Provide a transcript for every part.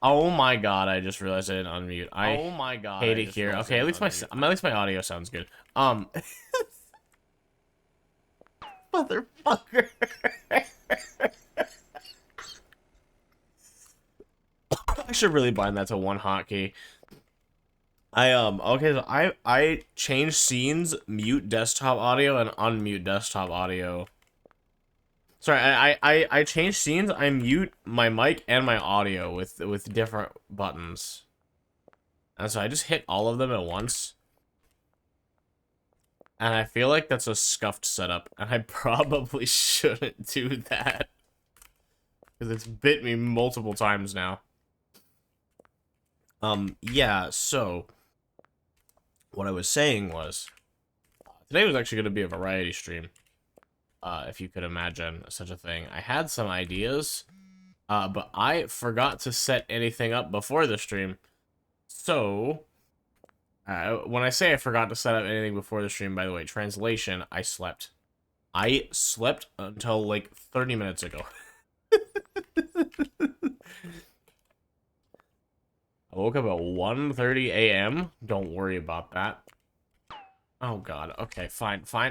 Oh my god, I just realized I didn't unmute. Oh my god, Hate I it just here. realized Okay, I at didn't least my unmute. at least my audio sounds good. Motherfucker. I should really bind that to one hotkey. Okay, so I change scenes, mute desktop audio, and unmute desktop audio. Sorry, I change scenes, I mute my mic and my audio with different buttons. And so I just hit all of them at once. And I feel like that's a scuffed setup, and I probably shouldn't do that. Because it's bit me multiple times now. Yeah, so what I was saying was today was actually going to be a variety stream. If you could imagine such a thing. I had some ideas, but I forgot to set anything up before the stream. So, when I say I forgot to set up anything before the stream, by the way, translation, I slept. I slept until like 30 minutes ago. I woke up at 1:30 a.m. Don't worry about that. Oh god. Okay, fine. I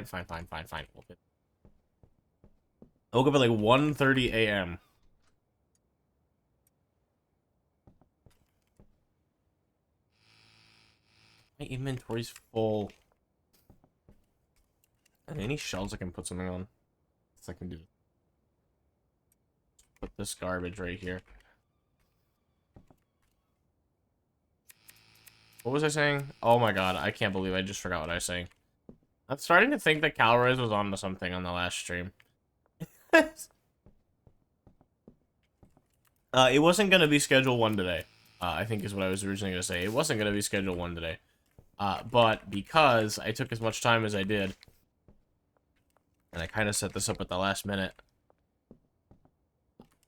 woke up at like 1:30 a.m. My inventory's full. Are there any shelves I can put something on? So I can do. Put this garbage right here. What was I saying? Oh my god, I can't believe I just forgot what I was saying. I'm starting to think that Calriss was on to something on the last stream. It wasn't gonna be schedule 1 today. I think is what I was originally gonna say. It wasn't gonna be schedule 1 today. But because I took as much time as I did, and I kind of set this up at the last minute,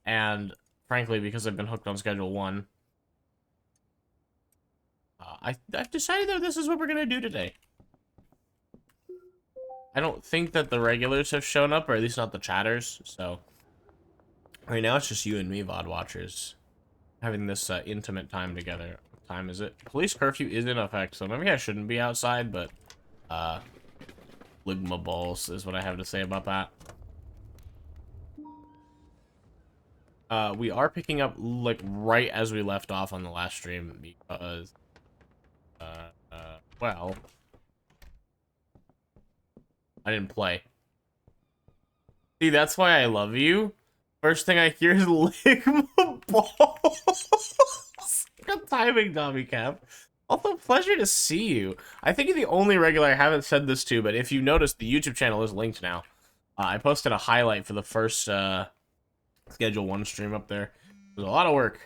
and frankly, because I've been hooked on schedule 1, I've decided that this is what we're gonna do today. I don't think that the regulars have shown up, or at least not the chatters, so right now it's just you and me, VOD watchers, having this intimate time together. What time is it? Police curfew is in effect, so maybe I shouldn't be outside, but ligma balls is what I have to say about that. We are picking up like right as we left off on the last stream because well, I didn't play. See, that's why I love you. First thing I hear is ligma balls. Good timing, Dobby Cap. Also, pleasure to see you. I think you're the only regular I haven't said this to, but if you noticed, the YouTube channel is linked now. I posted a highlight for the first schedule 1 stream up there. It was a lot of work.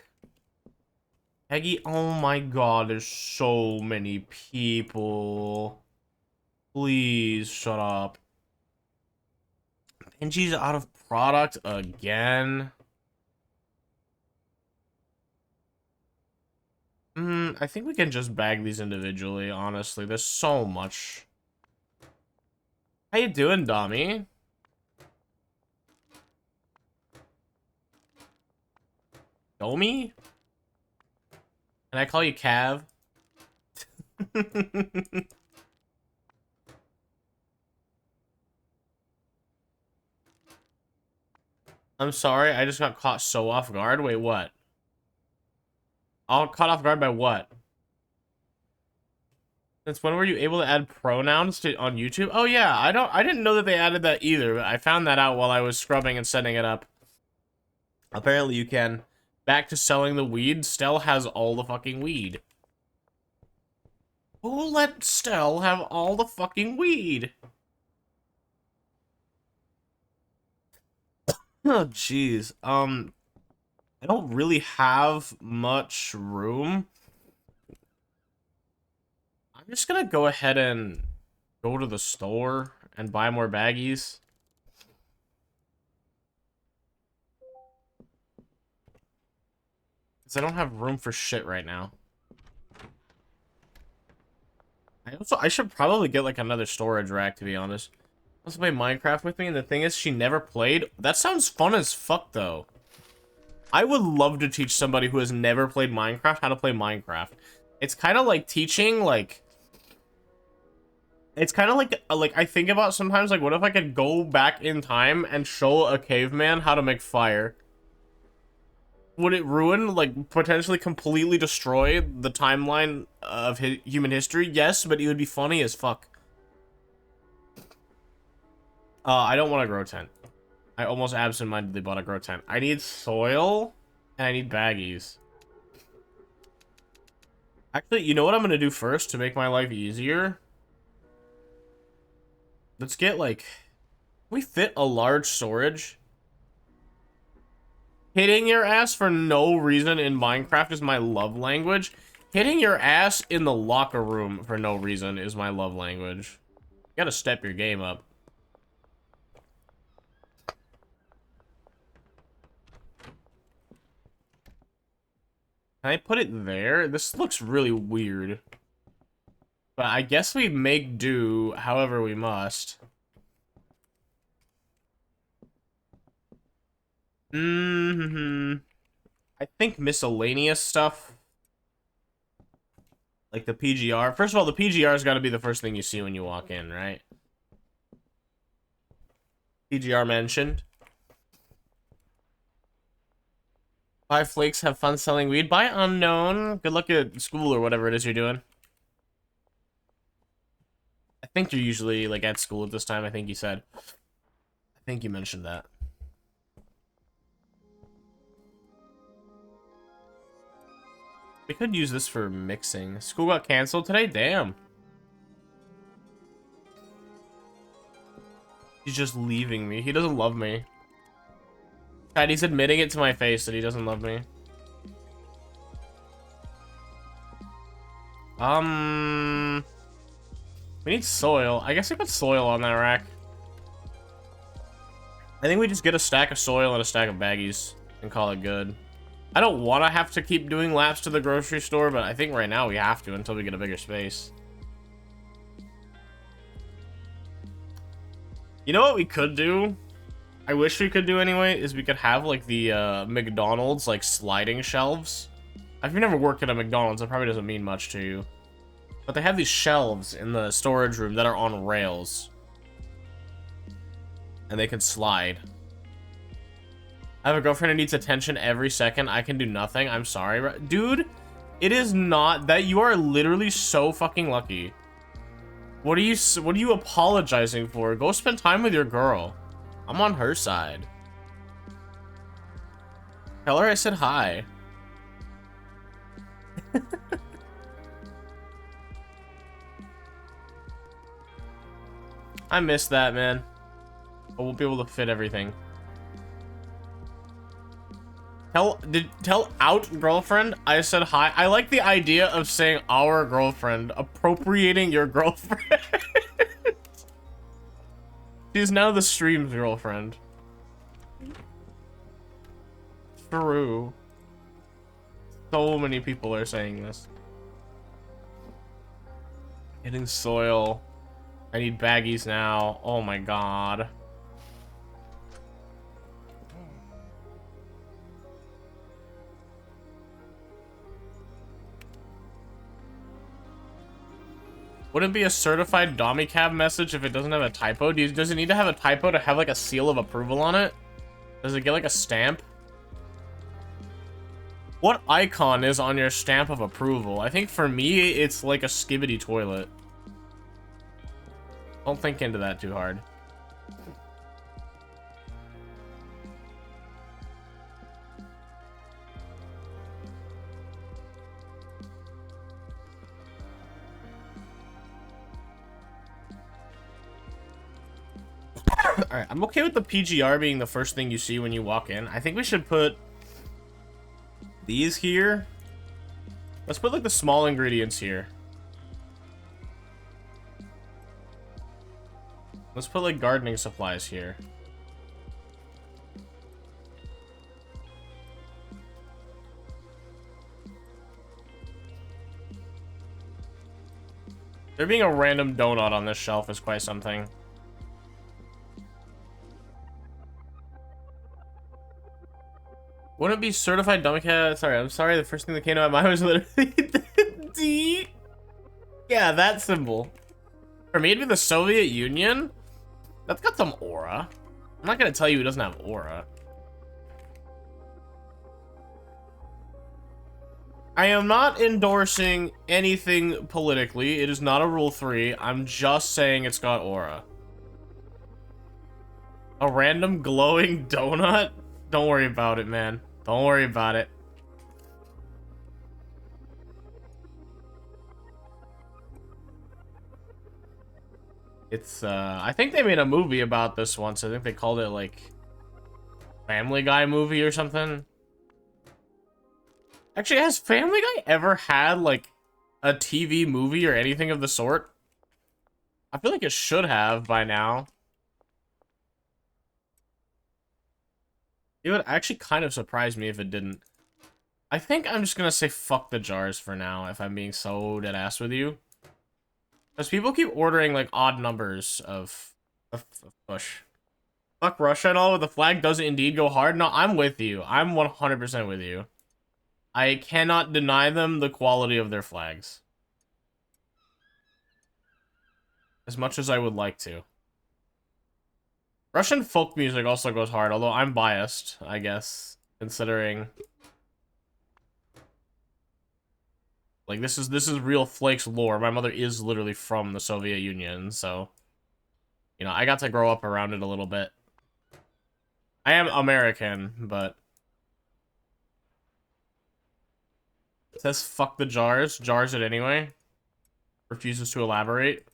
Peggy, oh my god, there's so many people. Please shut up. Benji's out of product again. I think we can just bag these individually, honestly. There's so much. How you doing, Dommy? Domi? Can I call you Cav? I'm sorry, I just got caught so off guard. Wait, what? All caught off guard by what? Since when were you able to add pronouns to on YouTube? Oh yeah, I didn't know that they added that either, but I found that out while I was scrubbing and setting it up. Apparently you can. Back to selling the weed. Stell has all the fucking weed. Who let Stell have all the fucking weed? Oh jeez. I don't really have much room. I'm just gonna go ahead and go to the store and buy more baggies. Because I don't have room for shit right now. I should probably get like another storage rack, to be honest. Wants to play Minecraft with me, and the thing is, she never played. That sounds fun as fuck, though. I would love to teach somebody who has never played Minecraft how to play Minecraft. It's kind of like teaching, like... It's kind of like, I think about sometimes, like, what if I could go back in time and show a caveman how to make fire? Would it ruin, like, potentially completely destroy the timeline of human history? Yes, but it would be funny as fuck. I don't want to grow tent. I almost absentmindedly bought a grow tent. I need soil, and I need baggies. Actually, you know what I'm gonna do first to make my life easier? Let's get, like... we fit a large storage. Hitting your ass for no reason in Minecraft is my love language. Hitting your ass in the locker room for no reason is my love language. You gotta step your game up. Can I put it there? This looks really weird. But I guess we make do however we must. I think miscellaneous stuff. Like the PGR. First of all, the PGR's got to be the first thing you see when you walk in, right? PGR mentioned. Buy flakes, have fun selling weed. Buy unknown. Good luck at school or whatever it is you're doing. I think you're usually, like, at school at this time, I think you said. I think you mentioned that. We could use this for mixing. School got canceled today? Damn. He's just leaving me. He doesn't love me. God, he's admitting it to my face that he doesn't love me. We need soil. I guess I put soil on that rack. I think we just get a stack of soil and a stack of baggies and call it good. I don't want to have to keep doing laps to the grocery store, but I think right now we have to until we get a bigger space. You know what we could do? I wish we could do anyway, is we could have, like, the McDonald's, like, sliding shelves. If you've never worked at a McDonald's, it probably doesn't mean much to you. But they have these shelves in the storage room that are on rails. And they can slide. I have a girlfriend who needs attention every second. I can do nothing. I'm sorry. Dude, it is not that. You are literally so fucking lucky. What are you apologizing for? Go spend time with your girl. I'm on her side. Tell her I said hi. I missed that, man. I won't be able to fit everything. Tell out girlfriend I said hi. I like the idea of saying our girlfriend, appropriating your girlfriend. She's now the stream's girlfriend. True. So many people are saying this. Getting soil. I need baggies now. Oh my god. Wouldn't it be a certified Dommy Cab message if it doesn't have a typo? Does it need to have a typo to have, like, a seal of approval on it? Does it get, like, a stamp? What icon is on your stamp of approval? I think for me, it's like a skibbity toilet. Don't think into that too hard. Alright, I'm okay with the PGR being the first thing you see when you walk in. I think we should put these here. Let's put, like, the small ingredients here. Let's put, like, gardening supplies here. There being a random donut on this shelf is quite something. Wouldn't it be certified dummy cat? Sorry, I'm sorry. The first thing that came to my mind was literally the D. Yeah, that symbol. For me, it'd be the Soviet Union. That's got some aura. I'm not gonna tell you it doesn't have aura. I am not endorsing anything politically. It is not a rule 3. I'm just saying it's got aura. A random glowing donut? Don't worry about it, man. Don't worry about it. It's, I think they made a movie about this once. I think they called it, like, Family Guy movie or something. Actually, has Family Guy ever had, like, a TV movie or anything of the sort? I feel like it should have by now. It would actually kind of surprise me if it didn't. I think I'm just gonna say fuck the jars for now, if I'm being so deadass with you. Because people keep ordering, like, odd numbers of push. Fuck Russia and all, but the flag doesn't indeed go hard. No, I'm with you. I'm 100% with you. I cannot deny them the quality of their flags. As much as I would like to. Russian folk music also goes hard, although I'm biased, I guess, considering... Like, this is real Flakes lore. My mother is literally from the Soviet Union, so... You know, I got to grow up around it a little bit. I am American, but... It says fuck the jars. Jars it anyway. Refuses to elaborate.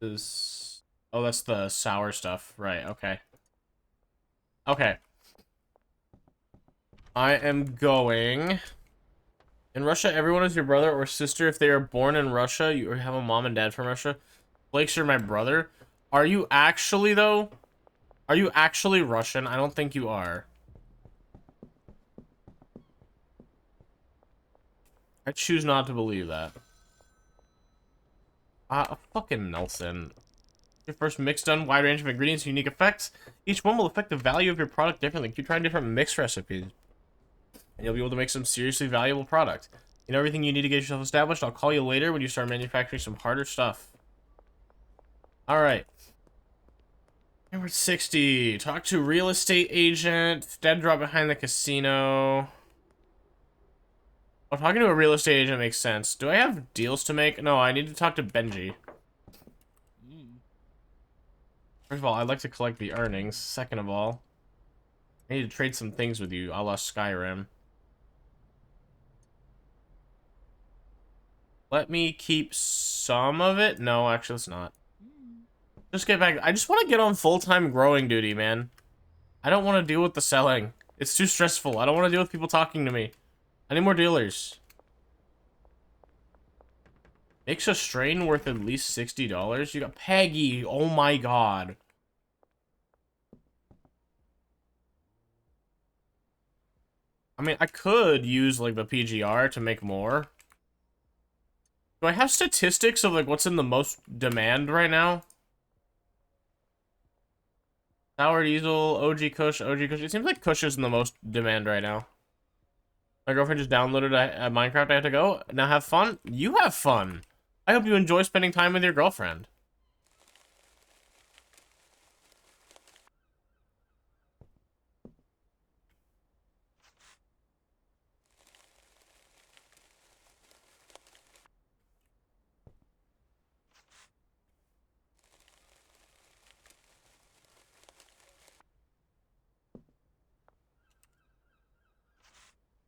This... Oh, that's the sour stuff. Right, okay. Okay. I am going... In Russia, everyone is your brother or sister. If they are born in Russia, you have a mom and dad from Russia. Flakes are my brother. Are you actually, though? Are you actually Russian? I don't think you are. I choose not to believe that. Fucking Nelson. Your first mix done, wide range of ingredients, unique effects. Each one will affect the value of your product differently. Keep trying different mix recipes, and you'll be able to make some seriously valuable product. You know everything you need to get yourself established. I'll call you later when you start manufacturing some harder stuff. Alright. Number 60. Talk to real estate agent. Dead drop behind the casino. Oh, talking to a real estate agent makes sense. Do I have deals to make? No, I need to talk to Benji. First of all, I'd like to collect the earnings. Second of all, I need to trade some things with you, a la Skyrim. Let me keep some of it. No, actually, let's not. Just get back. I just want to get on full-time growing duty, man. I don't want to deal with the selling. It's too stressful. I don't want to deal with people talking to me. I need more dealers. Makes a strain worth at least $60. You got Peggy. Oh my god. I mean, I could use, like, the PGR to make more. Do I have statistics of, like, what's in the most demand right now? Sour Diesel, OG Kush, OG Kush. It seems like Kush is in the most demand right now. My girlfriend just downloaded a Minecraft. I have to go. Now have fun. You have fun. I hope you enjoy spending time with your girlfriend.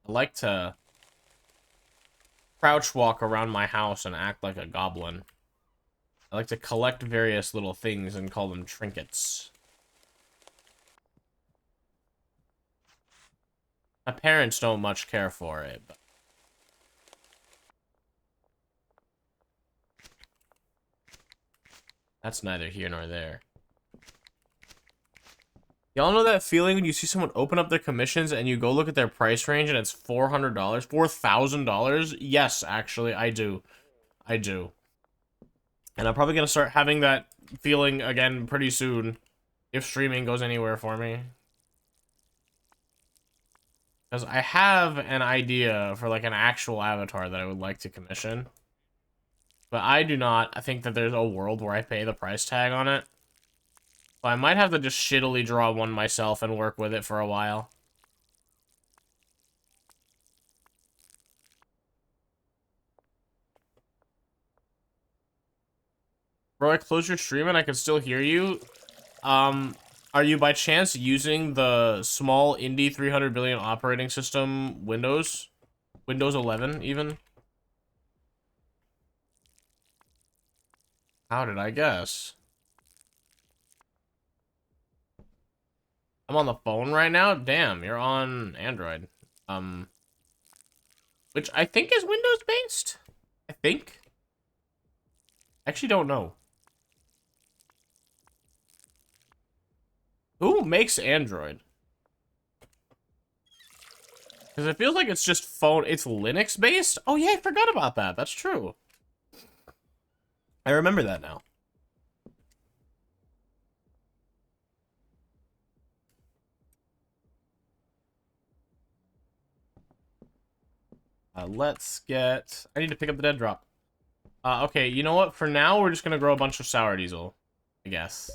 I like to crouch walk around my house and act like a goblin. I like to collect various little things and call them trinkets. My parents don't much care for it, but... That's neither here nor there. Y'all know that feeling when you see someone open up their commissions and you go look at their price range and it's $400? $4,000? Yes, actually, I do. I do. And I'm probably gonna start having that feeling again pretty soon if streaming goes anywhere for me. Because I have an idea for like an actual avatar that I would like to commission. But I do not think that there's a world where I pay the price tag on it. So I might have to just shittily draw one myself and work with it for a while. Bro, I closed your stream and I can still hear you. Are you by chance using the small Indy 300 billion operating system Windows? Windows 11 even? How did I guess? I'm on the phone right now? Damn, you're on Android. Which I think is Windows based? I think. Actually don't know. Who makes Android? Because it feels like it's just phone. It's Linux based? Oh yeah, I forgot about that. That's true. I remember that now. Let's get... I need to pick up the dead drop. Okay, you know what? For now, we're just gonna grow a bunch of sour diesel. I guess.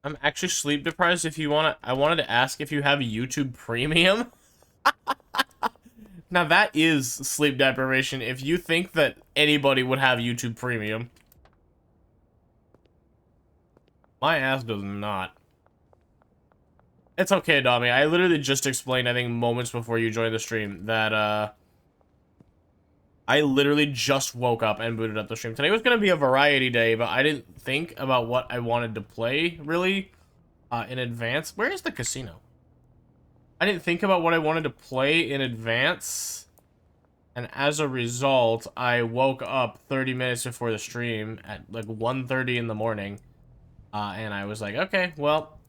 I'm actually sleep deprived. If you want to... I wanted to ask if you have YouTube Premium. Now that is sleep deprivation if you think that anybody would have YouTube Premium. My ass does not. It's okay, Dami. I literally just explained, I think, moments before you joined the stream, that, I literally just woke up and booted up the stream. Today was gonna be a variety day, but I didn't think about what I wanted to play, really, in advance. Where is the casino? I didn't think about what I wanted to play in advance, and as a result, I woke up 30 minutes before the stream at, like, 1:30 in the morning, and I was like, okay, well...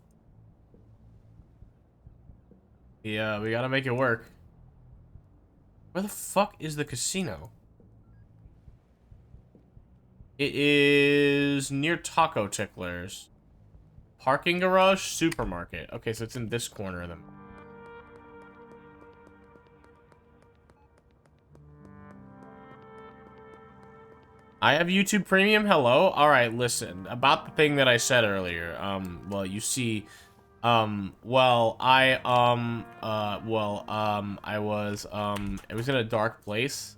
yeah, we gotta make it work. Where the fuck is the casino? It is near Taco Ticklers. Parking garage, supermarket. Okay, so it's in this corner of them. I have YouTube Premium. Hello. All right, listen about the thing that I said earlier. Well, you see, it was in a dark place.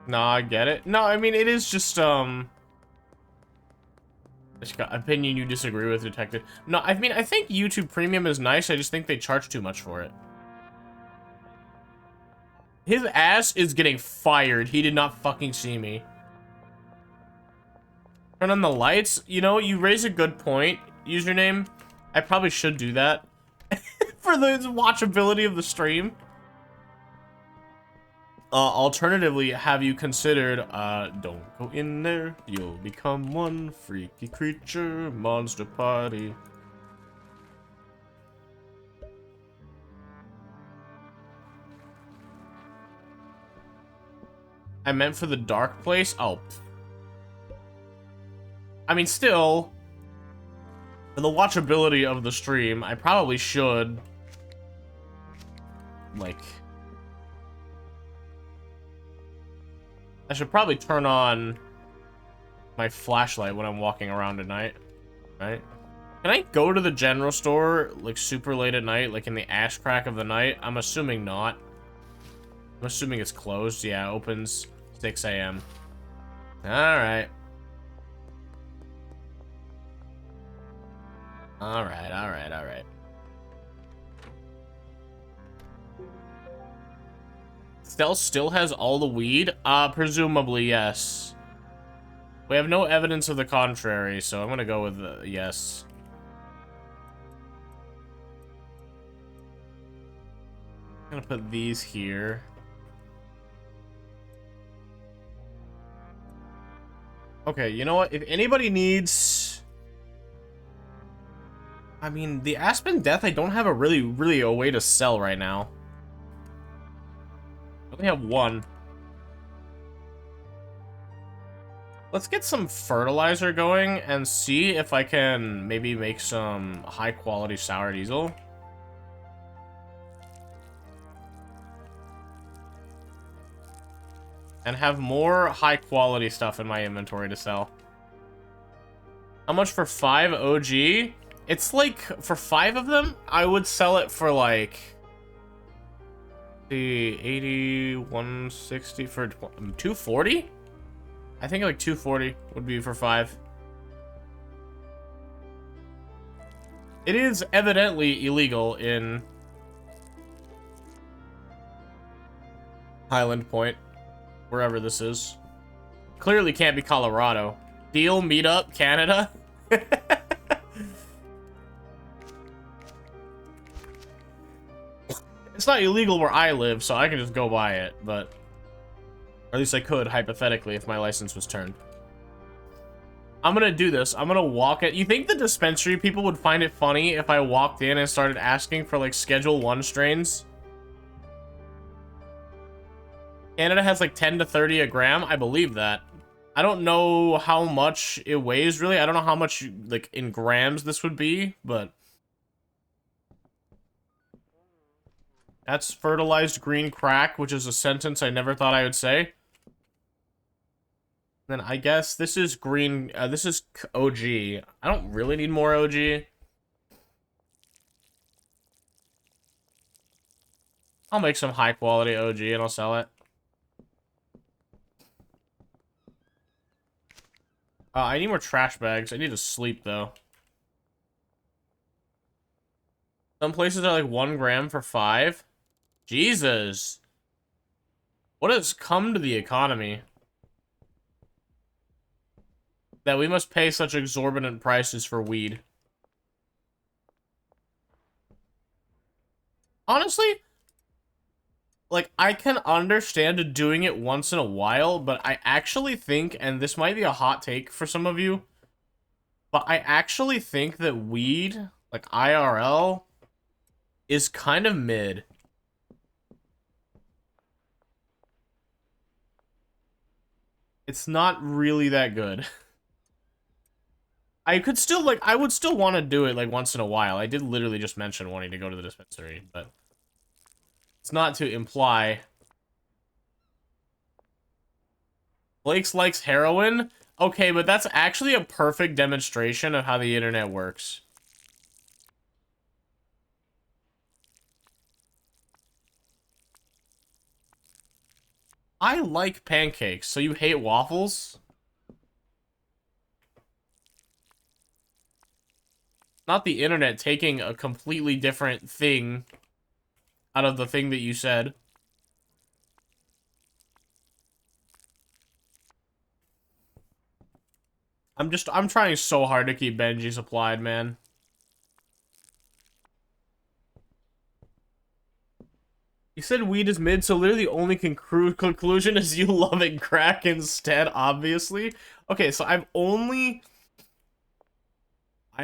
No, I get it. No, I mean, it is just, opinion you disagree with, Detective. No, I mean, I think YouTube Premium is nice. I just think they charge too much for it. His ass is getting fired. He did not fucking see me. Turn on the lights. You know, you raise a good point, username. I probably should do that. For the watchability of the stream. Alternatively, have you considered, don't go in there. You'll become one freaky creature, monster party. I meant for the dark place? Oh. I mean, still, for the watchability of the stream, I probably should, like... I should probably turn on my flashlight when I'm walking around at night, right? Can I go to the general store, like, super late at night, like in the ash crack of the night? I'm assuming not. I'm assuming it's closed. Yeah, it opens 6 a.m. Alright. Alright. Stealth still has all the weed? Presumably, yes. We have no evidence of the contrary, so I'm gonna go with yes. I'm gonna put these here. Okay, you know what? If anybody needs... I mean, the Aspen Death, I don't have a really a way to sell right now. I only have one. Let's get some fertilizer going and see if I can maybe make some high-quality sour diesel. And have more high-quality stuff in my inventory to sell. How much for 5 OG? It's like, for 5 of them, I would sell it for like... the 80, 160 for 240? I think like 240 would be for 5. It is evidently illegal in Highland Point, wherever this is. Clearly can't be Colorado. Deal, meetup, Canada. It's not illegal where I live, so I can just go buy it, but... Or at least I could, hypothetically, if my license was turned. I'm gonna do this. I'm gonna walk it. You think the dispensary people would find it funny if I walked in and started asking for, like, Schedule 1 strains? Canada has, like, 10 to 30 a gram? I believe that. I don't know how much it weighs, really. I don't know how much, like, in grams this would be, but... That's fertilized green crack, which is a sentence I never thought I would say. Then I guess this is green, this is OG. I don't really need more OG. I'll make some high quality OG and I'll sell it. I need more trash bags. I need to sleep though. Some places are like 1 gram for 5. Jesus. What has come to the economy? That we must pay such exorbitant prices for weed. Honestly, like, I can understand doing it once in a while, but I actually think, and this might be a hot take for some of you, but I actually think that weed, like IRL, is kind of mid. It's not really that good. I could still, like, I would still want to do it, like, once in a while. I did literally just mention wanting to go to the dispensary, but... It's not to imply... Blake's likes heroin? Okay, but that's actually a perfect demonstration of how the internet works. I like pancakes, so you hate waffles? Not the internet taking a completely different thing out of the thing that you said. I'm trying so hard to keep Benji supplied, man. You said weed is mid, so literally the only conclusion is you loving crack instead, obviously. Okay, so I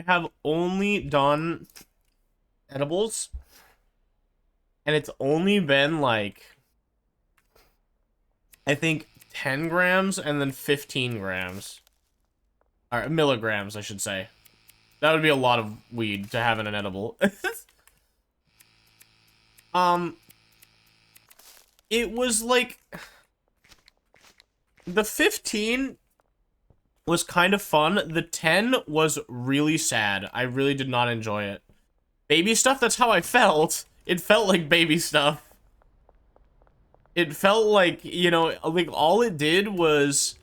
have only done edibles, and it's only been, like, I think 10 grams and then 15 grams. Or milligrams, I should say. That would be a lot of weed to have in an edible. It was like... The 15 was kind of fun. The 10 was really sad. I really did not enjoy it. Baby stuff, that's how I felt. It felt like baby stuff. It felt like, you know, like all it did was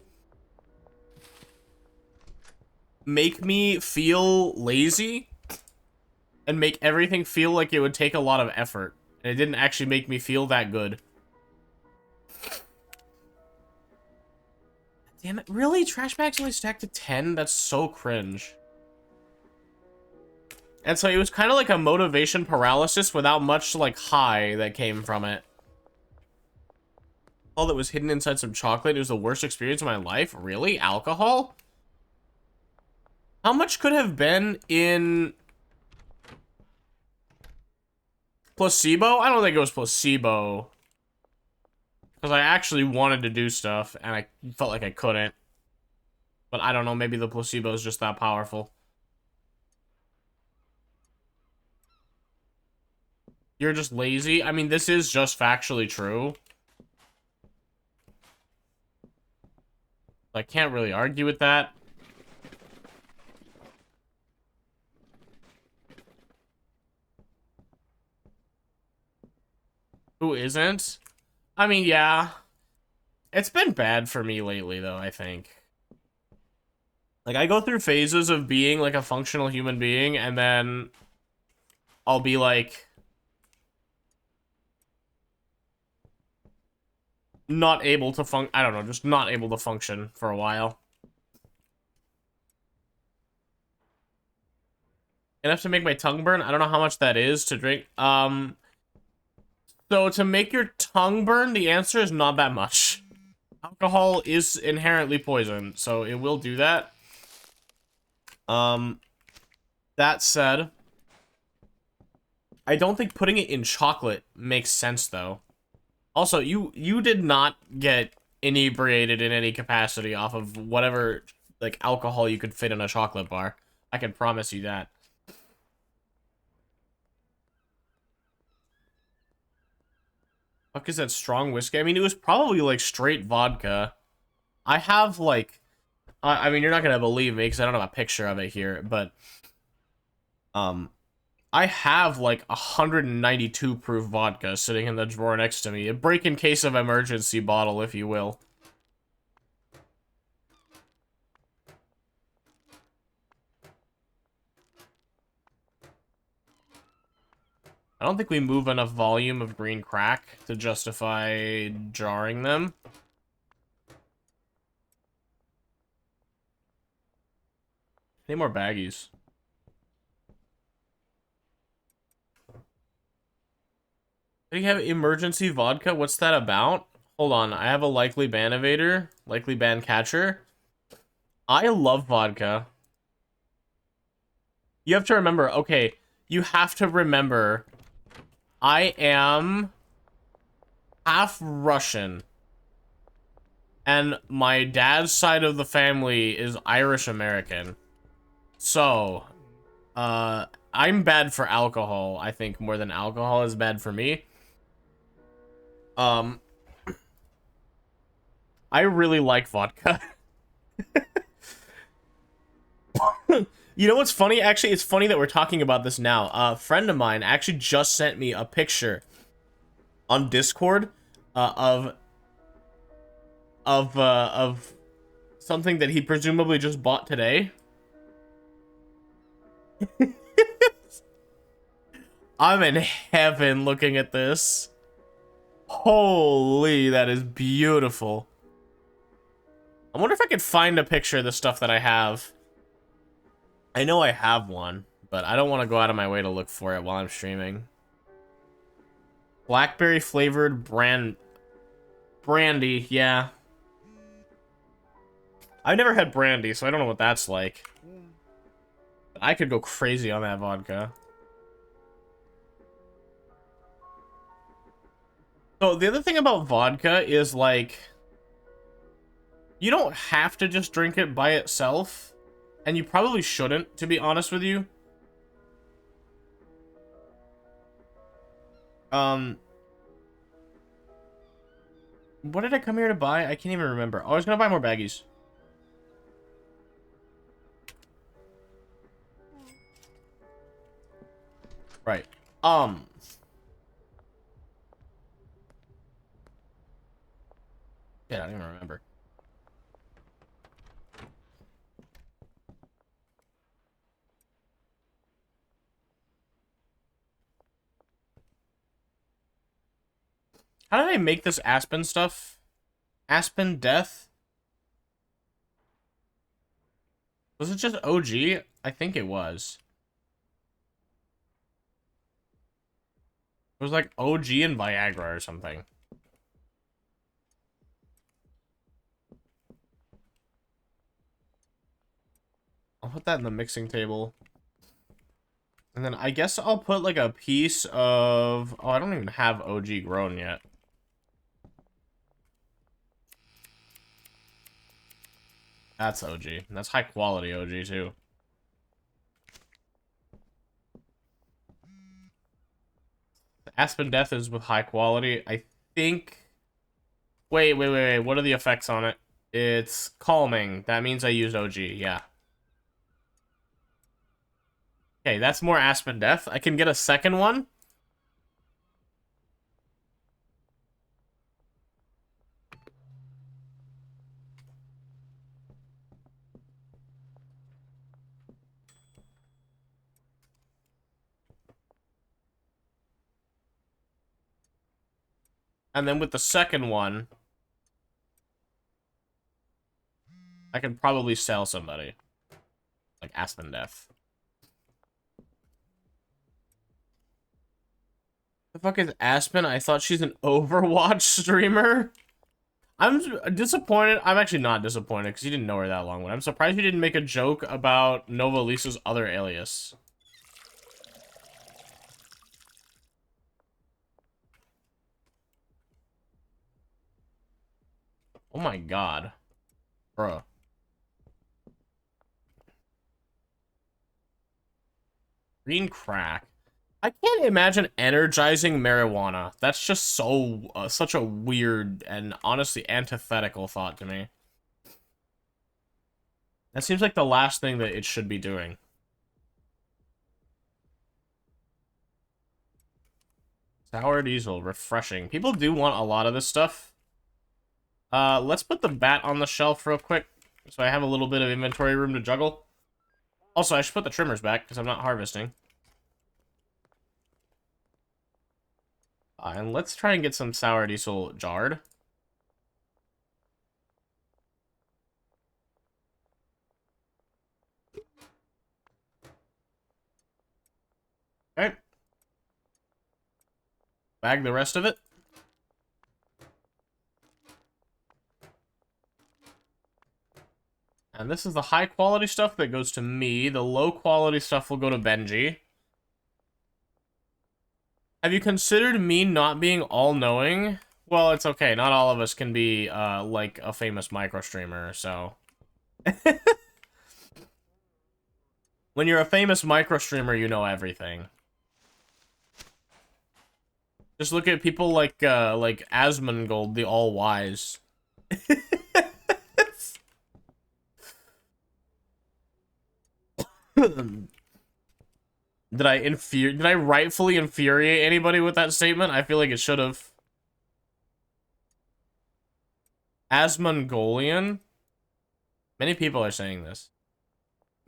make me feel lazy and make everything feel like it would take a lot of effort. And it didn't actually make me feel that good. Damn it, really? Trash bags only stacked to 10? That's so cringe. And so it was kind of like a motivation paralysis without much, like, high that came from it. All that was hidden inside some chocolate. It was the worst experience of my life. Really? Alcohol? How much could have been in placebo? I don't think it was placebo. Because I actually wanted to do stuff, and I felt like I couldn't. But I don't know, maybe the placebo is just that powerful. You're just lazy? I mean, this is just factually true. I can't really argue with that. Who isn't? I mean, yeah. It's been bad for me lately, though, I think. Like, I go through phases of being, like, a functional human being, and then I'll be, like, not able to I don't know, just not able to function for a while. Enough to make my tongue burn? I don't know how much that is to drink. So to make your tongue burn, the answer is not that much. Alcohol is inherently poison, so it will do that. That said, I don't think putting it in chocolate makes sense, though. Also, you did not get inebriated in any capacity off of whatever, like, alcohol you could fit in a chocolate bar. I can promise you that. Fuck is that strong whiskey? I mean, it was probably, like, straight vodka. I have, like... I mean, you're not gonna believe me, because I don't have a picture of it here, but... I have, like, 192 proof vodka sitting in the drawer next to me. A break-in-case of emergency bottle, if you will. I don't think we move enough volume of green crack to justify jarring them. Any more baggies? Do you have emergency vodka? What's that about? Hold on, I have a likely ban evader, likely ban catcher. I love vodka. You have to remember, okay, you have to remember, I am half Russian. And my dad's side of the family is Irish American. So, I'm bad for alcohol, I think, more than alcohol is bad for me. I really like vodka. You know what's funny? Actually, it's funny that we're talking about this now. A friend of mine actually just sent me a picture on Discord of something that he presumably just bought today. I'm in heaven looking at this. Holy, that is beautiful. I wonder if I could find a picture of the stuff that I have. I know I have one, but I don't want to go out of my way to look for it while I'm streaming. Blackberry flavored brandy, yeah. I've never had brandy, so I don't know what that's like. But I could go crazy on that vodka. So the other thing about vodka is, like, you don't have to just drink it by itself. And you probably shouldn't, to be honest with you. What did I come here to buy? I can't even remember. Oh, I was gonna buy more baggies. Right. Yeah, I don't even remember. How did I make this Aspen stuff? Aspen Death? Was it just OG? I think it was. It was like OG and Viagra or something. I'll put that in the mixing table. And then I guess I'll put like a piece of... Oh, I don't even have OG grown yet. That's OG. That's high quality OG too. Aspen Death is with high quality. I think... Wait. What are the effects on it? It's calming. That means I used OG, yeah. Okay, that's more Aspen Death. I can get a second one. And then with the second one, I can probably sell somebody. Like Aspen Death. The fuck is Aspen? I thought she's an Overwatch streamer. I'm disappointed. I'm actually not disappointed because you didn't know her that long. But I'm surprised you didn't make a joke about Nova Lisa's other alias. Oh my god. Bruh. Green crack. I can't imagine energizing marijuana. That's just so such a weird and honestly antithetical thought to me. That seems like the last thing that it should be doing. Sour diesel, refreshing. People do want a lot of this stuff. Let's put the bat on the shelf real quick, so I have a little bit of inventory room to juggle. Also, I should put the trimmers back, because I'm not harvesting. And let's try and get some sour diesel jarred. Okay. Bag the rest of it. And this is the high quality stuff that goes to me. The low quality stuff will go to Benji. Have you considered me not being all-knowing? Well, it's okay. Not all of us can be, like a famous micro-streamer, so... When you're a famous micro-streamer, you know everything. Just look at people like Asmongold, the all-wise. Did I rightfully infuriate anybody with that statement? I feel like it should have. Asmongolian? Many people are saying this.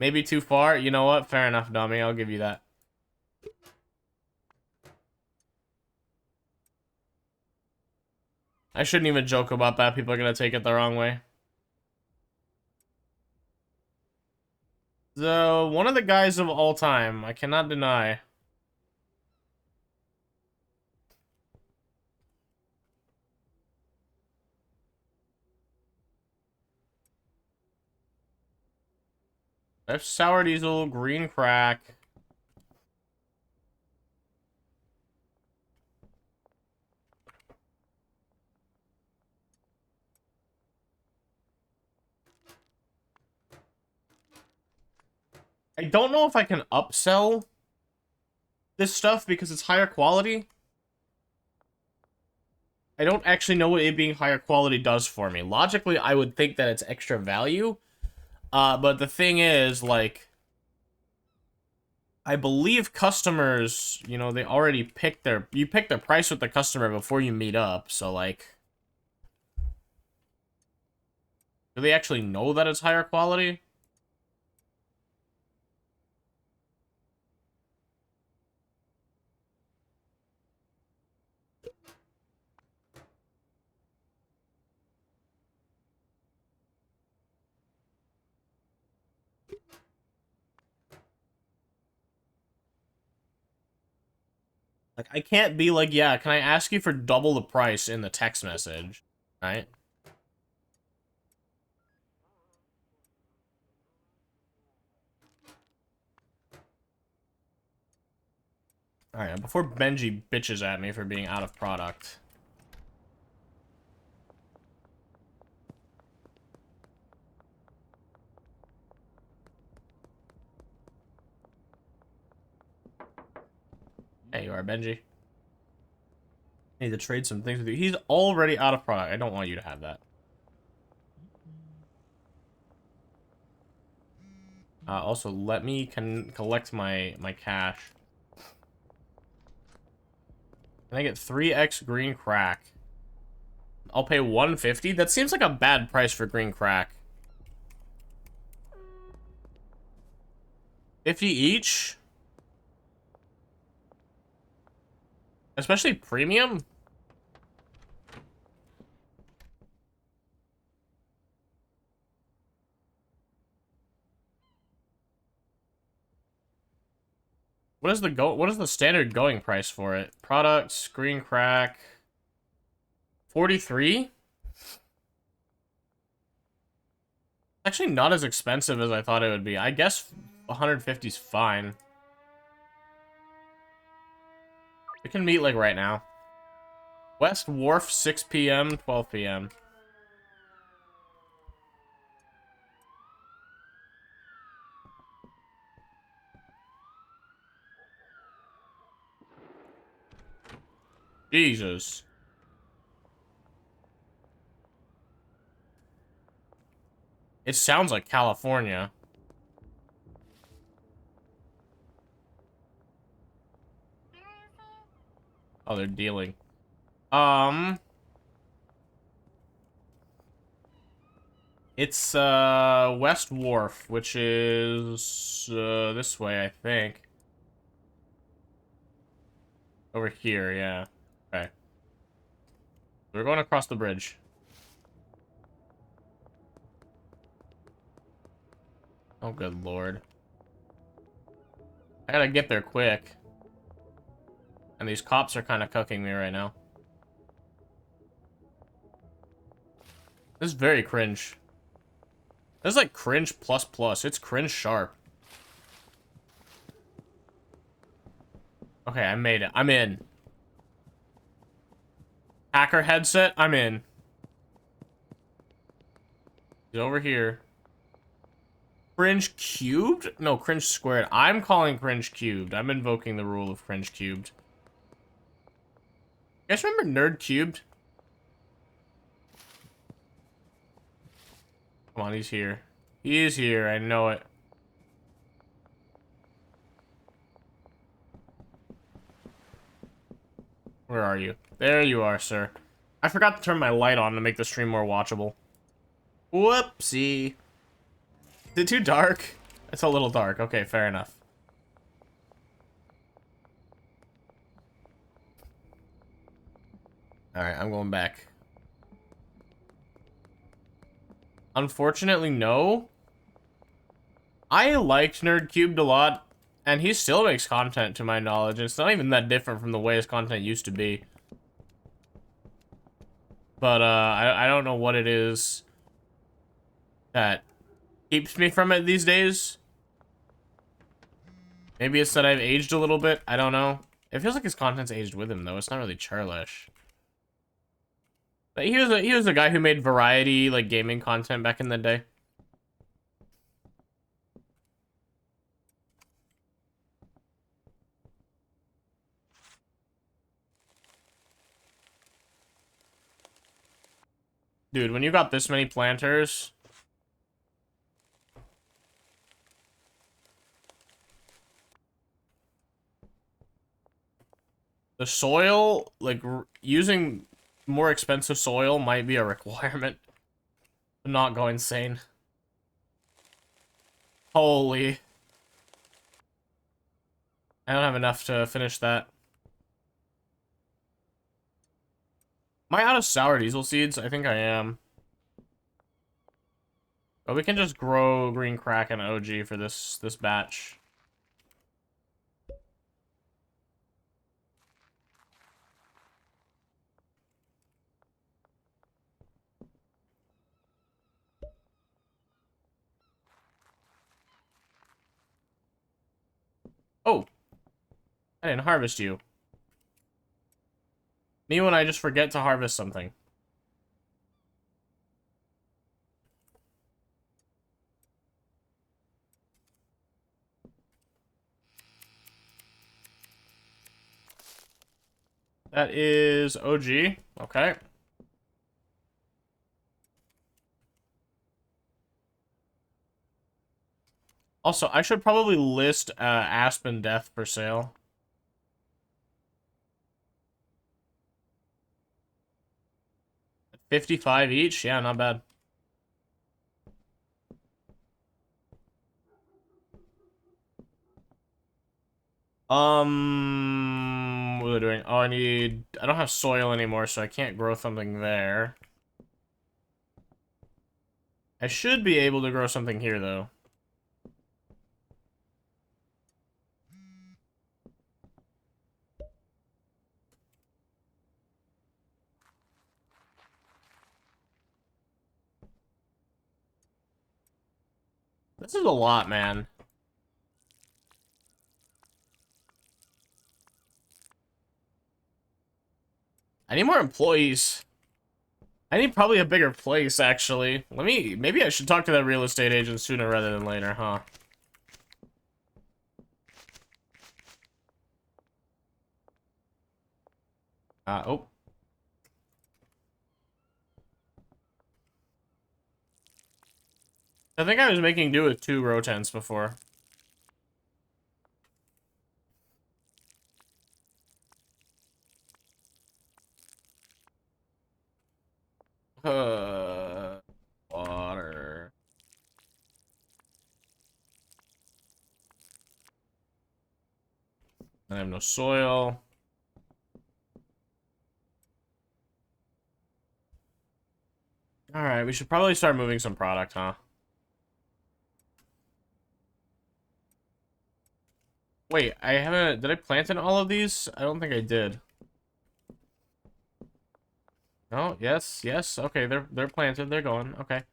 Maybe too far? You know what? Fair enough, dummy. I'll give you that. I shouldn't even joke about that. People are gonna take it the wrong way. So, one of the guys of all time, I cannot deny. That's sour diesel, green crack. I don't know if I can upsell this stuff because it's higher quality. I don't actually know what it being higher quality does for me. Logically, I would think that it's extra value. But the thing is, like, I believe customers, you know, they already pick you pick the price with the customer before you meet up. So, like, do they actually know that it's higher quality? Like, I can't be like, yeah, can I ask you for double the price in the text message, right? Alright, before Benji bitches at me for being out of product. Hey, you are, Benji. I need to trade some things with you. He's already out of product. I don't want you to have that. Also, let me collect my cash. Can I get 3x green crack? I'll pay 150? That seems like a bad price for green crack. 50 each? Especially premium? What is the standard going price for it? Products, green crack. 43? Actually not as expensive as I thought it would be. I guess 150 is fine. We can meet like right now. West Wharf, 6 p.m., 12 p.m. Jesus. It sounds like California. Oh, they're dealing. It's, West Wharf, which is, this way, I think. Over here, yeah. Okay. We're going across the bridge. Oh, good lord. I gotta get there quick. And these cops are kind of cooking me right now. This is very cringe. This is like cringe plus plus. It's cringe sharp. Okay, I made it. I'm in. Hacker headset, I'm in. He's over here. Cringe cubed? No, cringe squared. I'm calling cringe cubed. I'm invoking the rule of cringe cubed. You guys remember nerd cubed? Come on, he's here. He is here, I know it. Where are you? There you are, sir. I forgot to turn my light on to make the stream more watchable. Whoopsie. Is it too dark? It's a little dark. Okay, fair enough. Alright, I'm going back. Unfortunately, no. I liked Nerd Cubed a lot, and he still makes content to my knowledge. It's not even that different from the way his content used to be. But, I don't know what it is that keeps me from it these days. Maybe it's that I've aged a little bit. I don't know. It feels like his content's aged with him, though. It's not really churlish. But he was a guy who made variety, like, gaming content back in the day. Dude, when you got this many planters... The soil, like, using more expensive soil might be a requirement. Not go insane. Holy. I don't have enough to finish that. Am I out of sour diesel seeds? I think I am. But we can just grow green crack and OG for this batch. I didn't harvest you. Me when I just forget to harvest something. That is OG. Okay. Also, I should probably list Aspen Death for sale. $55 each? Yeah, not bad. What are they doing? Oh, I don't have soil anymore, so I can't grow something there. I should be able to grow something here, though. This is a lot, man. I need more employees. I need probably a bigger place, actually. Maybe I should talk to that real estate agent sooner rather than later, huh? Oh. I think I was making do with 2 rotens before. Water. I have no soil. Alright, we should probably start moving some product, huh? Wait, I haven't... Did I plant in all of these? I don't think I did. No, yes, yes. Okay, they're planted. They're going. Okay.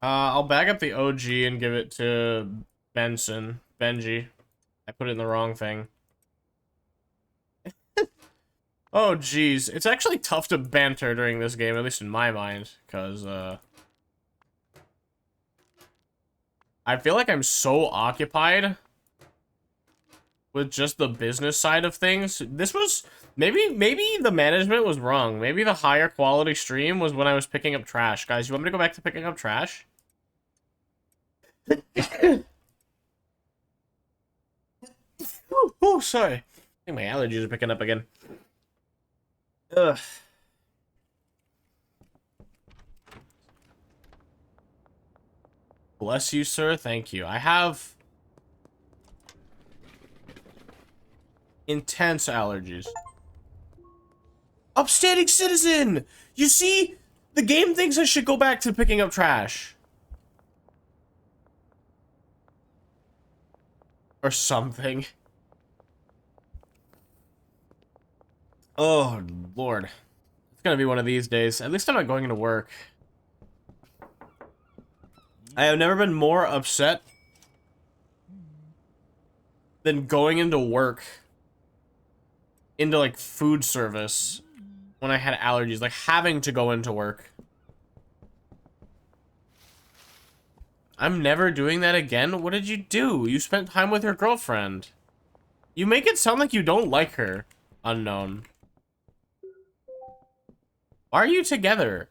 I'll bag up the OG and give it to Benji. I put it in the wrong thing. Oh, geez. It's actually tough to banter during this game, at least in my mind, because, I feel like I'm so occupied with just the business side of things. This was... Maybe the management was wrong. Maybe the higher quality stream was when I was picking up trash. Guys, you want me to go back to picking up trash? Oh, sorry. I think my allergies are picking up again. Ugh. Bless you, sir. Thank you. I have intense allergies. Upstanding citizen! You see? The game thinks I should go back to picking up trash. Or something. Oh, Lord. It's gonna be one of these days. At least I'm not going into work. I have never been more upset than going into work. Into, like, food service. When I had allergies. Like, having to go into work. I'm never doing that again? What did you do? You spent time with your girlfriend. You make it sound like you don't like her. Unknown. Why are you together?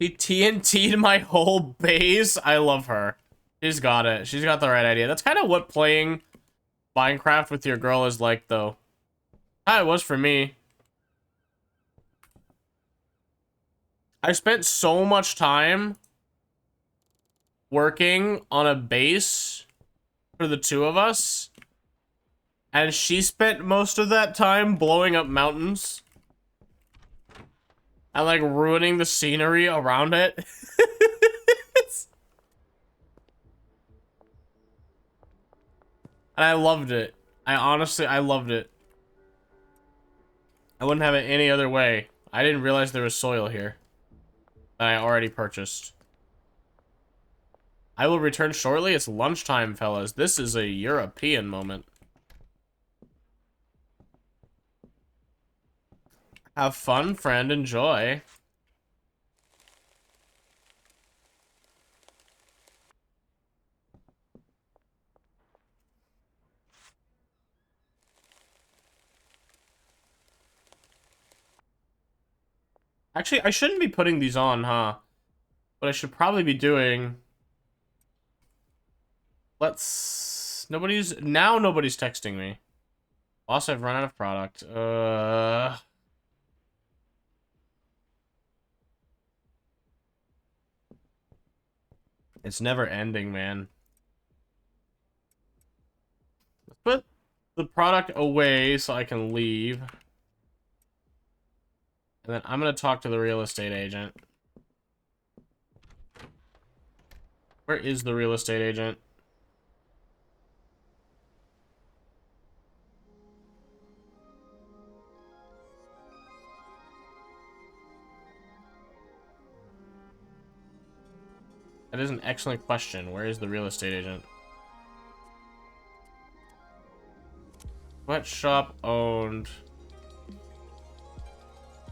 She TNT'd my whole base. I love her. She's got it. She's got the right idea. That's kind of what playing Minecraft with your girl is like, though. How it was for me. I spent so much time working on a base for the 2 of us. And she spent most of that time blowing up mountains. And, like, ruining the scenery around it. And I loved it. I loved it. I wouldn't have it any other way. I didn't realize there was soil here that I already purchased. I will return shortly. It's lunchtime, fellas. This is a European moment. Have fun, friend. Enjoy. Actually, I shouldn't be putting these on, huh? What I should probably be doing... Nobody's texting me. Boss, I've run out of product. It's never ending, man. Let's put the product away so I can leave. And then I'm gonna talk to the real estate agent. Where is the real estate agent? That is an excellent question. Where is the real estate agent? What shop owned?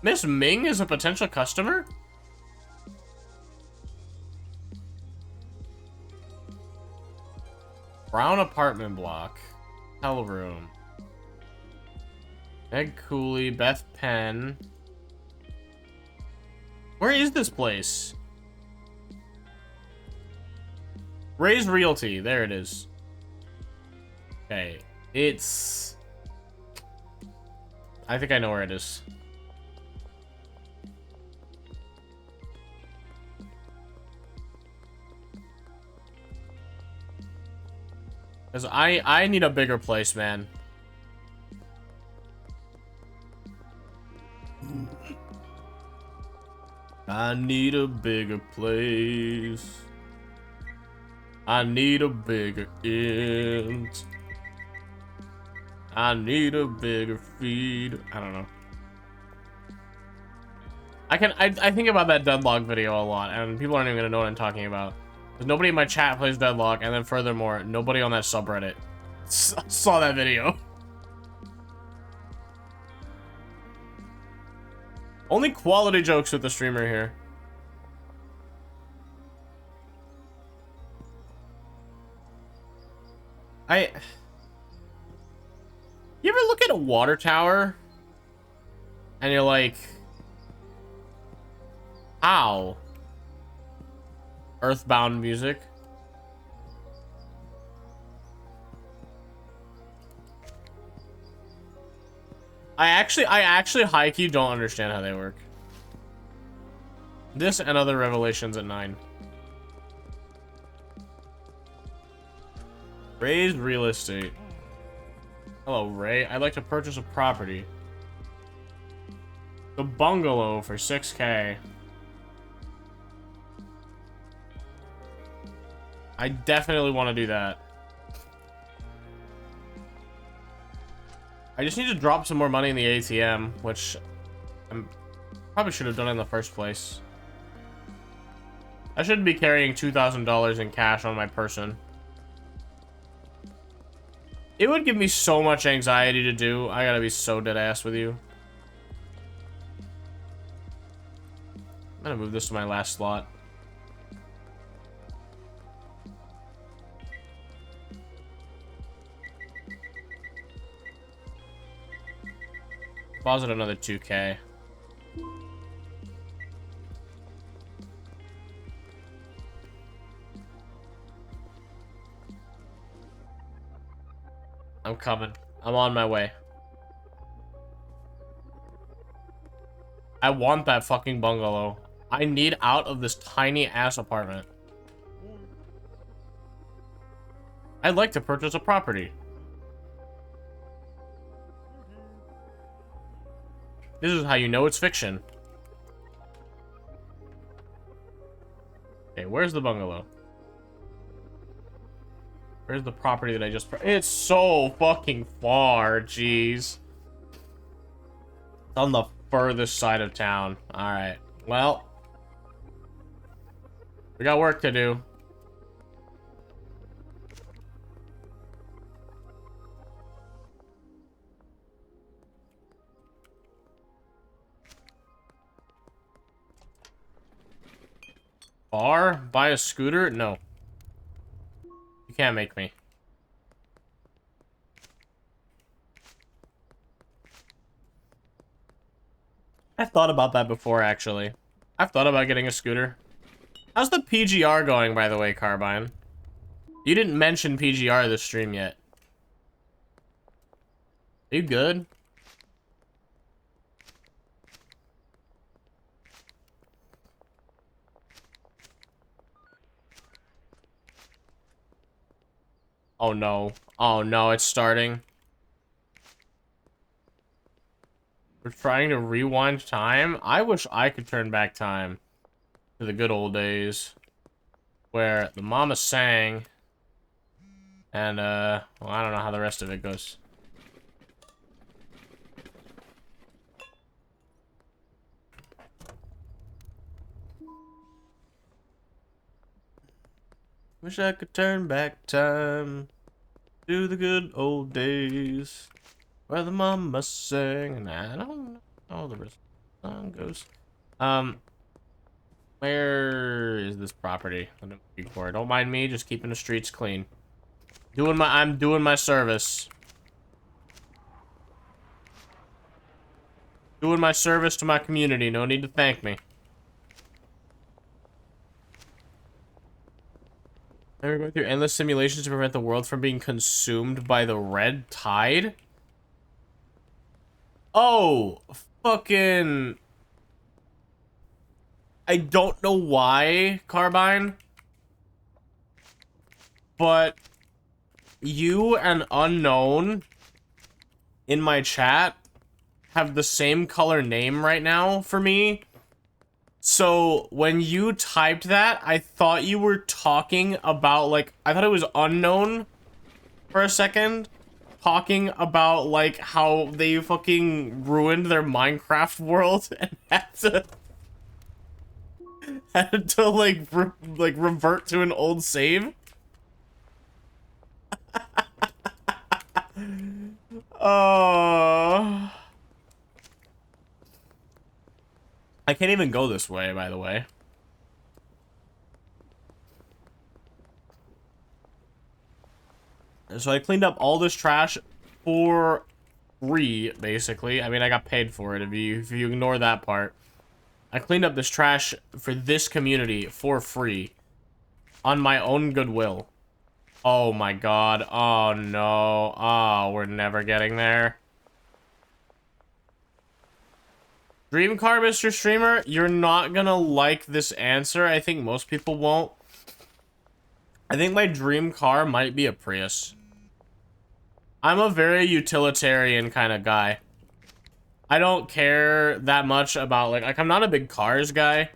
Miss Ming is a potential customer? Brown apartment block. Hell room. Meg Cooley, Beth Penn. Where is this place? Ray's Realty. There it is. Okay. It's... I think I know where it is. Because I need a bigger place, man. I need a bigger place. I need a bigger int. I need a bigger feed. I don't know. I think about that Deadlock video a lot, and people aren't even gonna know what I'm talking about. Because nobody in my chat plays Deadlock, and then furthermore, nobody on that subreddit saw that video. Only quality jokes with the streamer here. You ever look at a water tower and you're like, how? Earthbound music. I actually high-key don't understand how they work. This and other revelations at 9. Ray's real estate. Hello, Ray. I'd like to purchase a property. The bungalow for 6K. I definitely want to do that. I just need to drop some more money in the ATM, which I probably should have done in the first place. I shouldn't be carrying $2,000 in cash on my person. It would give me so much anxiety to do. I gotta be so dead ass with you. I'm gonna move this to my last slot. Deposit another 2K. I'm coming. I'm on my way. I want that fucking bungalow. I need out of this tiny ass apartment. I'd like to purchase a property. This is how you know it's fiction. Okay, where's the bungalow? Where's the property that I just... It's so fucking far, jeez. It's on the furthest side of town. Alright, well. We got work to do. Bar? Buy a scooter? No. You can't make me. I've thought about that before, actually. I've thought about getting a scooter. How's the PGR going, by the way, Carbine? You didn't mention PGR this stream yet. Are you good? Oh no. Oh no, it's starting. We're trying to rewind time? I wish I could turn back time to the good old days where the mama sang and, well, I don't know how the rest of it goes. Wish I could turn back time to the good old days where the mama sang, and I don't know how the rest of the song goes. Where is this property? Don't mind me, just keeping the streets clean. I'm doing my service. Doing my service to my community. No need to thank me. We're going through endless simulations to prevent the world from being consumed by the red tide. Oh, fucking... I don't know why, Carbine, but you and Unknown in my chat have the same color name right now for me. So when you typed that, I thought you were talking about, like, I thought it was Unknown for a second, talking about, like, how they fucking ruined their Minecraft world and had to like revert to an old save. Oh. I can't even go this way, by the way. So I cleaned up all this trash for free, basically. I mean, I got paid for it if you ignore that part. I cleaned up this trash for this community for free on my own goodwill. Oh my god. Oh no. Oh, we're never getting there. Dream car, Mr. Streamer, you're not gonna like this answer. I think most people won't. I think my dream car might be a Prius. I'm a very utilitarian kind of guy. I don't care that much about, like, I'm not a big cars guy.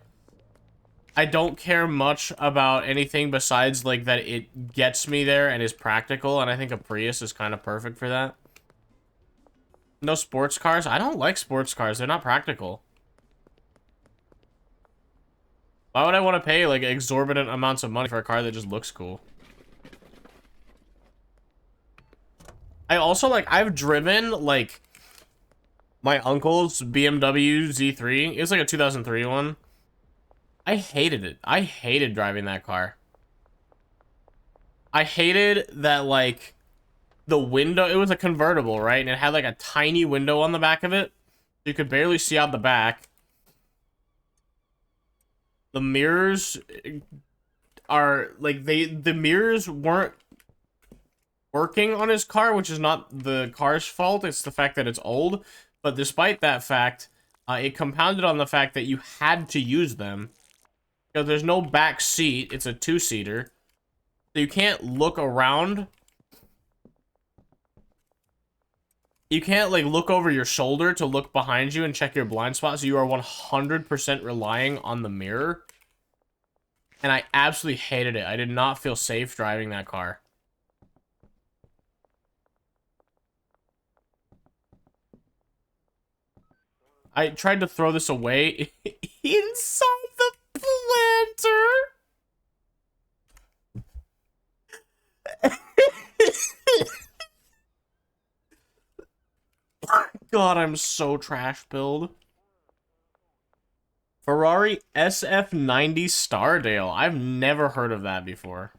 I don't care much about anything besides, like, that it gets me there and is practical, and I think a Prius is kind of perfect for that. No sports cars? I don't like sports cars. They're not practical. Why would I want to pay, like, exorbitant amounts of money for a car that just looks cool? I also, like, I've driven, like, my uncle's BMW Z3. It was like a 2003 one. I hated it. I hated driving that car. I hated that, like, the window, it was a convertible, right? And it had, like, a tiny window on the back of it. You could barely see out the back. The mirrors are, like, the mirrors weren't working on his car, which is not the car's fault. It's the fact that it's old. But despite that fact, it compounded on the fact that you had to use them. Because there's no back seat. It's a two-seater. So you can't look around. You can't, like, look over your shoulder to look behind you and check your blind spot. So you are 100% relying on the mirror. And I absolutely hated it. I did not feel safe driving that car. I tried to throw this away inside the planter. God, I'm so trash build. Ferrari SF90 Stardale. I've never heard of that before.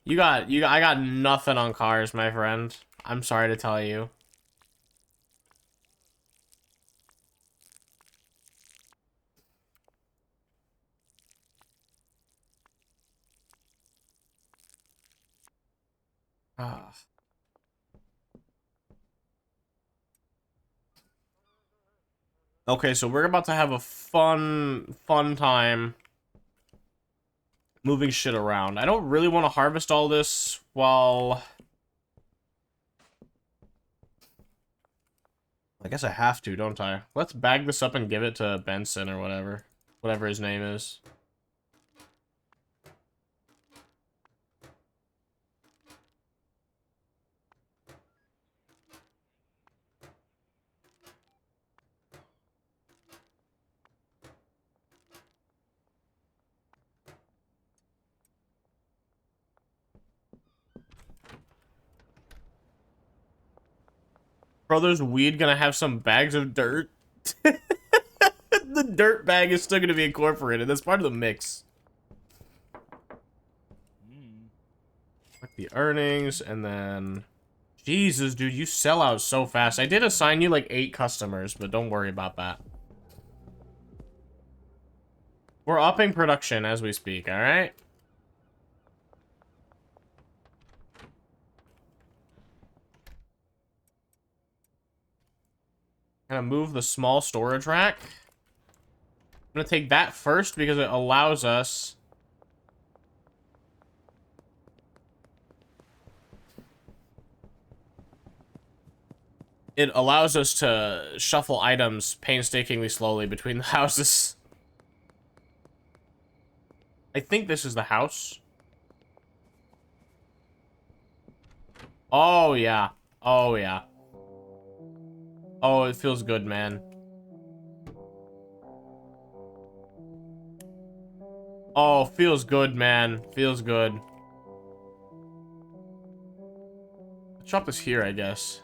I got nothing on cars, my friend. I'm sorry to tell you. Ah. Okay, so we're about to have a fun time moving shit around. I don't really want to harvest all this while... I guess I have to, don't I? Let's bag this up and give it to Benson or whatever. Whatever his name is. Brothers Weed gonna have some bags of dirt. The dirt bag is still gonna be incorporated. That's part of the mix. Like the earnings, and then... Jesus, dude, you sell out so fast. I did assign you like 8 customers, but don't worry about that. We're upping production as we speak, alright? Gonna move the small storage rack. I'm gonna take that first because it allows us... It allows us to shuffle items painstakingly slowly between the houses. I think this is the house. Oh, yeah. Oh, yeah. Oh, it feels good, man. Oh, feels good, man. Feels good. Let's drop this here, I guess.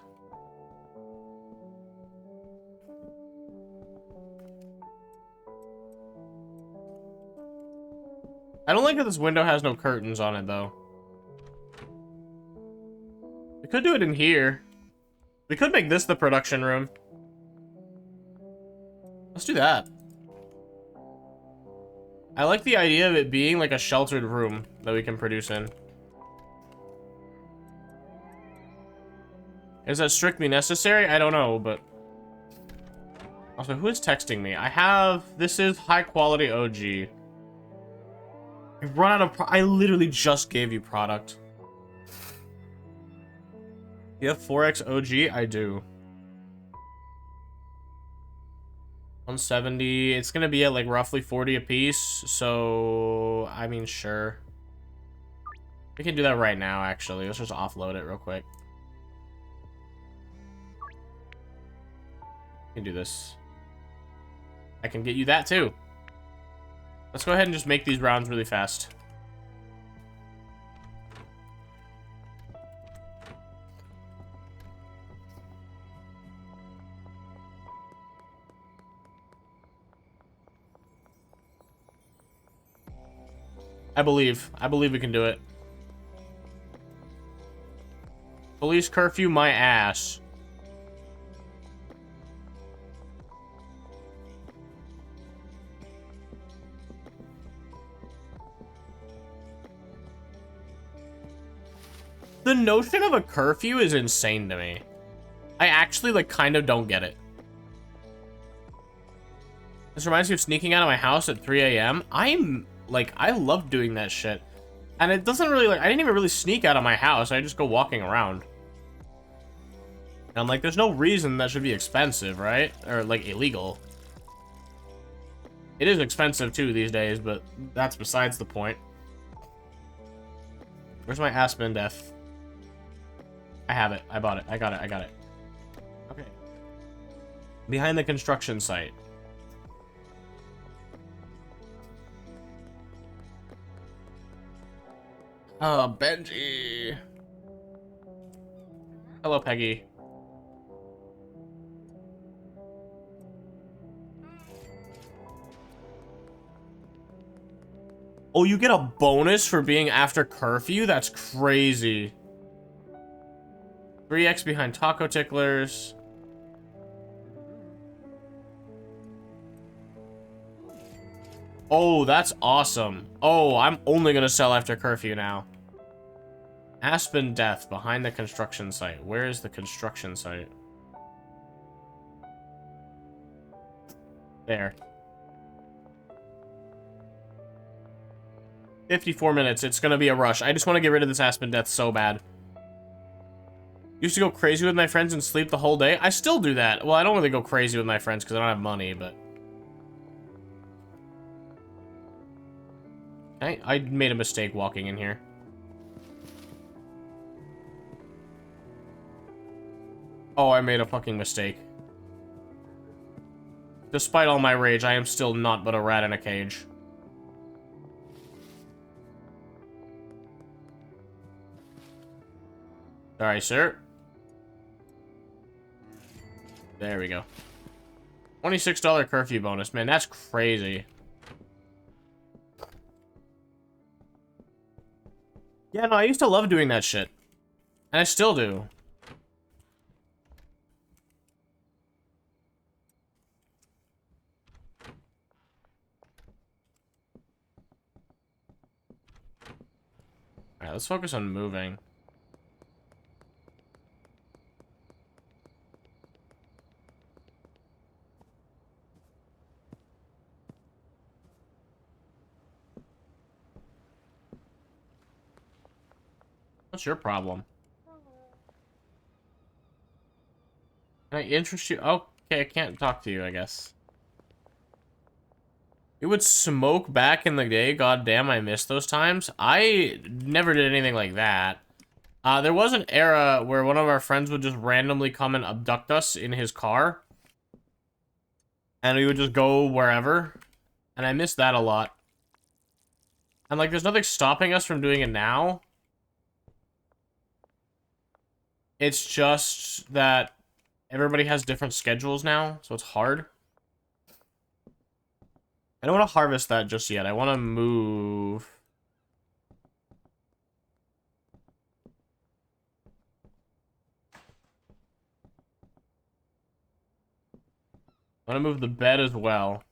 I don't like that this window has no curtains on it, though. We could do it in here. We could make this the production room. Let's do that. I like the idea of it being like a sheltered room that we can produce in. Is that strictly necessary? I don't know, but... Also, who is texting me? I have... This is high quality OG. I've run out of... I literally just gave you product. You have 4x OG? I do. 170. It's gonna be at like roughly 40 a piece. So, I mean, sure. We can do that right now, actually. Let's just offload it real quick. We can do this. I can get you that too. Let's go ahead and just make these rounds really fast. I believe we can do it. Police curfew my ass. The notion of a curfew is insane to me. I actually, like, kind of don't get it. This reminds me of sneaking out of my house at 3 a.m. I love doing that shit. And it doesn't really, like, I didn't even really sneak out of my house. I just go walking around. And I'm like, there's no reason that should be expensive, right? Or, like, illegal. It is expensive, too, these days, but that's besides the point. Where's my Aspen Death? I have it. I bought it. I got it. Okay. Behind the construction site. Oh, Benji. Hello, Peggy. Oh, you get a bonus for being after curfew? That's crazy. 3x behind taco ticklers. Oh, that's awesome. Oh, I'm only gonna sell after curfew now. Aspen Death behind the construction site. Where is the construction site? There. 54 minutes. It's gonna be a rush. I just want to get rid of this Aspen Death so bad. Used to go crazy with my friends and sleep the whole day. I still do that. Well, I don't really go crazy with my friends because I don't have money, but... I made a mistake walking in here. Oh, I made a fucking mistake. Despite all my rage, I am still not but a rat in a cage. Sorry, sir. There we go. $26 curfew bonus. Man, that's crazy. Yeah, no, I used to love doing that shit. And I still do. Alright, let's focus on moving. What's your problem? Can I interest you? Okay, I can't talk to you, I guess. You would smoke back in the day? God damn, I miss those times. I never did anything like that. There was an era where one of our friends would just randomly come and abduct us in his car. And we would just go wherever. And I miss that a lot. And, like, there's nothing stopping us from doing it now. It's just that everybody has different schedules now, so it's hard. I don't want to harvest that just yet. I want to move... I want to move the bed as well.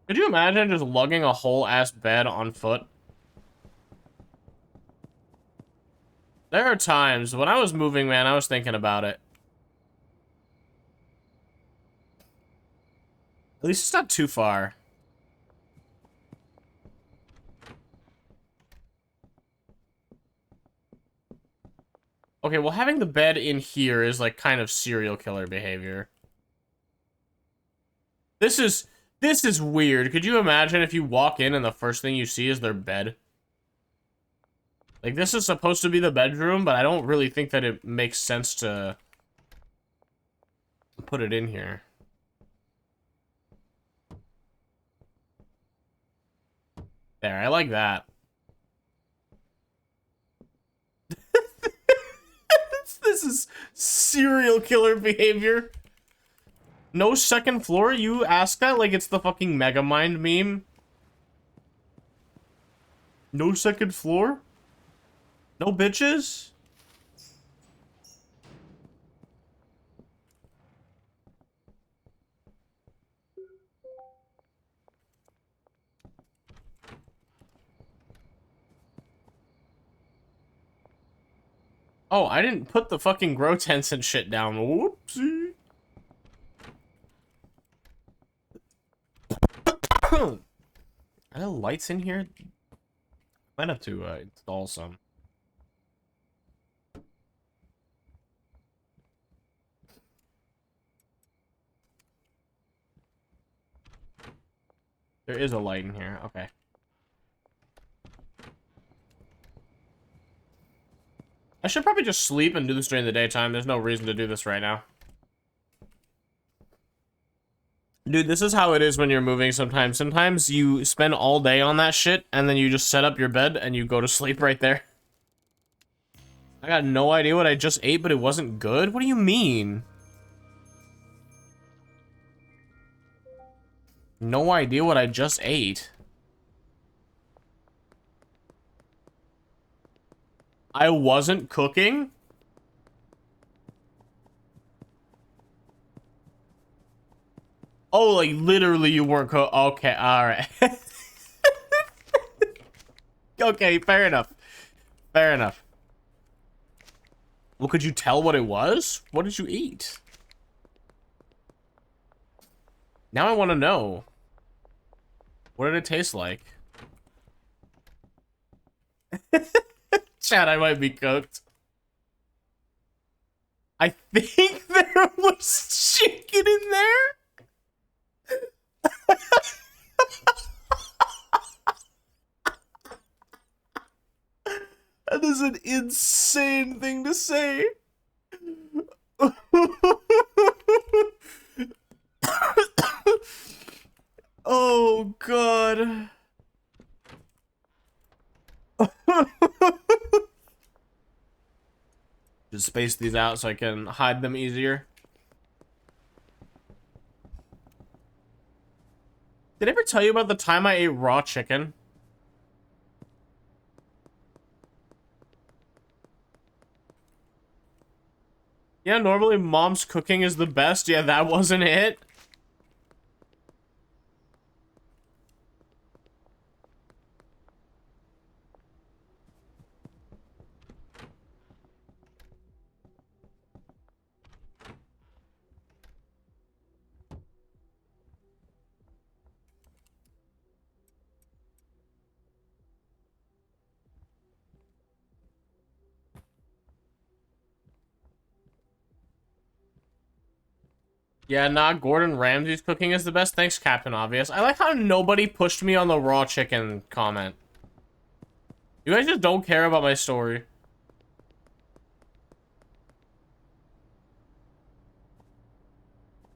Could you imagine just lugging a whole ass bed on foot? There are times when I was moving, man, I was thinking about it. At least it's not too far. Okay, well, having the bed in here is, like, kind of serial killer behavior. This is weird. Could you imagine if you walk in and the first thing you see is their bed? Like, this is supposed to be the bedroom, but I don't really think that it makes sense to put it in here. There, I like that. This is serial killer behavior. No second floor? You ask that like it's the fucking Megamind meme? No second floor? No bitches? Oh, I didn't put the fucking grow tents and shit down. Whoopsie. Are there lights in here? Might have to install some. There is a light in here. Okay. I should probably just sleep and do this during the daytime. There's no reason to do this right now. Dude, this is how it is when you're moving sometimes. Sometimes you spend all day on that shit, and then you just set up your bed and you go to sleep right there. I got no idea what I just ate, but it wasn't good? What do you mean? No idea what I just ate. I wasn't cooking? Oh, like, literally you weren't okay, alright. Okay, fair enough. Fair enough. Well, could you tell what it was? What did you eat? Now I want to know. What did it taste like? Chad, I might be cooked. I think there was chicken in there. That is an insane thing to say. Oh, God. Just space these out so I can hide them easier. Did I ever tell you about the time I ate raw chicken? Yeah, normally mom's cooking is the best. Yeah, that wasn't it. Yeah, nah, Gordon Ramsay's cooking is the best. Thanks, Captain Obvious. I like how nobody pushed me on the raw chicken comment. You guys just don't care about my story.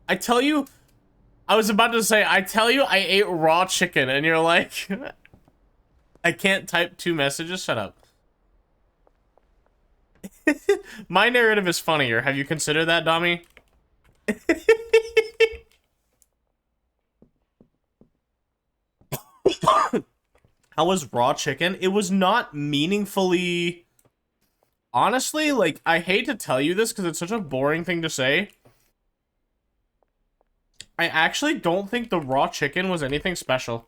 I tell you, I was about to say, I tell you I ate raw chicken, and you're like, I can't type 2 messages? Shut up. My narrative is funnier. Have you considered that, Dami? How was raw chicken? It was not meaningfully... Honestly, like, I hate to tell you this because it's such a boring thing to say. I actually don't think the raw chicken was anything special.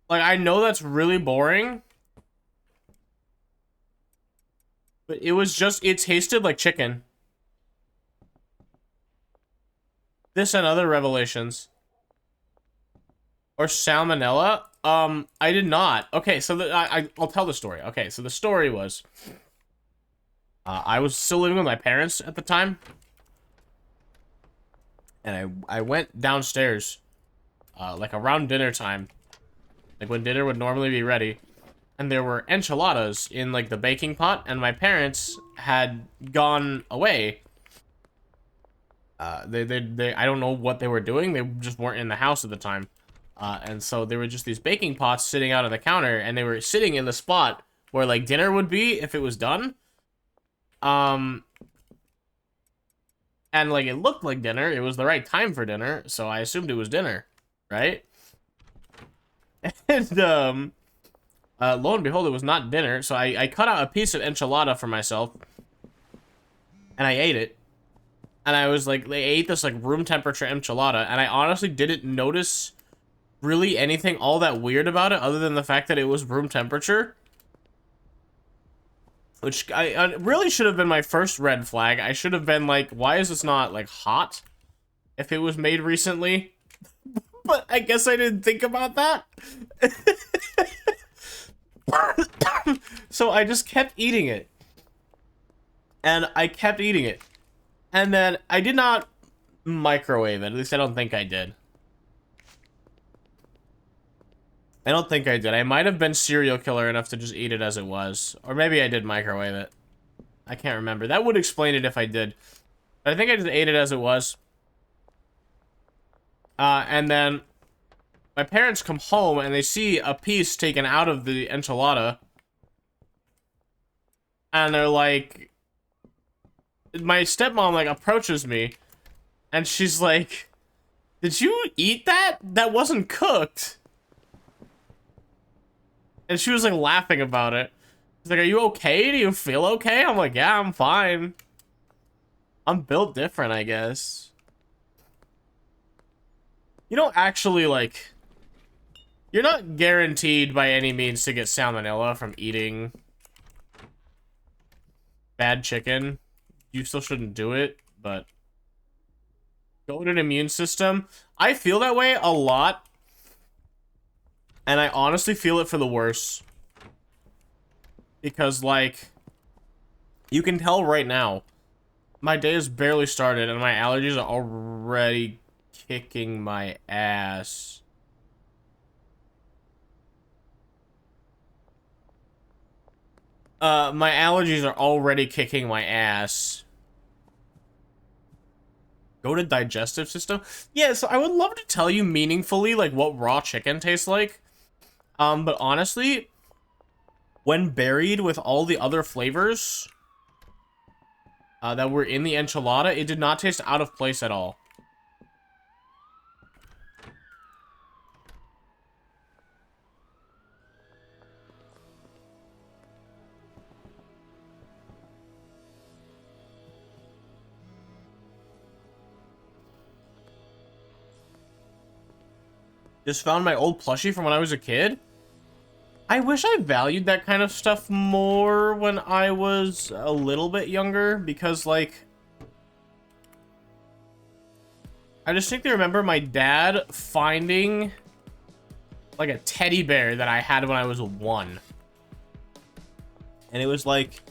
Like, I know that's really boring. But it was just, it tasted like chicken. This and other revelations. Or salmonella? I did not. Okay, so I'll tell the story. Okay, so the story was... I was still living with my parents at the time. And I went downstairs, like around dinner time. Like when dinner would normally be ready. And there were enchiladas in like the baking pot, and my parents had gone away. They I don't know what they were doing. They just weren't in the house at the time. And so there were just these baking pots sitting out on the counter, and they were sitting in the spot where like dinner would be if it was done. And like it looked like dinner. It was the right time for dinner, so I assumed it was dinner, right? And lo and behold, it was not dinner. So I cut out a piece of enchilada for myself, and I ate it. And I was like, they ate this like room temperature enchilada, and I honestly didn't notice really anything all that weird about it, other than the fact that it was room temperature. Which I really should have been my first red flag. I should have been like, why is this not like hot if it was made recently? But I guess I didn't think about that. So I just kept eating it. And I kept eating it. And then I did not microwave it. At least I don't think I did. I don't think I did. I might have been serial killer enough to just eat it as it was. Or maybe I did microwave it. I can't remember. That would explain it if I did. But I think I just ate it as it was. And then my parents come home and they see a piece taken out of the enchilada. And they're like... My stepmom, like, approaches me. And she's like... Did you eat that? That wasn't cooked. And she was, like, laughing about it. She's like, are you okay? Do you feel okay? I'm like, yeah, I'm fine. I'm built different, I guess. You don't actually, like... You're not guaranteed by any means to get salmonella from eating bad chicken. You still shouldn't do it, but... Goated immune system. I feel that way a lot. And I honestly feel it for the worse. Because, like... You can tell right now. My day has barely started and my allergies are already kicking my ass. My allergies are already kicking my ass. Go to digestive system? Yeah, so I would love to tell you meaningfully, like, what raw chicken tastes like. But honestly, when buried with all the other flavors that were in the enchilada, it did not taste out of place at all. Just found my old plushie from when I was a kid. I wish I valued that kind of stuff more when I was a little bit younger, because, like... I distinctly remember my dad finding, like, a teddy bear that I had when I was 1. And it was, like...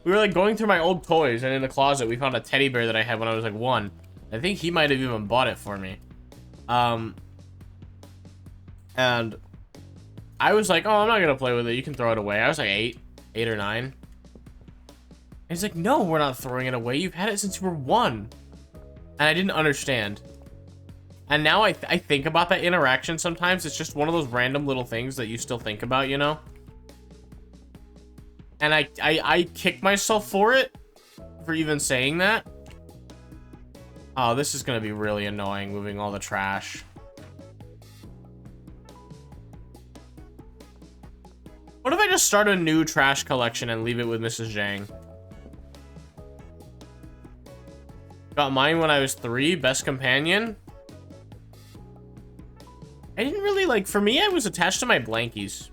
We were, like, going through my old toys, and in the closet, we found a teddy bear that I had when I was, like, 1. I think he might have even bought it for me. And I was like, oh, I'm not gonna play with it. You can throw it away. I was like 8 or 9. And he's like, no, we're not throwing it away. You've had it since you were 1. And I didn't understand. And now I think about that interaction sometimes. It's just one of those random little things that you still think about, you know? And I kick myself for it, for even saying that. Oh, this is gonna be really annoying, moving all the trash. What if I just start a new trash collection and leave it with Mrs. Zhang? Got mine when I was 3, best companion. I didn't really, like, for me, I was attached to my blankies.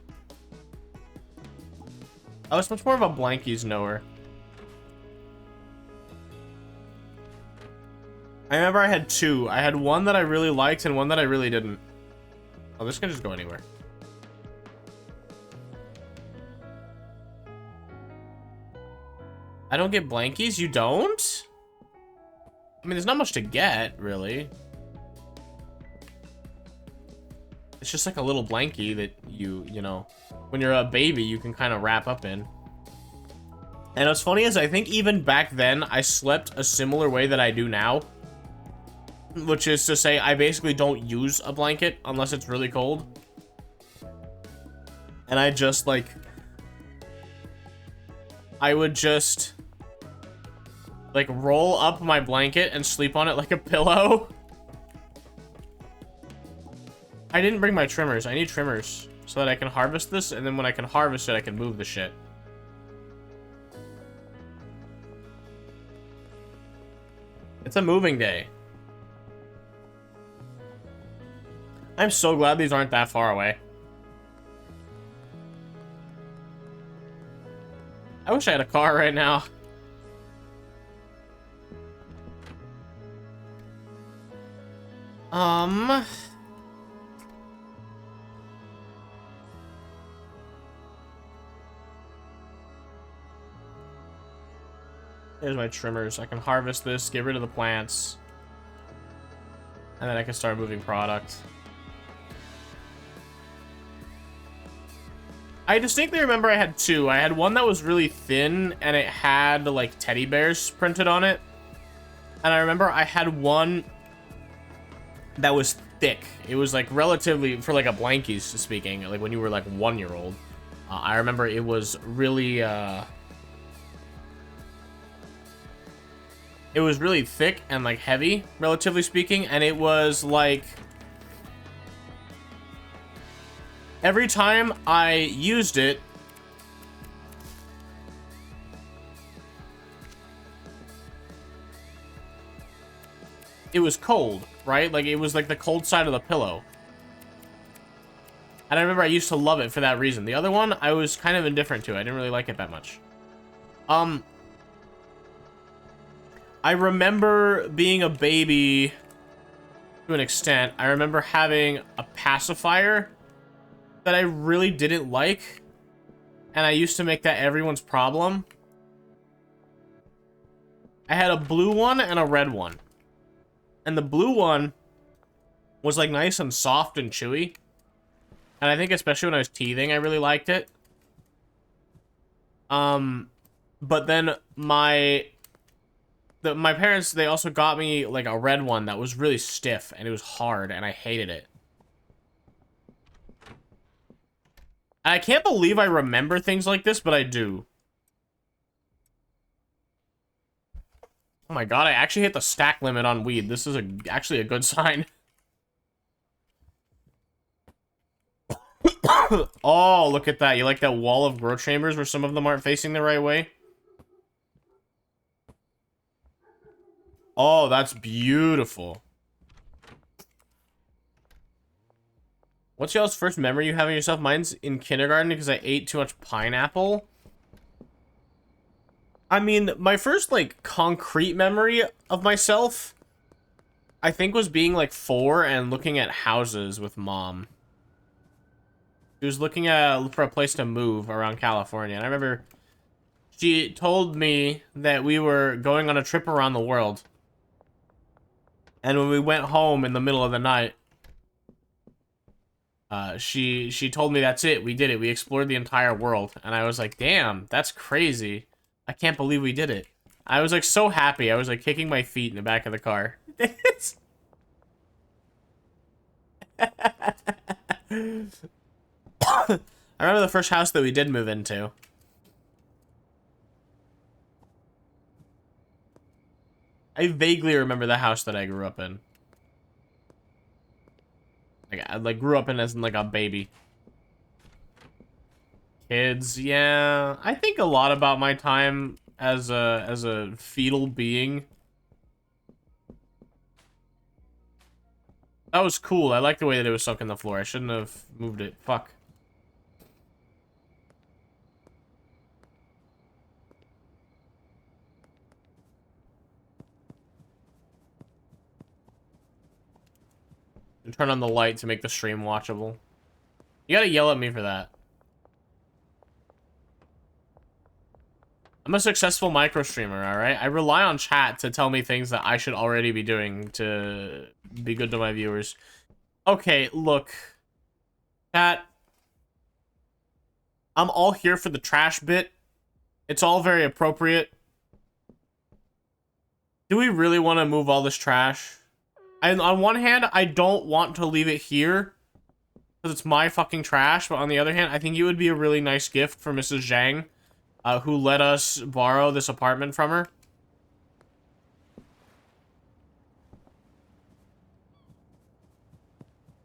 I was much more of a blankies knower. I remember I had 2. I had one that I really liked and one that I really didn't. Oh, this can just go anywhere. I don't get blankies? You don't? I mean, there's not much to get, really. It's just like a little blankie that you know, when you're a baby, you can kind of wrap up in. And what's funny is I think even back then, I slept a similar way that I do now. Which is to say, I basically don't use a blanket unless it's really cold. And I just, like... I would just... like, roll up my blanket and sleep on it like a pillow. I didn't bring my trimmers. I need trimmers so that I can harvest this, and then when I can harvest it, I can move the shit. It's a moving day. I'm so glad these aren't that far away. I wish I had a car right now. There's my trimmers. I can harvest this, get rid of the plants. And then I can start moving product. I distinctly remember I had two. I had one that was really thin, and it had, like, teddy bears printed on it. And I remember I had one that was thick. It was, like, relatively, for, like, a blankies speaking, like, when you were, like, 1-year-old. I remember it was really, it was really thick and, like, heavy, relatively speaking, and it was, like... Every time I used it, it was cold, right? Like, it was like the cold side of the pillow. And I remember I used to love it for that reason. The other one, I was kind of indifferent to. I didn't really like it that much. I remember being a baby to an extent. I remember having a pacifier that I really didn't like. And I used to make that everyone's problem. I had a blue one and a red one. And the blue one was like nice and soft and chewy. And I think especially when I was teething, I really liked it. But then my parents, they also got me like a red one that was really stiff and it was hard and I hated it. And I can't believe I remember things like this, but I do. Oh my god, I actually hit the stack limit on weed. This is actually a good sign. Oh, look at that. You like that wall of grow chambers where some of them aren't facing the right way? Oh, that's beautiful. What's y'all's first memory you have of yourself? Mine's in kindergarten because I ate too much pineapple. I mean, my first, like, concrete memory of myself, I think, was being, like, 4 and looking at houses with Mom. She was looking for a place to move around California. And I remember she told me that we were going on a trip around the world. And when we went home in the middle of the night, she told me that's it. We did it. We explored the entire world. And I was like, damn, that's crazy. I can't believe we did it. I was like so happy. I was like kicking my feet in the back of the car. I remember the first house that we did move into. I vaguely remember the house that I grew up in. Like, I like grew up in as like a baby. Kids, yeah. I think a lot about my time as a fetal being. That was cool. I like the way that it was sunk in the floor. I shouldn't have moved it. Fuck. And turn on the light to make the stream watchable. You gotta yell at me for that. I'm a successful micro-streamer, alright? I rely on chat to tell me things that I should already be doing to be good to my viewers. Okay, look. Chat. I'm all here for the trash bit. It's all very appropriate. Do we really want to move all this trash? And on one hand, I don't want to leave it here because it's my fucking trash. But on the other hand, I think it would be a really nice gift for Mrs. Zhang, who let us borrow this apartment from her.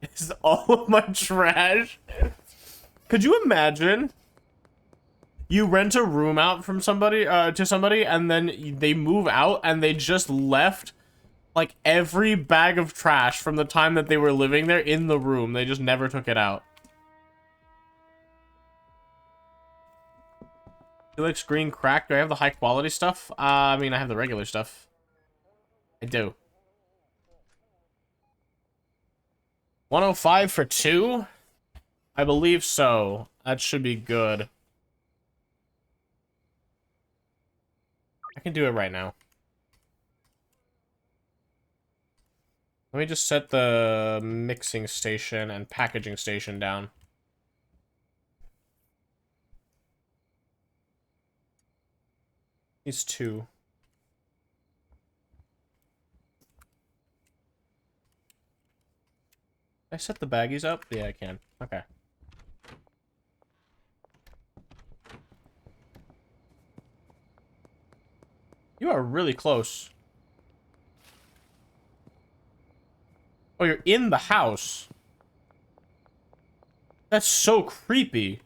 It's all of my trash. Could you imagine? You rent a room out from somebody, to somebody, and then they move out, and they just left, like, every bag of trash from the time that they were living there in the room. They just never took it out. Helix Green Crack. Do I have the high-quality stuff? I mean, I have the regular stuff. I do. 105 for 2? I believe so. That should be good. I can do it right now. Let me just set the mixing station and packaging station down. He's 2. Can I set the baggies up? Yeah, I can. Okay. You are really close. Oh, you're in the house. That's so creepy.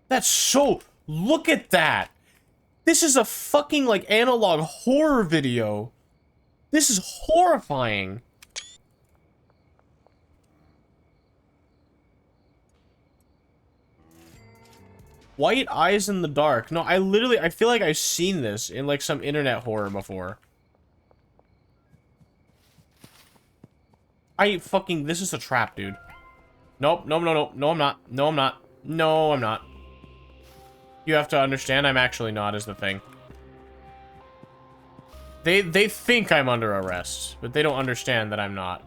That's so... Look at that! This is a fucking, like, analog horror video. This is horrifying. White eyes in the dark. No, I feel like I've seen this in, like, some internet horror before. This is a trap, dude. Nope, no, no, no, no, I'm not. No, I'm not. No, I'm not. You have to understand, I'm actually not, is the thing. They think I'm under arrest, but they don't understand that I'm not.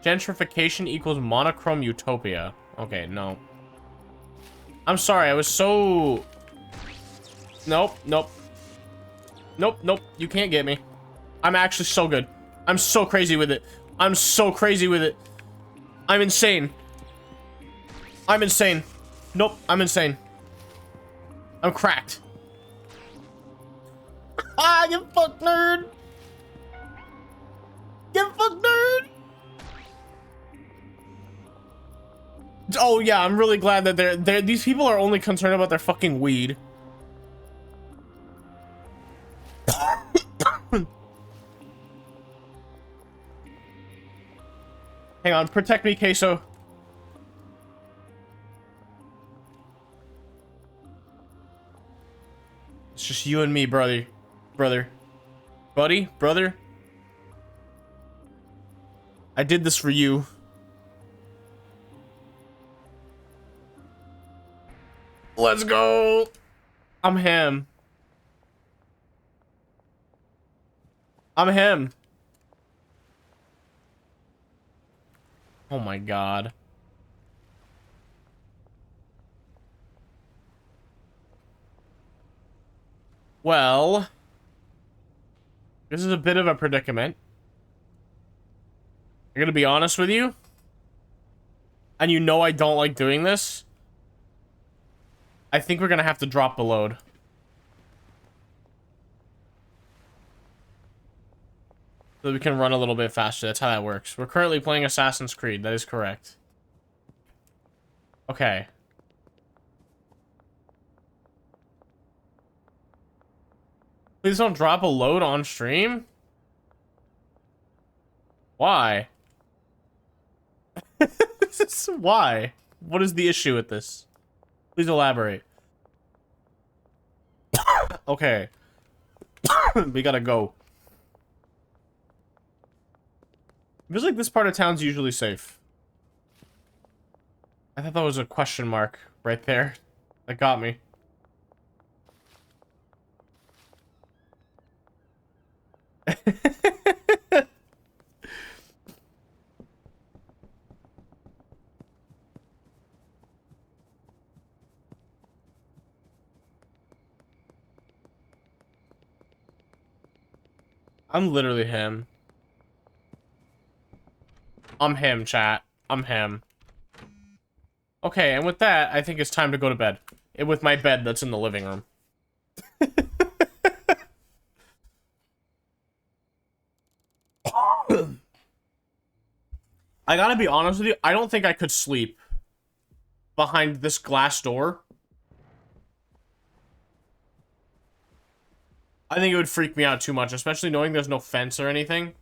Gentrification equals monochrome utopia. Okay, no. I'm sorry, I was so... Nope, nope. Nope, nope, you can't get me. I'm actually so good. I'm so crazy with it. I'm so crazy with it. I'm insane. I'm insane. Nope, I'm insane. I'm cracked. Ah, you fuck nerd! You fuck nerd! Oh yeah, I'm really glad that these people are only concerned about their fucking weed. Hang on, protect me, Queso. It's just you and me, brother. Brother. Buddy? Brother? I did this for you. Let's go! I'm him. I'm him. Oh my god. Well, this is a bit of a predicament. I'm gonna be honest with you. And you know I don't like doing this. I think we're gonna have to drop the load. So we can run a little bit faster. That's how that works. We're currently playing Assassin's Creed. That is correct. Okay. Please don't drop a load on stream. Why? Why? What is the issue with this? Please elaborate. Okay. We gotta go. Feels like this part of town's usually safe. I thought that was a question mark right there. That got me. I'm literally him. I'm him, chat. I'm him. Okay, and with that, I think it's time to go to bed. With my bed that's in the living room. I gotta be honest with you, I don't think I could sleep behind this glass door. I think it would freak me out too much, especially knowing there's no fence or anything.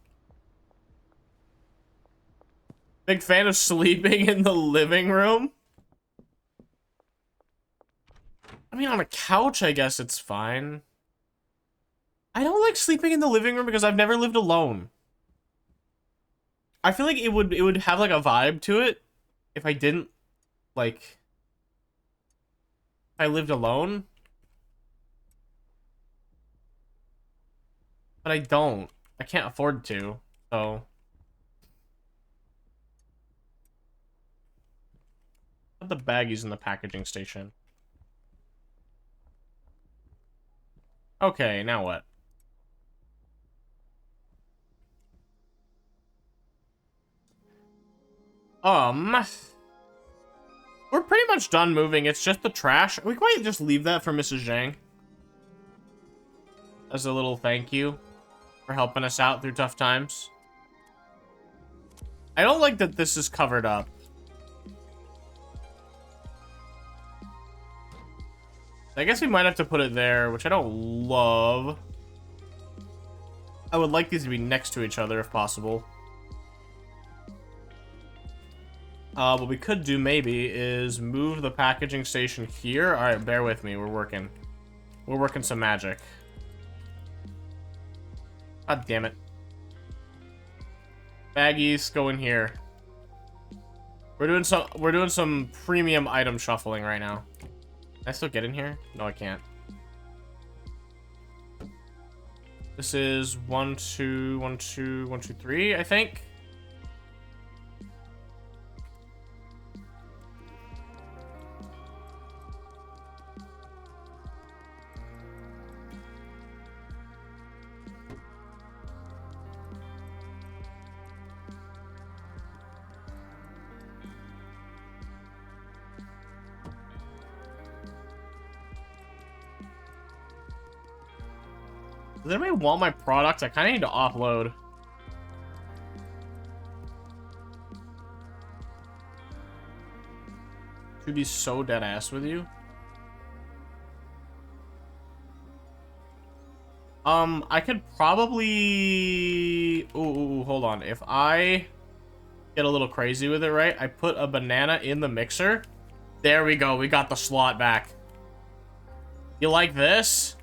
Big fan of sleeping in the living room. I mean, on a couch, I guess it's fine. I don't like sleeping in the living room because I've never lived alone. I feel like it would have like a vibe to it if I didn't, like, if I lived alone. But I don't. I can't afford to, so... Put the baggies in the packaging station. Okay, now what? We're pretty much done moving. It's just the trash. We might just leave that for Mrs. Zhang. As a little thank you for helping us out through tough times. I don't like that this is covered up. I guess we might have to put it there, which I don't love. I would like these to be next to each other if possible. What we could do maybe is move the packaging station here. All right, bear with me. We're working. We're working some magic. God damn it. Baggies, go in here. We're doing some premium item shuffling right now. Can I still get in here? No, I can't. This is 1, 2, 1, 2, 1, 2, 3, I think. Does anybody want my products? I kind of need to offload. To be so dead ass with you. I could probably... Ooh, hold on. If I get a little crazy with it, right? I put a banana in the mixer. There we go. We got the slot back. You like this?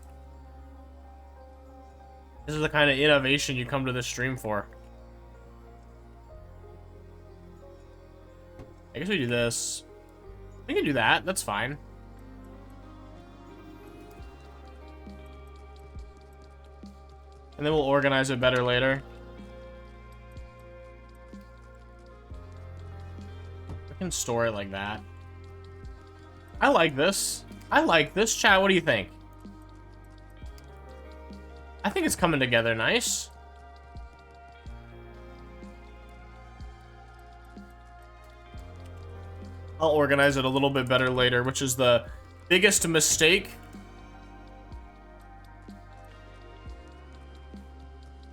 This is the kind of innovation you come to this stream for. I guess we do this. We can do that. That's fine. And then we'll organize it better later. I can store it like that. I like this. I like this. Chat, what do you think? I think it's coming together nice. I'll organize it a little bit better later, which is the biggest mistake.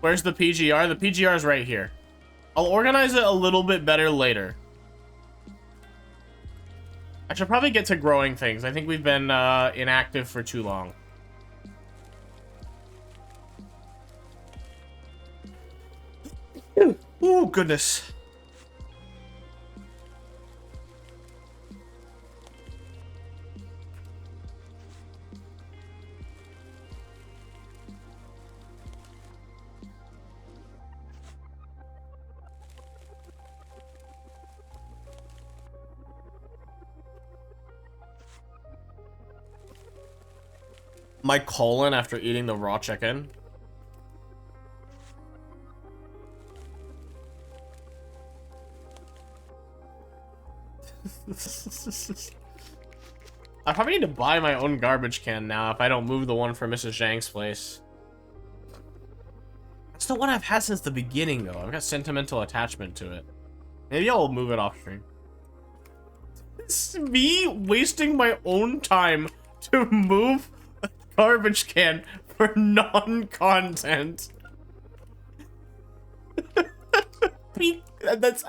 Where's the PGR? The PGR is right here. I'll organize it a little bit better later. I should probably get to growing things. I think we've been inactive for too long. Oh, goodness. My colon after eating the raw chicken. I probably need to buy my own garbage can now if I don't move the one for Mrs. Zhang's place. That's the one I've had since the beginning, though. I've got sentimental attachment to it. Maybe I'll move it off stream. It's me wasting my own time to move a garbage can for non-content. That's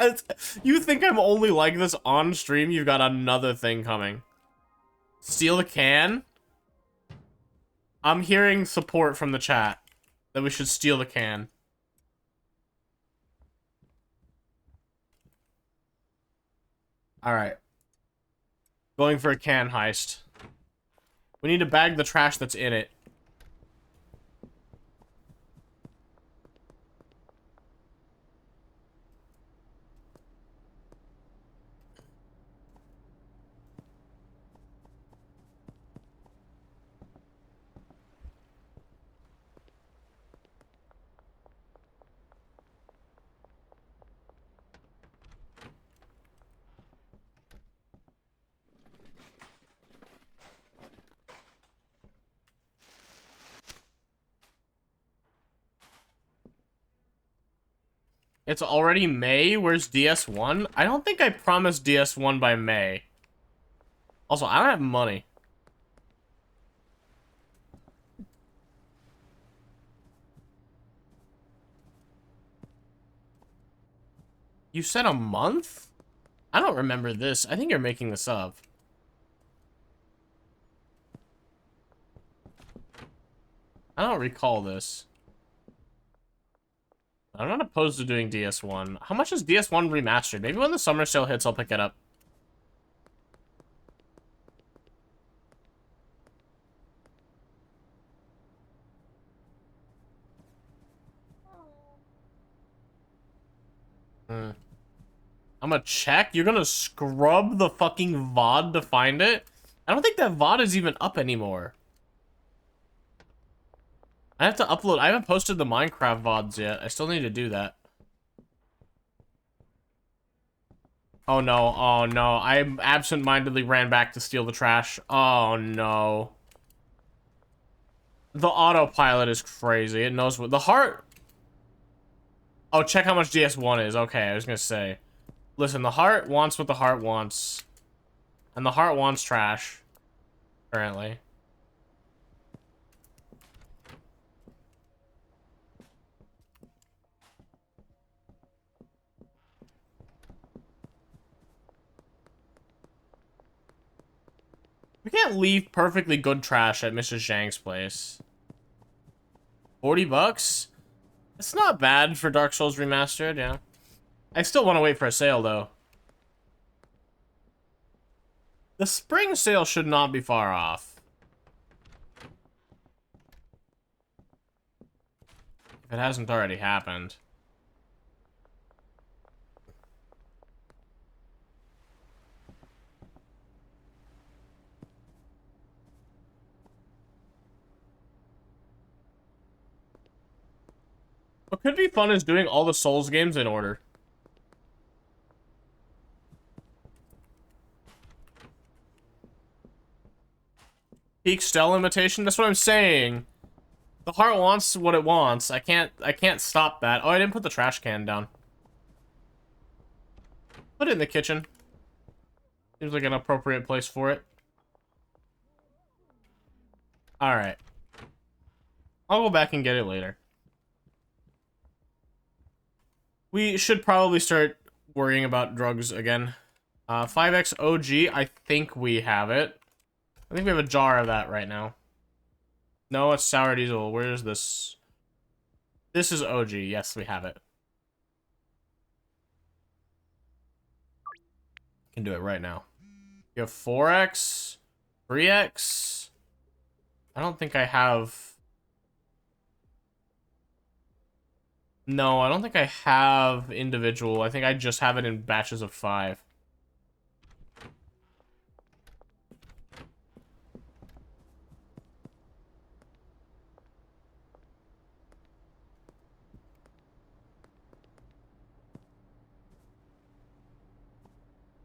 you think I'm only like this on stream? You've got another thing coming. Steal the can? I'm hearing support from the chat that we should steal the can. Alright. Going for a can heist. We need to bag the trash that's in it. It's already May? Where's DS1? I don't think I promised DS1 by May. Also, I don't have money. You said a month? I don't remember this. I think you're making this up. I don't recall this. I'm not opposed to doing DS1. How much is DS1 remastered? Maybe when the summer sale hits, I'll pick it up. I'm gonna check. You're gonna scrub the fucking VOD to find it? I don't think that VOD is even up anymore. I have to upload. I haven't posted the Minecraft VODs yet. I still need to do that. Oh no, oh no. I absent-mindedly ran back to steal the trash. Oh no. The autopilot is crazy. It knows what the heart. Oh, check how much DS1 is. Okay, I was gonna say. Listen, the heart wants what the heart wants. And the heart wants trash. Currently. We can't leave perfectly good trash at Mrs. Zhang's place. 40 bucks? It's not bad for Dark Souls Remastered, yeah. I still want to wait for a sale, though. The spring sale should not be far off. If it hasn't already happened. What could be fun is doing all the Souls games in order. Peak Stell imitation? That's what I'm saying. The heart wants what it wants. I can't stop that. Oh, I didn't put the trash can down. Put it in the kitchen. Seems like an appropriate place for it. Alright. I'll go back and get it later. We should probably start worrying about drugs again. 5X OG, I think we have it. I think we have a jar of that right now. No, it's sour diesel. Where is this? This is OG. Yes, we have it. Can do it right now. You have 4X, 3X. I don't think I have. No, I don't think I have individual. I think I just have it in batches of 5.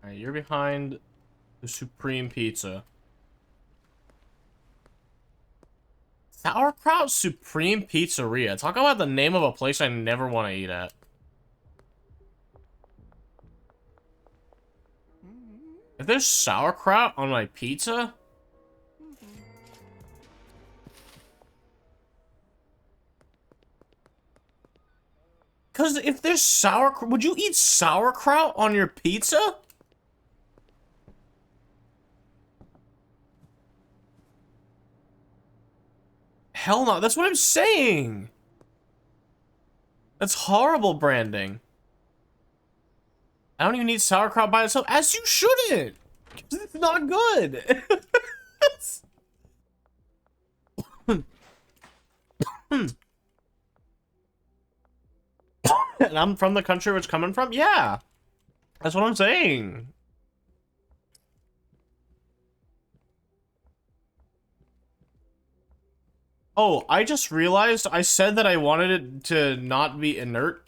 Alright, you're behind the Supreme Pizza. Sauerkraut Supreme Pizzeria. Talk about the name of a place I never want to eat at. If there's sauerkraut on my pizza? Because if there's sauerkraut, would you eat sauerkraut on your pizza? Hell no, that's what I'm saying. That's horrible branding. I don't even need sauerkraut by itself, as you shouldn't. Because it's not good. And I'm from the country where it's coming from? Yeah. That's what I'm saying. Oh, I just realized I said that I wanted it to not be inert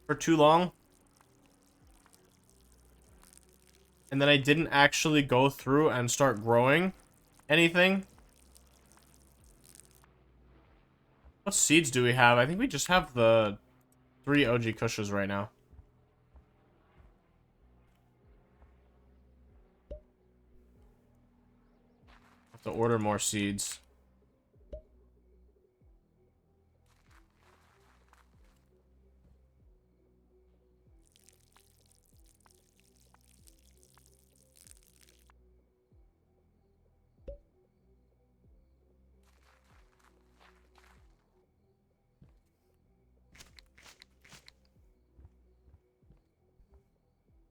for too long. And then I didn't actually go through and start growing anything. What seeds do we have? I think we just have the 3 OG Kushes right now. Have to order more seeds.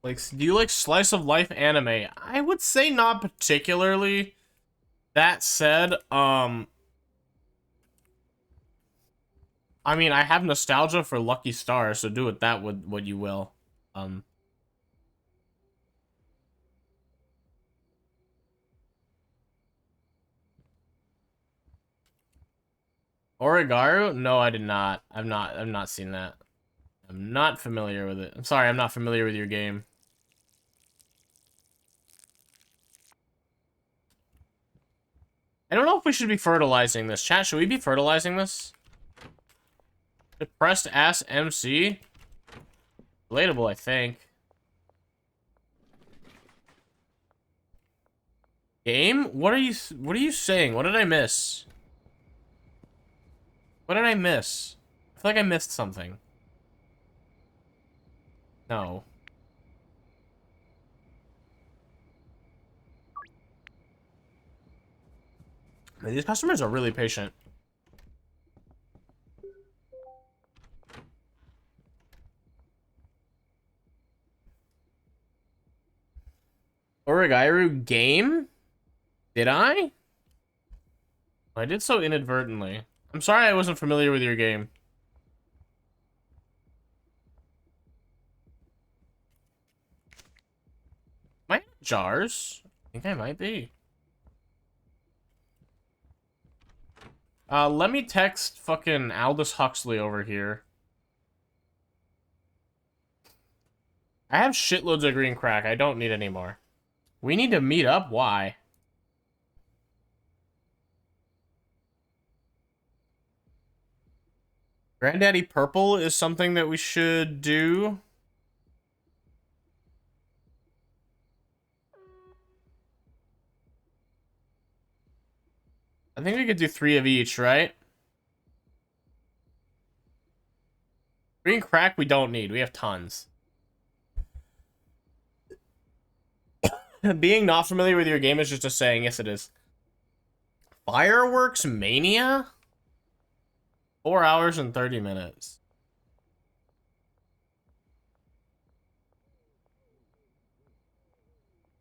Like, do you like slice of life anime? I would say not particularly. That said, I mean, I have nostalgia for Lucky Star, so do with that what you will. Origaru? No, I did not. I've not seen that. I'm not familiar with it. I'm sorry, I'm not familiar with your game. I don't know if we should be fertilizing this. Chat, should we be fertilizing this? Depressed ass MC? Relatable, I think. Game? What are you saying? What did I miss? What did I miss? I feel like I missed something. No. Man, these customers are really patient. Origairu game? Did I? I did so inadvertently. I'm sorry I wasn't familiar with your game. Am I in jars? I think I might be. Let me text fucking Aldous Huxley over here. I have shitloads of green crack. I don't need any more. We need to meet up? Why? Granddaddy Purple is something that we should do. I think we could do 3 of each, right? Green crack we don't need. We have tons. Being not familiar with your game is just a saying. Yes, it is. Fireworks Mania? 4 hours and 30 minutes.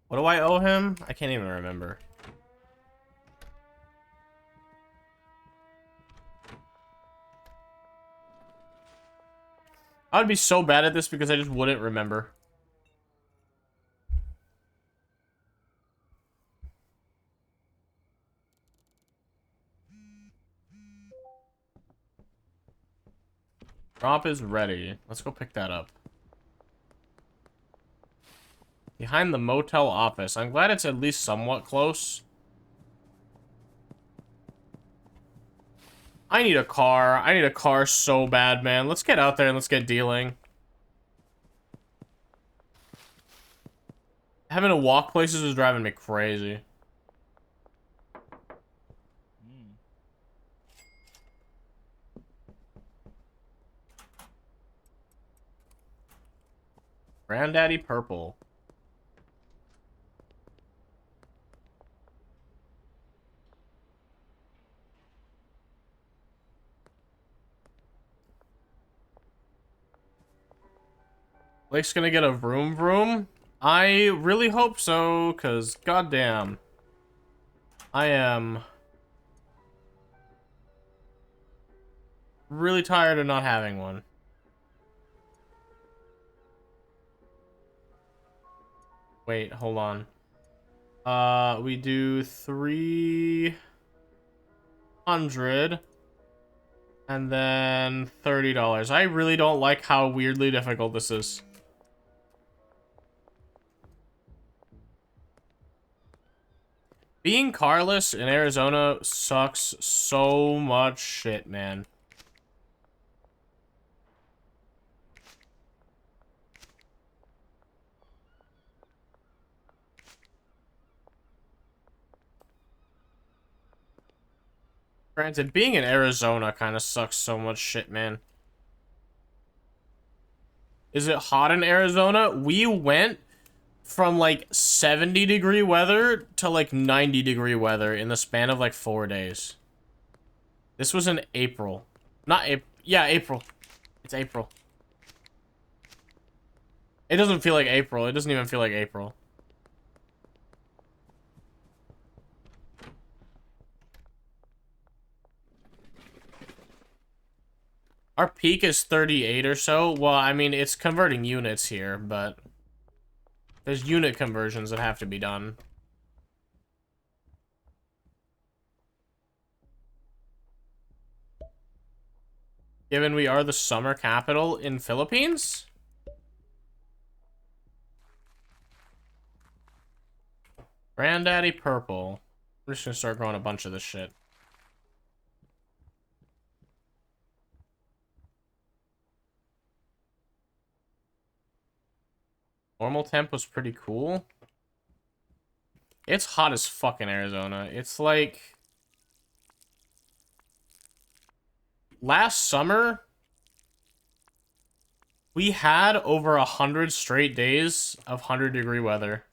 What do I owe him? I can't even remember. I would be so bad at this because I just wouldn't remember. Drop is ready. Let's go pick that up. Behind the motel office. I'm glad it's at least somewhat close. I need a car. I need a car so bad, man. Let's get out there and let's get dealing. Having to walk places is driving me crazy. Granddaddy Purple. Blake's gonna get a vroom vroom? I really hope so, because goddamn. I am really tired of not having one. Wait, hold on. We do 300 and then $30. I really don't like how weirdly difficult this is. Being carless in Arizona sucks so much shit, man. Granted, being in Arizona kind of sucks so much shit, man. Is it hot in Arizona? We went from like 70-degree weather to like 90-degree weather in the span of like 4 days. This was in April. Not April. Yeah, April. It's April. It doesn't feel like April. It doesn't even feel like April. Our peak is 38 or so. Well, I mean, it's converting units here, but there's unit conversions that have to be done. Given we are the summer capital in Philippines? Granddaddy Purple. I'm just gonna start growing a bunch of this shit. Normal temp was pretty cool. It's hot as fuck in Arizona. It's like... Last summer, we had over 100 straight days of 100-degree weather.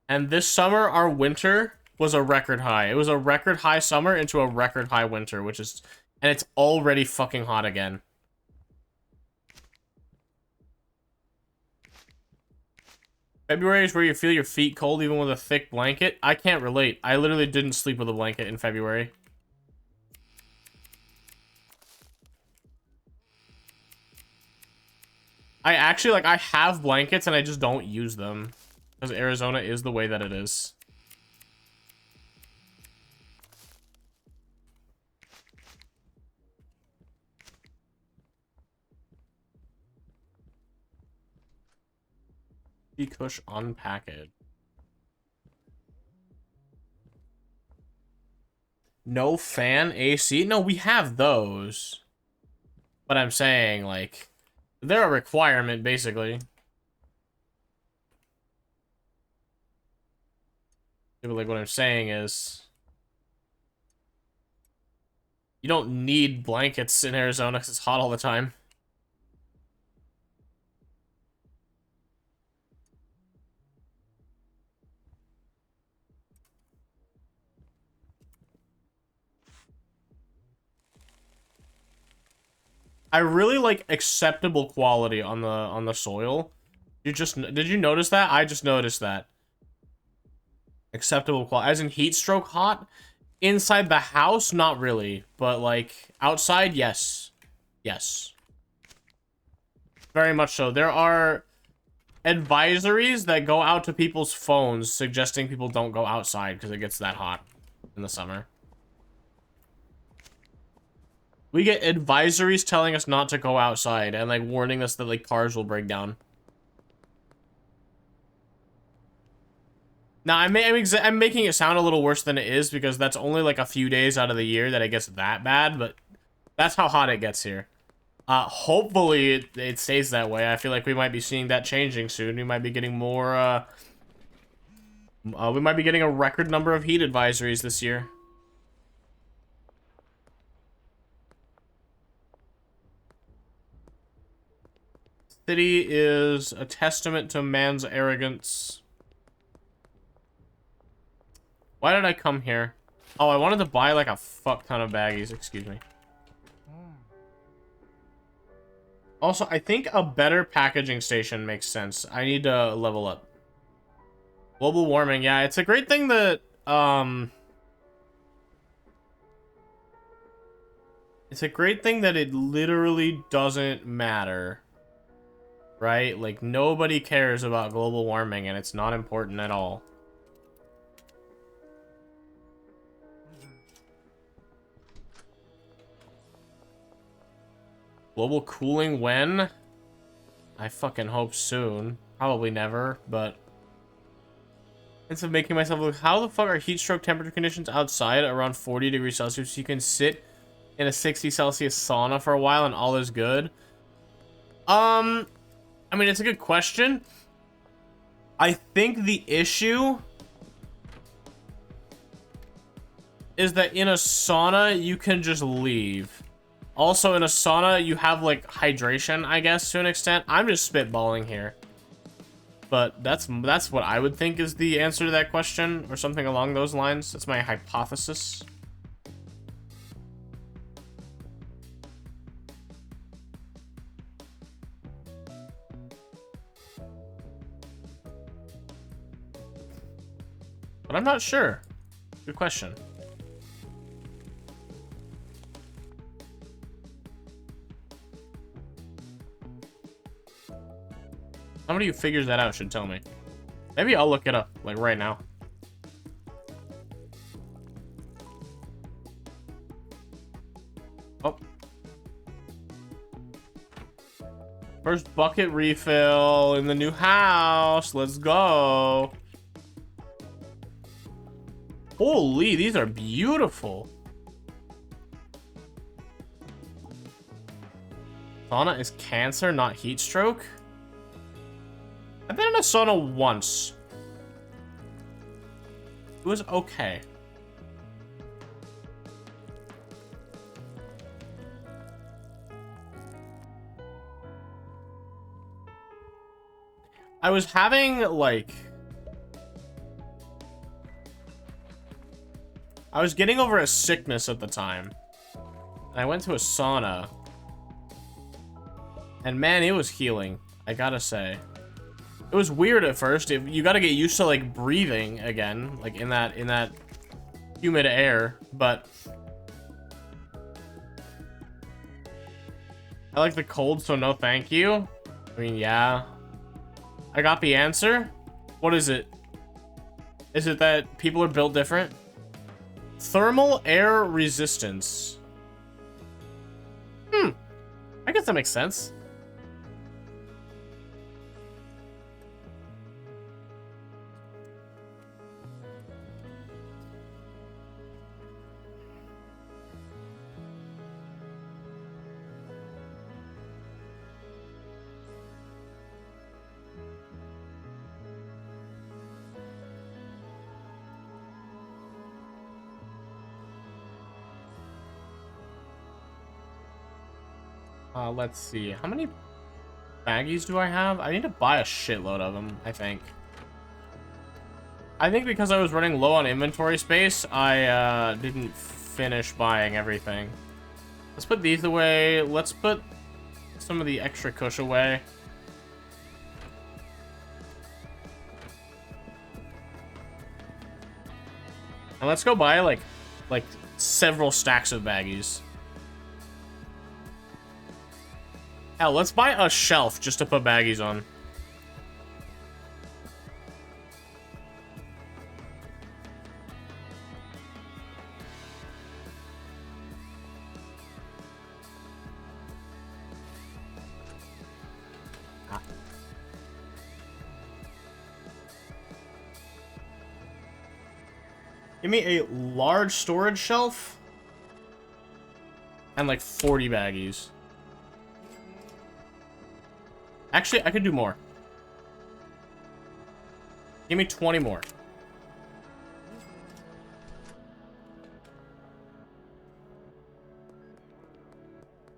And this summer, our winter was a record high. It was a record high summer into a record high winter, which is... And it's already fucking hot again. February is where you feel your feet cold even with a thick blanket. I can't relate. I literally didn't sleep with a blanket in February. I actually, like, I have blankets and I just don't use them. Because Arizona is the way that it is. Kush unpackaged. No fan AC? No, we have those. But I'm saying, like, they're a requirement, basically. But, like, what I'm saying is... You don't need blankets in Arizona because it's hot all the time. I really like acceptable quality on the soil. Did you notice that? I just noticed that. Acceptable quality, as in heat stroke hot. Inside the house, not really, but like outside, yes, yes, very much so. There are advisories that go out to people's phones suggesting people don't go outside because it gets that hot in the summer. We get advisories telling us not to go outside and like warning us that like cars will break down. Now, I'm making it sound a little worse than it is because that's only like a few days out of the year that it gets that bad, but that's how hot it gets here. Hopefully it stays that way. I feel like we might be seeing that changing soon. We might be getting more, we might be getting a record number of heat advisories this year. City is a testament to man's arrogance. Why did I come here? Oh, I wanted to buy like a fuck ton of baggies. Excuse me. Also, I think a better packaging station makes sense. I need to level up. Global warming, yeah, it's a great thing that, it's a great thing that it literally doesn't matter. Right? Like, nobody cares about global warming, and it's not important at all. Global cooling when? I fucking hope soon. Probably never, but... Instead of making myself look... How the fuck are heat stroke temperature conditions outside around 40 degrees Celsius? You can sit in a 60 Celsius sauna for a while and all is good. I mean, it's a good question. I think the issue is that in a sauna, you can just leave. Also, in a sauna, you have, like, hydration, I guess, to an extent. I'm just spitballing here. But that's what I would think is the answer to that question, or something along those lines. That's my hypothesis. But I'm not sure. Good question. Somebody who figures that out should tell me. Maybe I'll look it up, like, right now. Oh. First bucket refill in the new house. Let's go. Holy, these are beautiful. Sauna is cancer, not heat stroke. I've been in a sauna once. It was okay. I was having, like... I was getting over a sickness at the time. And I went to a sauna. And man, it was healing, I gotta say. It was weird at first. You gotta get used to, like, breathing again, like, in that humid air, but I like the cold, so no thank you. I mean, yeah. I got the answer. What is it? Is it that people are built different? Thermal air resistance. I guess that makes sense. Let's see. How many baggies do I have? I need to buy a shitload of them, I think. I think because I was running low on inventory space, I didn't finish buying everything. Let's put these away. Let's put some of the extra kush away. And let's go buy like several stacks of baggies. Hell, let's buy a shelf just to put baggies on. Give me a large storage shelf and like 40 baggies. Actually, I could do more. Give me 20 more.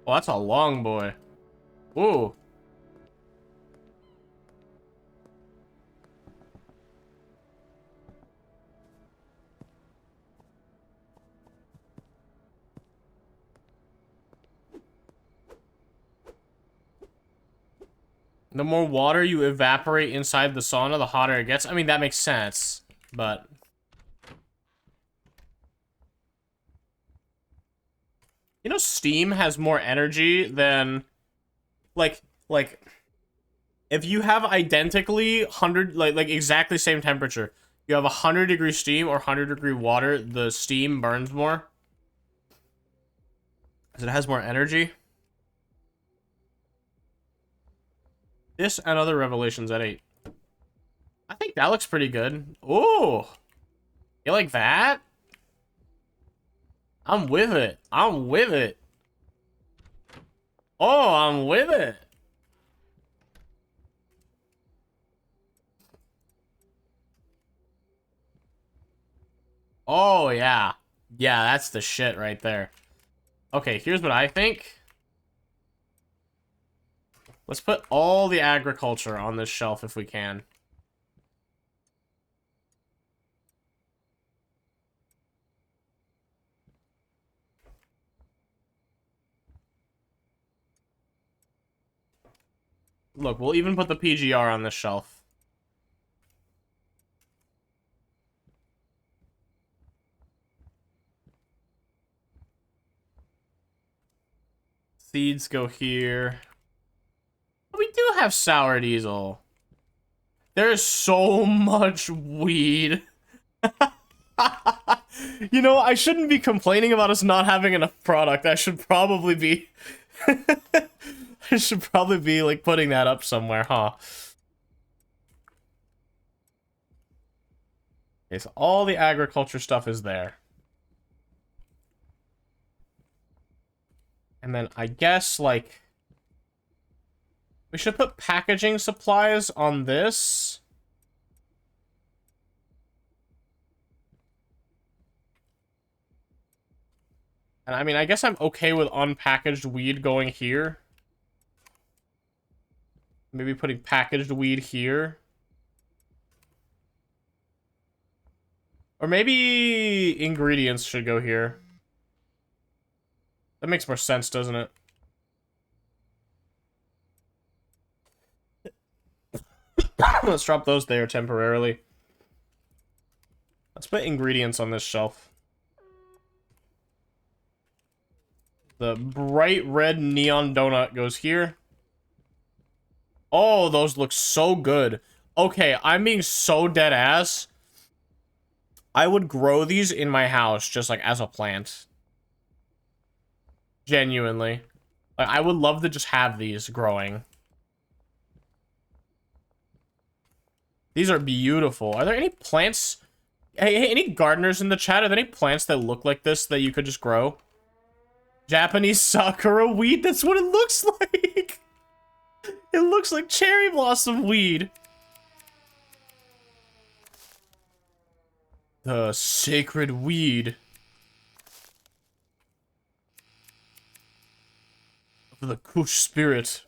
Oh, that's a long boy. Ooh. The more water you evaporate inside the sauna, the hotter it gets. I mean, that makes sense, but... You know, steam has more energy than... Like, if you have identically 100, like exactly same temperature, you have 100-degree steam or 100-degree water, the steam burns more. Because it has more energy. This and other revelations at 8. I think that looks pretty good. Ooh. You like that? I'm with it. I'm with it. Oh, I'm with it. Oh, yeah. Yeah, that's the shit right there. Okay, here's what I think. Let's put all the agriculture on this shelf if we can. Look, we'll even put the PGR on this shelf. Seeds go here. We do have sour diesel. There's so much weed. You know, I shouldn't be complaining about us not having enough product. I should probably be... I should probably be, like, putting that up somewhere, huh? Okay, so all the agriculture stuff is there. And then I guess, like... we should put packaging supplies on this. And I mean, I guess I'm okay with unpackaged weed going here. Maybe putting packaged weed here. Or maybe ingredients should go here. That makes more sense, doesn't it? Let's drop those there temporarily. Let's put ingredients on this shelf. The bright red neon donut goes here. Oh, those look so good. Okay, I'm being so dead ass. I would grow these in my house just like as a plant. Genuinely. Like, I would love to just have these growing. These are beautiful. Are there any plants? Hey, any gardeners in the chat? Are there any plants that look like this that you could just grow? Japanese sakura weed? That's what it looks like! It looks like cherry blossom weed. The sacred weed of the Kush spirit.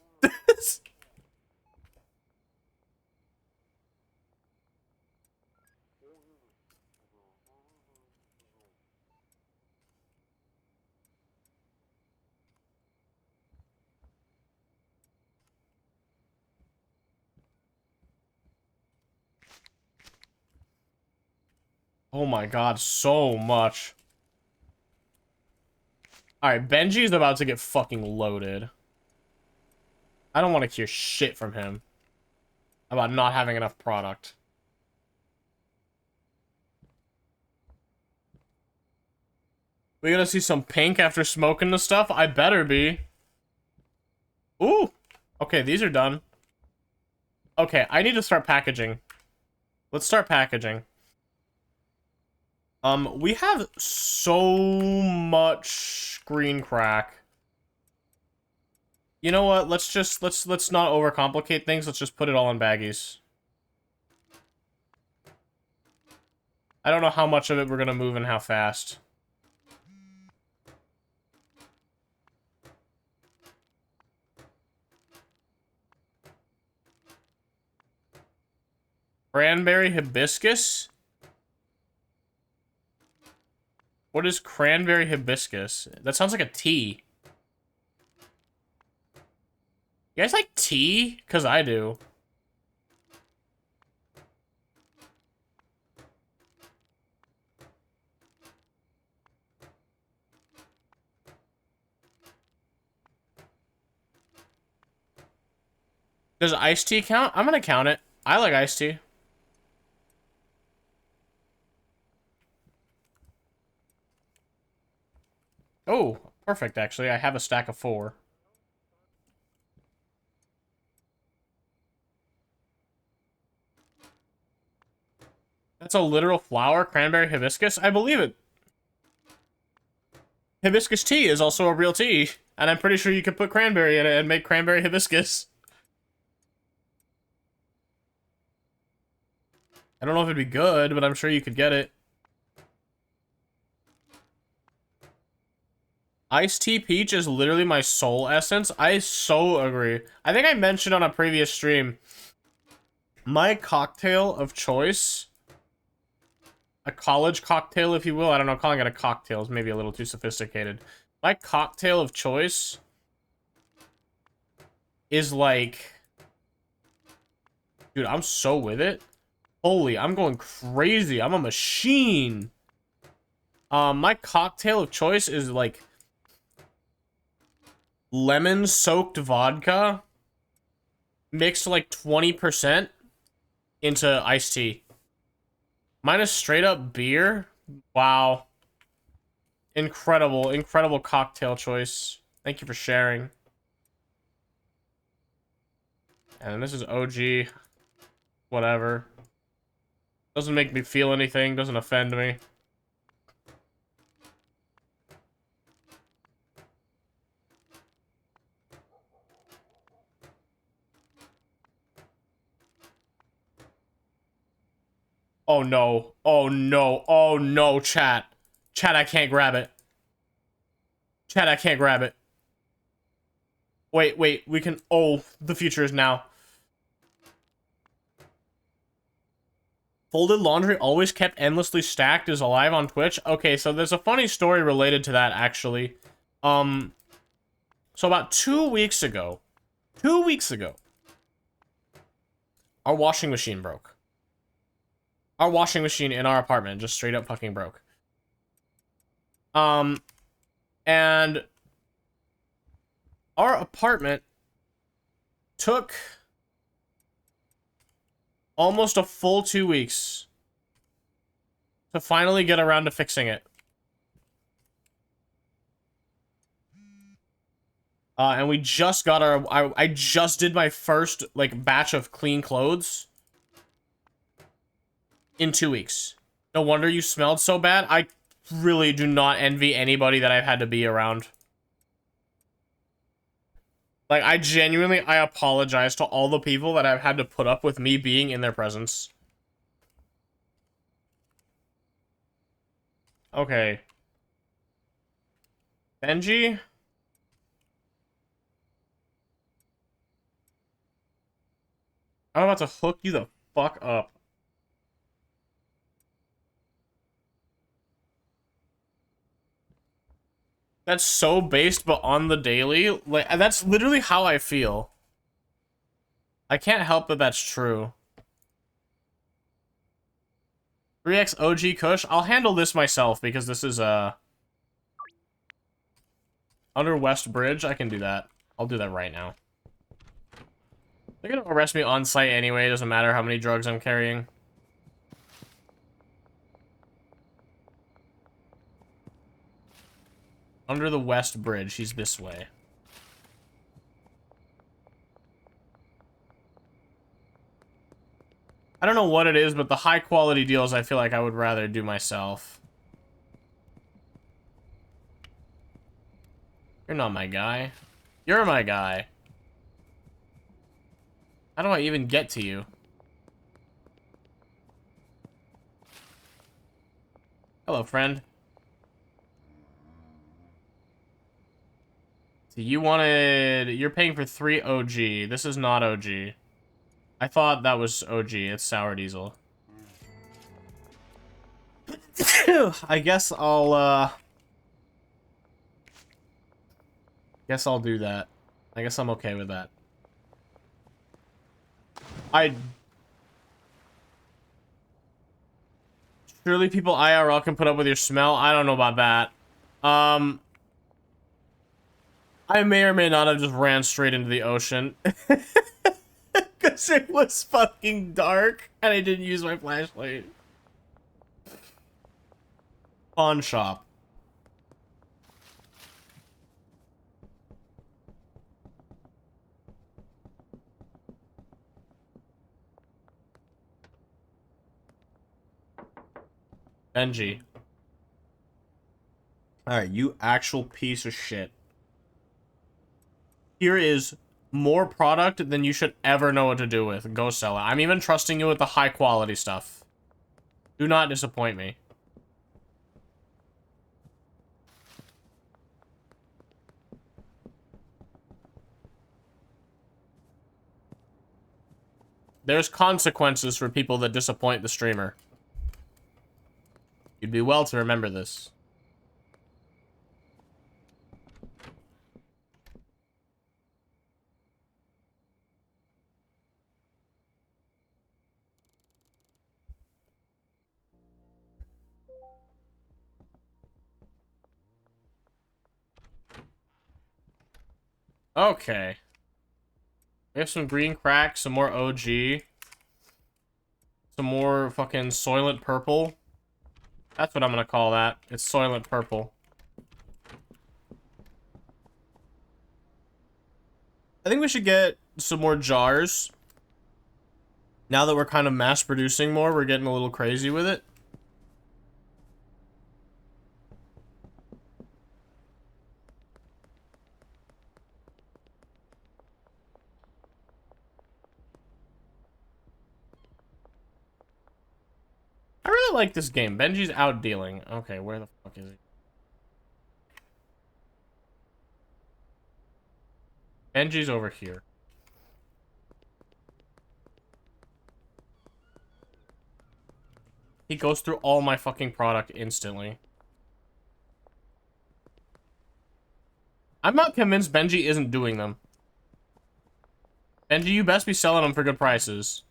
Oh my god, so much. Alright, Benji's about to get fucking loaded. I don't want to hear shit from him about not having enough product. We gonna see some pink after smoking the stuff? I better be. Ooh! Okay, these are done. Okay, I need to start packaging. Let's start packaging. We have so much green crack. You know what? Let's not overcomplicate things. Let's just put it all in baggies. I don't know how much of it we're gonna move and how fast. Cranberry hibiscus? What is cranberry hibiscus? That sounds like a tea. You guys like tea? Because I do. Does iced tea count? I'm gonna count it. I like iced tea. Oh, perfect, actually. I have a stack of 4. That's a literal flower? Cranberry hibiscus? I believe it. Hibiscus tea is also a real tea. And I'm pretty sure you could put cranberry in it and make cranberry hibiscus. I don't know if it'd be good, but I'm sure you could get it. Iced tea peach is literally my soul essence. I so agree. I think I mentioned on a previous stream, my cocktail of choice, a college cocktail, if you will. I don't know, calling it a cocktail is maybe a little too sophisticated. My cocktail of choice is like, dude, I'm so with it. Holy, I'm going crazy. I'm a machine. My cocktail of choice is like lemon soaked vodka mixed like 20% into iced tea. Mine is straight up beer. Wow. Incredible, incredible cocktail choice. Thank you for sharing. And this is OG. Whatever. Doesn't make me feel anything. Doesn't offend me. Oh no. Oh no. Oh no, chat. Chat, I can't grab it. Chat, I can't grab it. Wait, wait, we can... Oh, the future is now. Folded laundry always kept endlessly stacked is alive on Twitch. Okay, so there's a funny story related to that, actually. So about 2 weeks ago, our washing machine broke. Our washing machine in our apartment just straight up fucking broke. And our apartment took almost a full 2 weeks to finally get around to fixing it. And we just got our... I just did my first, like, batch of clean clothes in 2 weeks. No wonder you smelled so bad. I really do not envy anybody that I've had to be around. Like, I apologize to all the people that I've had to put up with me being in their presence. Okay. Benji? I'm about to hook you the fuck up. That's so based, but on the daily. Like, that's literally how I feel. I can't help that that's true. 3x OG Kush. I'll handle this myself because this is, under West Bridge. I can do that. I'll do that right now. They're gonna arrest me on site anyway. It doesn't matter how many drugs I'm carrying. Under the West Bridge. He's this way. I don't know what it is, but the high quality deals I feel like I would rather do myself. You're not my guy. You're my guy. How do I even get to you? Hello, friend. So you wanted... You're paying for 3 OG. This is not OG. I thought that was OG. It's Sour Diesel. I guess I'll, guess I'll do that. I guess I'm okay with that. Surely people IRL can put up with your smell? I don't know about that. I may or may not have just ran straight into the ocean. Because it was fucking dark, and I didn't use my flashlight. Pawn shop. Benji. Alright, you actual piece of shit. Here is more product than you should ever know what to do with. Go sell it. I'm even trusting you with the high quality stuff. Do not disappoint me. There's consequences for people that disappoint the streamer. You'd be well to remember this. Okay. We have some green crack, some more OG. Some more fucking Soylent Purple. That's what I'm gonna call that. It's Soylent Purple. I think we should get some more jars. Now that we're kind of mass producing more, we're getting a little crazy with it. I really like this game. Benji's out dealing. Okay, where the fuck is he? Benji's over here. He goes through all my fucking product instantly. I'm not convinced Benji isn't doing them. Benji, you best be selling them for good prices.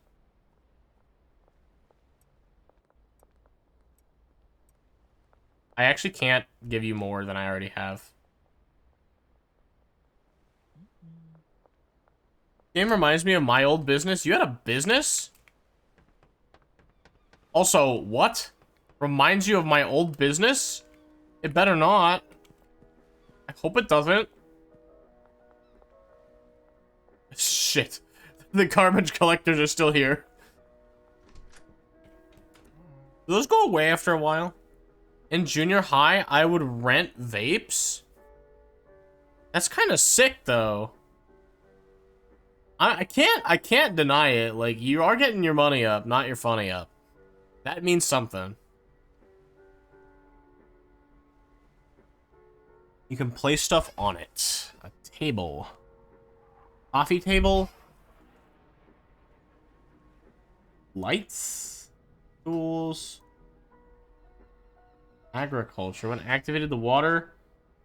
I actually can't give you more than I already have. Game reminds me of my old business. You had a business? Also, what? Reminds you of my old business? It better not. I hope it doesn't. Shit. The garbage collectors are still here. Do those go away after a while? In junior high, I would rent vapes? That's kind of sick, though. I can't deny it. Like, you are getting your money up, not your funny up. That means something. You can place stuff on it. A table. Coffee table. Lights. Tools. Agriculture. When activated, the water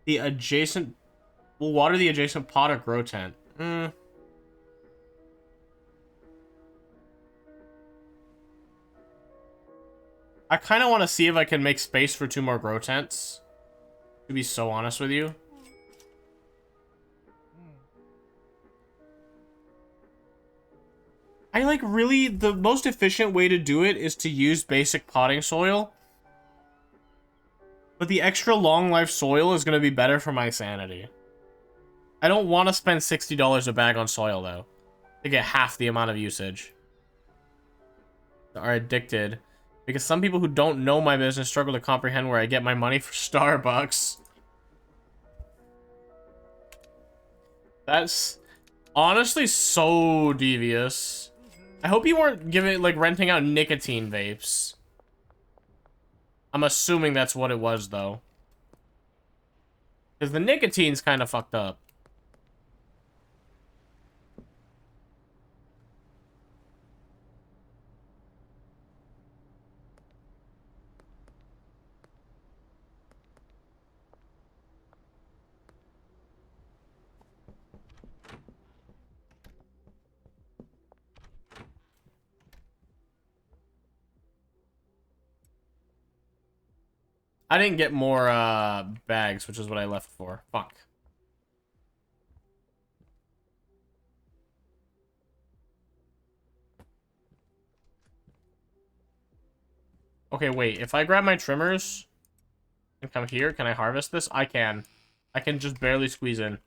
the adjacent will water the adjacent pot or grow tent. I kind of want to see if I can make space for 2 more grow tents. To be so honest with you. I like really, the most efficient way to do it is to use basic potting soil. But the extra long life soil is going to be better for my sanity. I don't want to spend $60 a bag on soil though. To get half the amount of usage. Are addicted. Because some people who don't know my business struggle to comprehend where I get my money for Starbucks. That's honestly so devious. I hope you weren't giving, like, renting out nicotine vapes. I'm assuming that's what it was, though. Because the nicotine's kind of fucked up. I didn't get more bags, which is what I left for. Fuck. Okay, wait. If I grab my trimmers and come here, can I harvest this? I can. I can just barely squeeze in.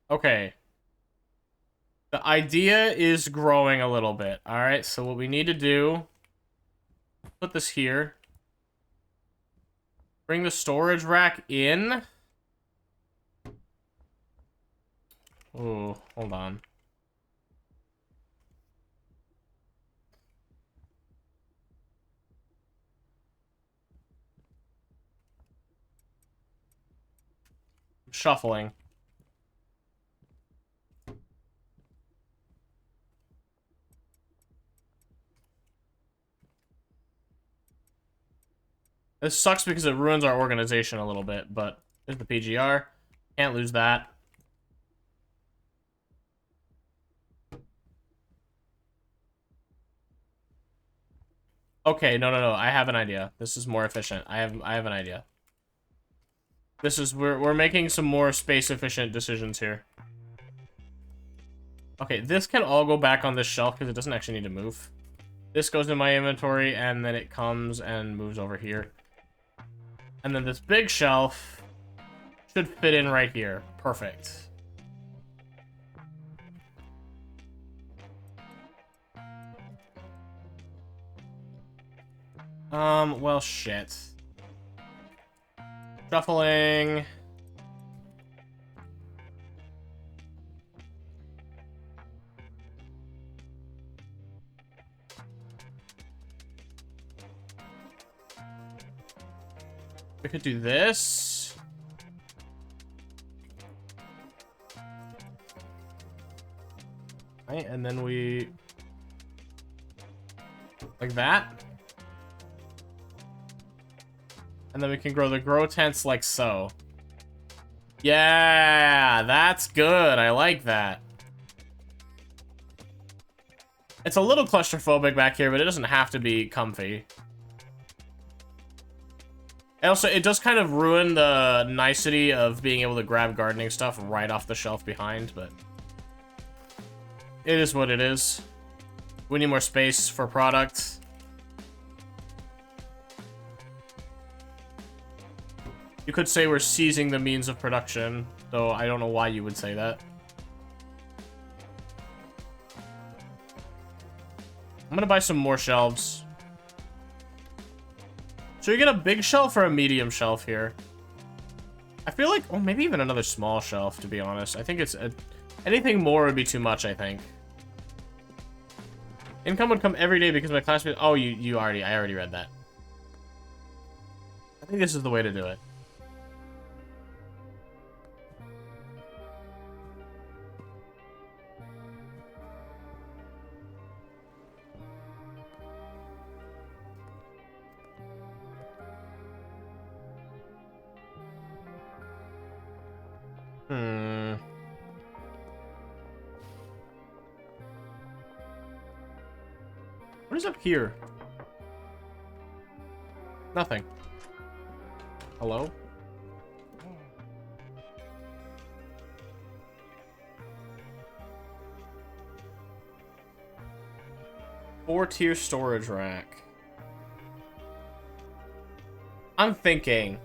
Okay. The idea is growing a little bit. Alright, so what we need to do... Put this here. Bring the storage rack in. Oh, hold on. shuffling. This sucks because it ruins our organization a little bit, but there's the PGR. Can't lose that. Okay, no. I have an idea. This is more efficient. I have an idea. This is we're making some more space efficient decisions here. Okay, this can all go back on this shelf because it doesn't actually need to move. This goes in my inventory and then it comes and moves over here. And then this big shelf should fit in right here. Perfect. Well, shit. Shuffling. We could do this. Right, and then we... like that. And then we can grow tents like so. Yeah, that's good. I like that. It's a little claustrophobic back here, but it doesn't have to be comfy. And also, it does kind of ruin the nicety of being able to grab gardening stuff right off the shelf behind, but it is what it is. We need more space for product. You could say we're seizing the means of production, though I don't know why you would say that. I'm gonna buy some more shelves. Should we get a big shelf or a medium shelf here? I feel like, oh, maybe even another small shelf, to be honest. I think it's anything more would be too much, I think. Income would come every day because my classmates... oh, I already read that. I think this is the way to do it. What is up here? Nothing. Hello? Four-tier storage rack. I'm thinking...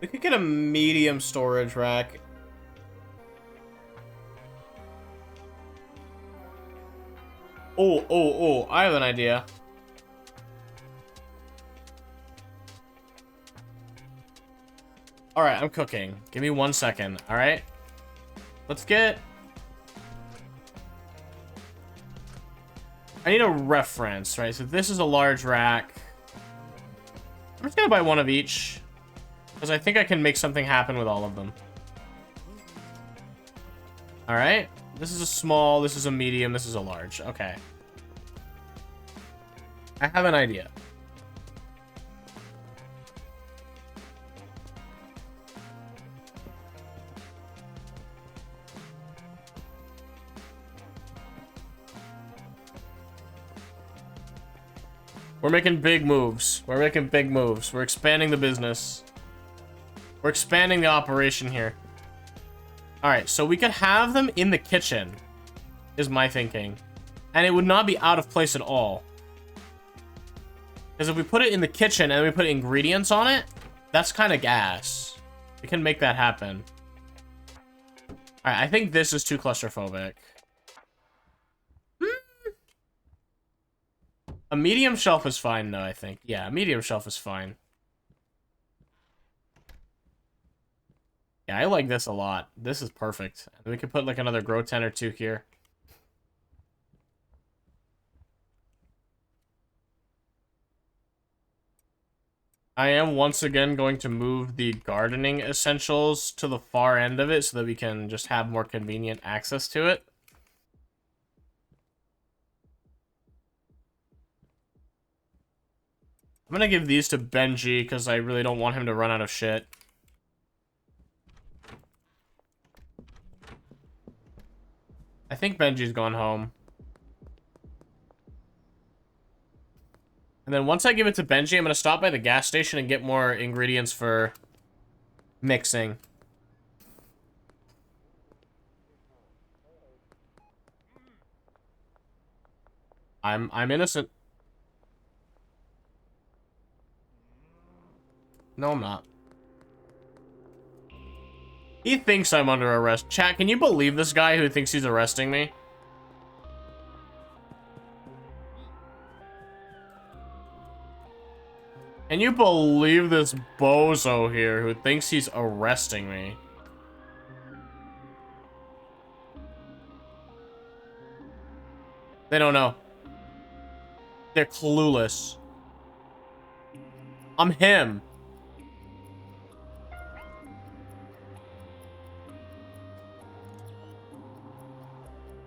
we could get a medium storage rack. Oh, I have an idea. Alright, I'm cooking. Give me 1 second, alright? Let's get... I need a reference, right? So this is a large rack. I'm just gonna buy one of each. Because I think I can make something happen with all of them. Alright. This is a small, this is a medium, this is a large. Okay. I have an idea. We're making big moves. We're making big moves. We're expanding the business. We're expanding the operation here. Alright, so we could have them in the kitchen, is my thinking. And it would not be out of place at all. Because if we put it in the kitchen and we put ingredients on it, that's kind of gas. We can make that happen. Alright, I think this is too claustrophobic. A medium shelf is fine, though, I think. Yeah, a medium shelf is fine. Yeah, I like this a lot. This is perfect. We could put like another grow tent or two here. I am once again going to move the gardening essentials to the far end of it so that we can just have more convenient access to it. I'm gonna give these to Benji because I really don't want him to run out of shit. I think Benji's gone home. And then once I give it to Benji, I'm gonna stop by the gas station and get more ingredients for mixing. I'm innocent. No, I'm not. He thinks I'm under arrest. Chat, can you believe this guy who thinks he's arresting me? Can you believe this bozo here who thinks he's arresting me? They don't know. They're clueless. I'm him.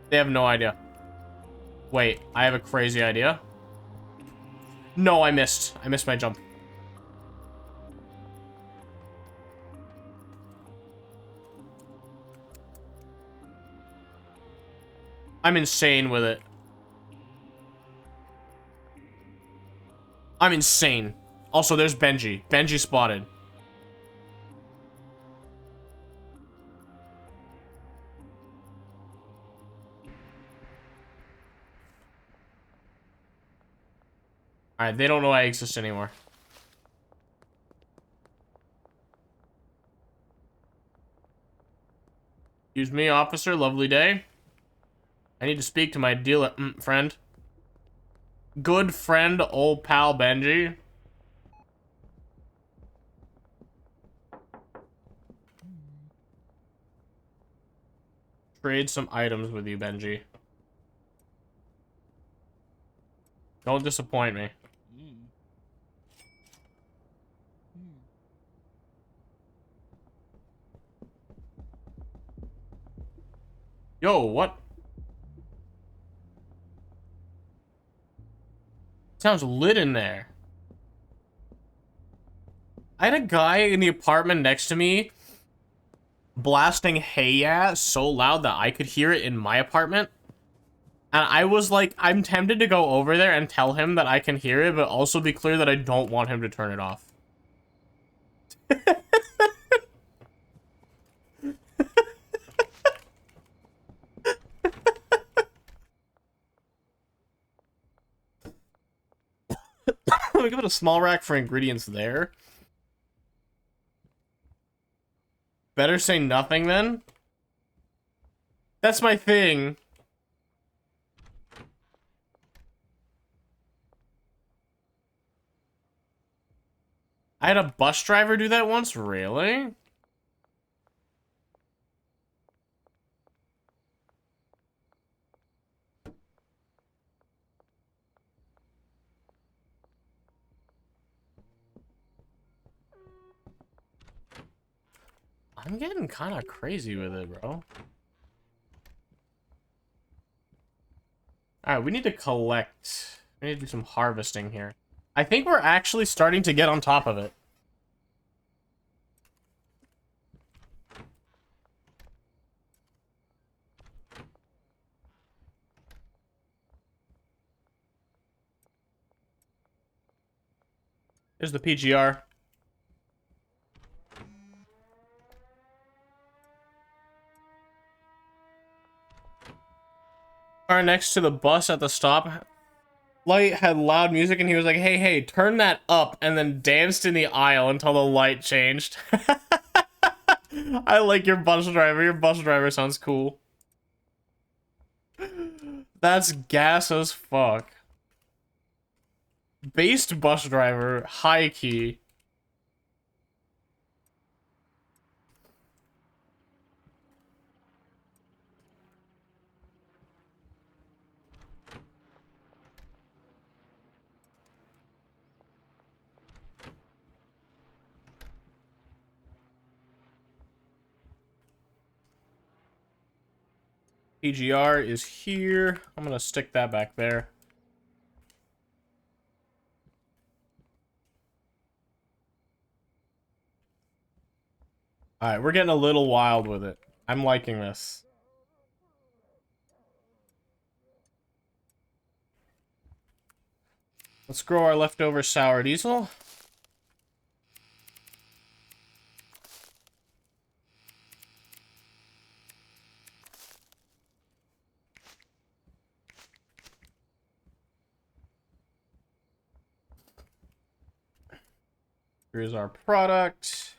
They have no idea. Wait, I have a crazy idea. No, I missed. I missed my jump. I'm insane with it. I'm insane. Also, there's Benji. Benji spotted. Alright, they don't know I exist anymore. Excuse me, officer. Lovely day. I need to speak to my dealer, friend. Good friend, old pal Benji. Trade some items with you, Benji. Don't disappoint me. Yo, what? Sounds lit in there. I had a guy in the apartment next to me blasting Hey Ya so loud that I could hear it in my apartment. And I was like, I'm tempted to go over there and tell him that I can hear it, but also be clear that I don't want him to turn it off. We give it a small rack for ingredients there. Better say nothing then. That's my thing. I had a bus driver do that once? Really? I'm getting kind of crazy with it, bro. Alright, we need to collect. We need to do some harvesting here. I think we're actually starting to get on top of it. Here's the PGR. Car next to the bus at the stop light had loud music, and he was like, hey, hey, turn that up, and then danced in the aisle until the light changed. I like your bus driver. Your bus driver sounds cool. That's gas as fuck. Based bus driver, high key. PGR is here. I'm gonna stick that back there. Alright, we're getting a little wild with it. I'm liking this. Let's grow our leftover sour diesel. Here's our product.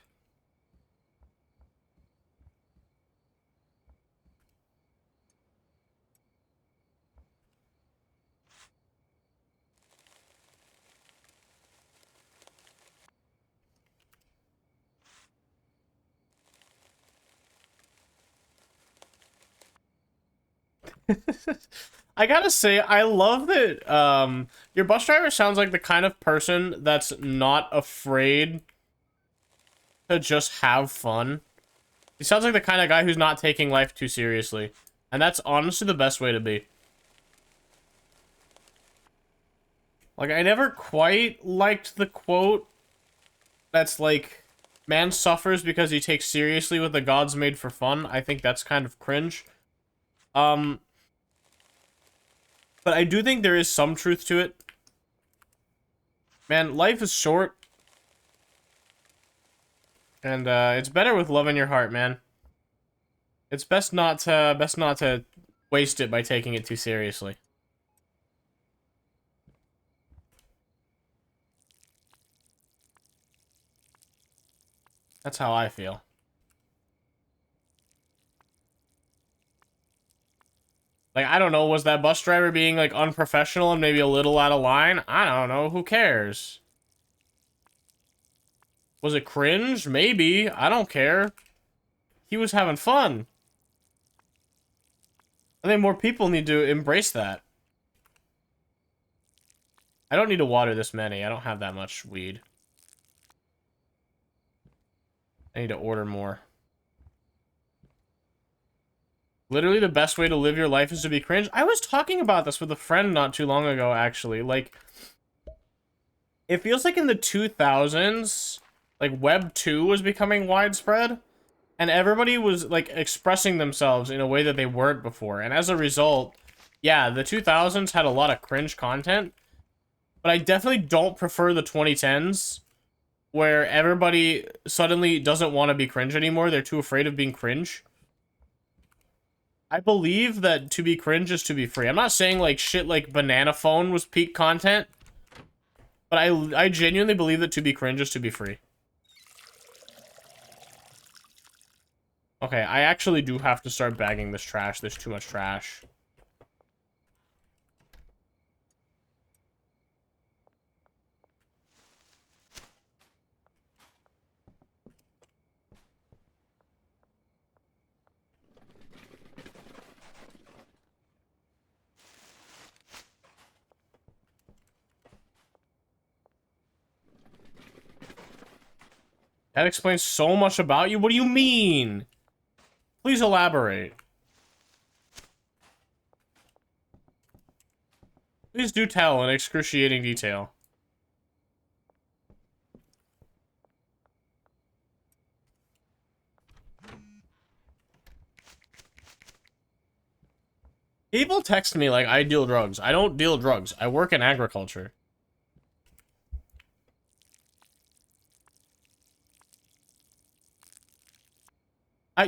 I gotta say, I love that your bus driver sounds like the kind of person that's not afraid to just have fun. He sounds like the kind of guy who's not taking life too seriously. And that's honestly the best way to be. Like, I never quite liked the quote that's like, man suffers because he takes seriously what the gods made for fun. I think that's kind of cringe. But I do think there is some truth to it. Man, life is short. And it's better with love in your heart, man. It's best not to waste it by taking it too seriously. That's how I feel. Like, I don't know, was that bus driver being, like, unprofessional and maybe a little out of line? I don't know, who cares? Was it cringe? Maybe. I don't care. He was having fun. I think more people need to embrace that. I don't need to water this many. I don't have that much weed. I need to order more. Literally, the best way to live your life is to be cringe. I was talking about this with a friend not too long ago, actually. Like, it feels like in the 2000s, like, Web 2 was becoming widespread. And everybody was, like, expressing themselves in a way that they weren't before. And as a result, yeah, the 2000s had a lot of cringe content. But I definitely don't prefer the 2010s, where everybody suddenly doesn't want to be cringe anymore. They're too afraid of being cringe. I believe that to be cringe is to be free. I'm not saying, like, shit like Banana Phone was peak content. But I genuinely believe that to be cringe is to be free. Okay, I actually do have to start bagging this trash. There's too much trash. That explains so much about you. What do you mean? Please elaborate. Please do tell in excruciating detail. People text me like I deal drugs. I don't deal drugs. I work in agriculture.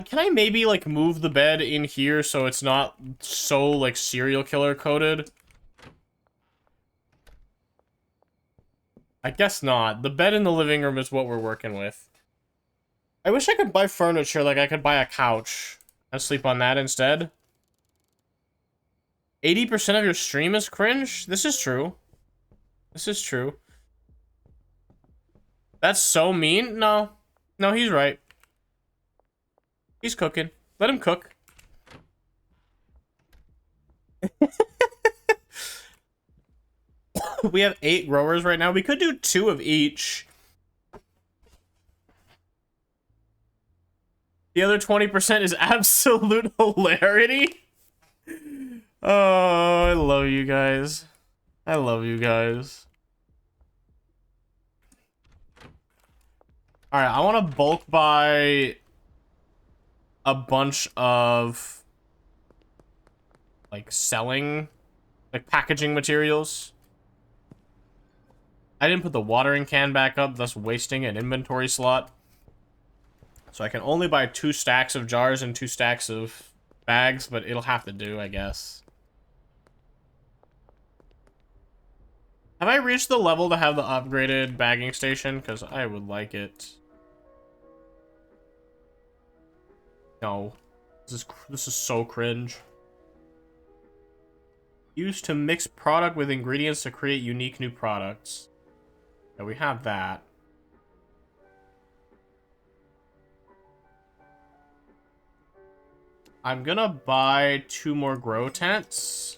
Can I maybe, like, move the bed in here so it's not so, like, serial killer coded? I guess not. The bed in the living room is what we're working with. I wish I could buy furniture, like I could buy a couch and sleep on that instead. 80% of your stream is cringe? This is true. This is true. That's so mean? No. No, he's right. He's cooking. Let him cook. We have 8 growers right now. We could do 2 of each. The other 20% is absolute hilarity. Oh, I love you guys. I love you guys. Alright, I want to bulk buy a bunch of, like, packaging materials. I didn't put the watering can back up, thus wasting an inventory slot. So I can only buy 2 stacks of jars and 2 stacks of bags, but it'll have to do, I guess. Have I reached the level to have the upgraded bagging station? Because I would like it. No. This is so cringe. Used to mix product with ingredients to create unique new products. Yeah, we have that. I'm gonna buy 2 more grow tents.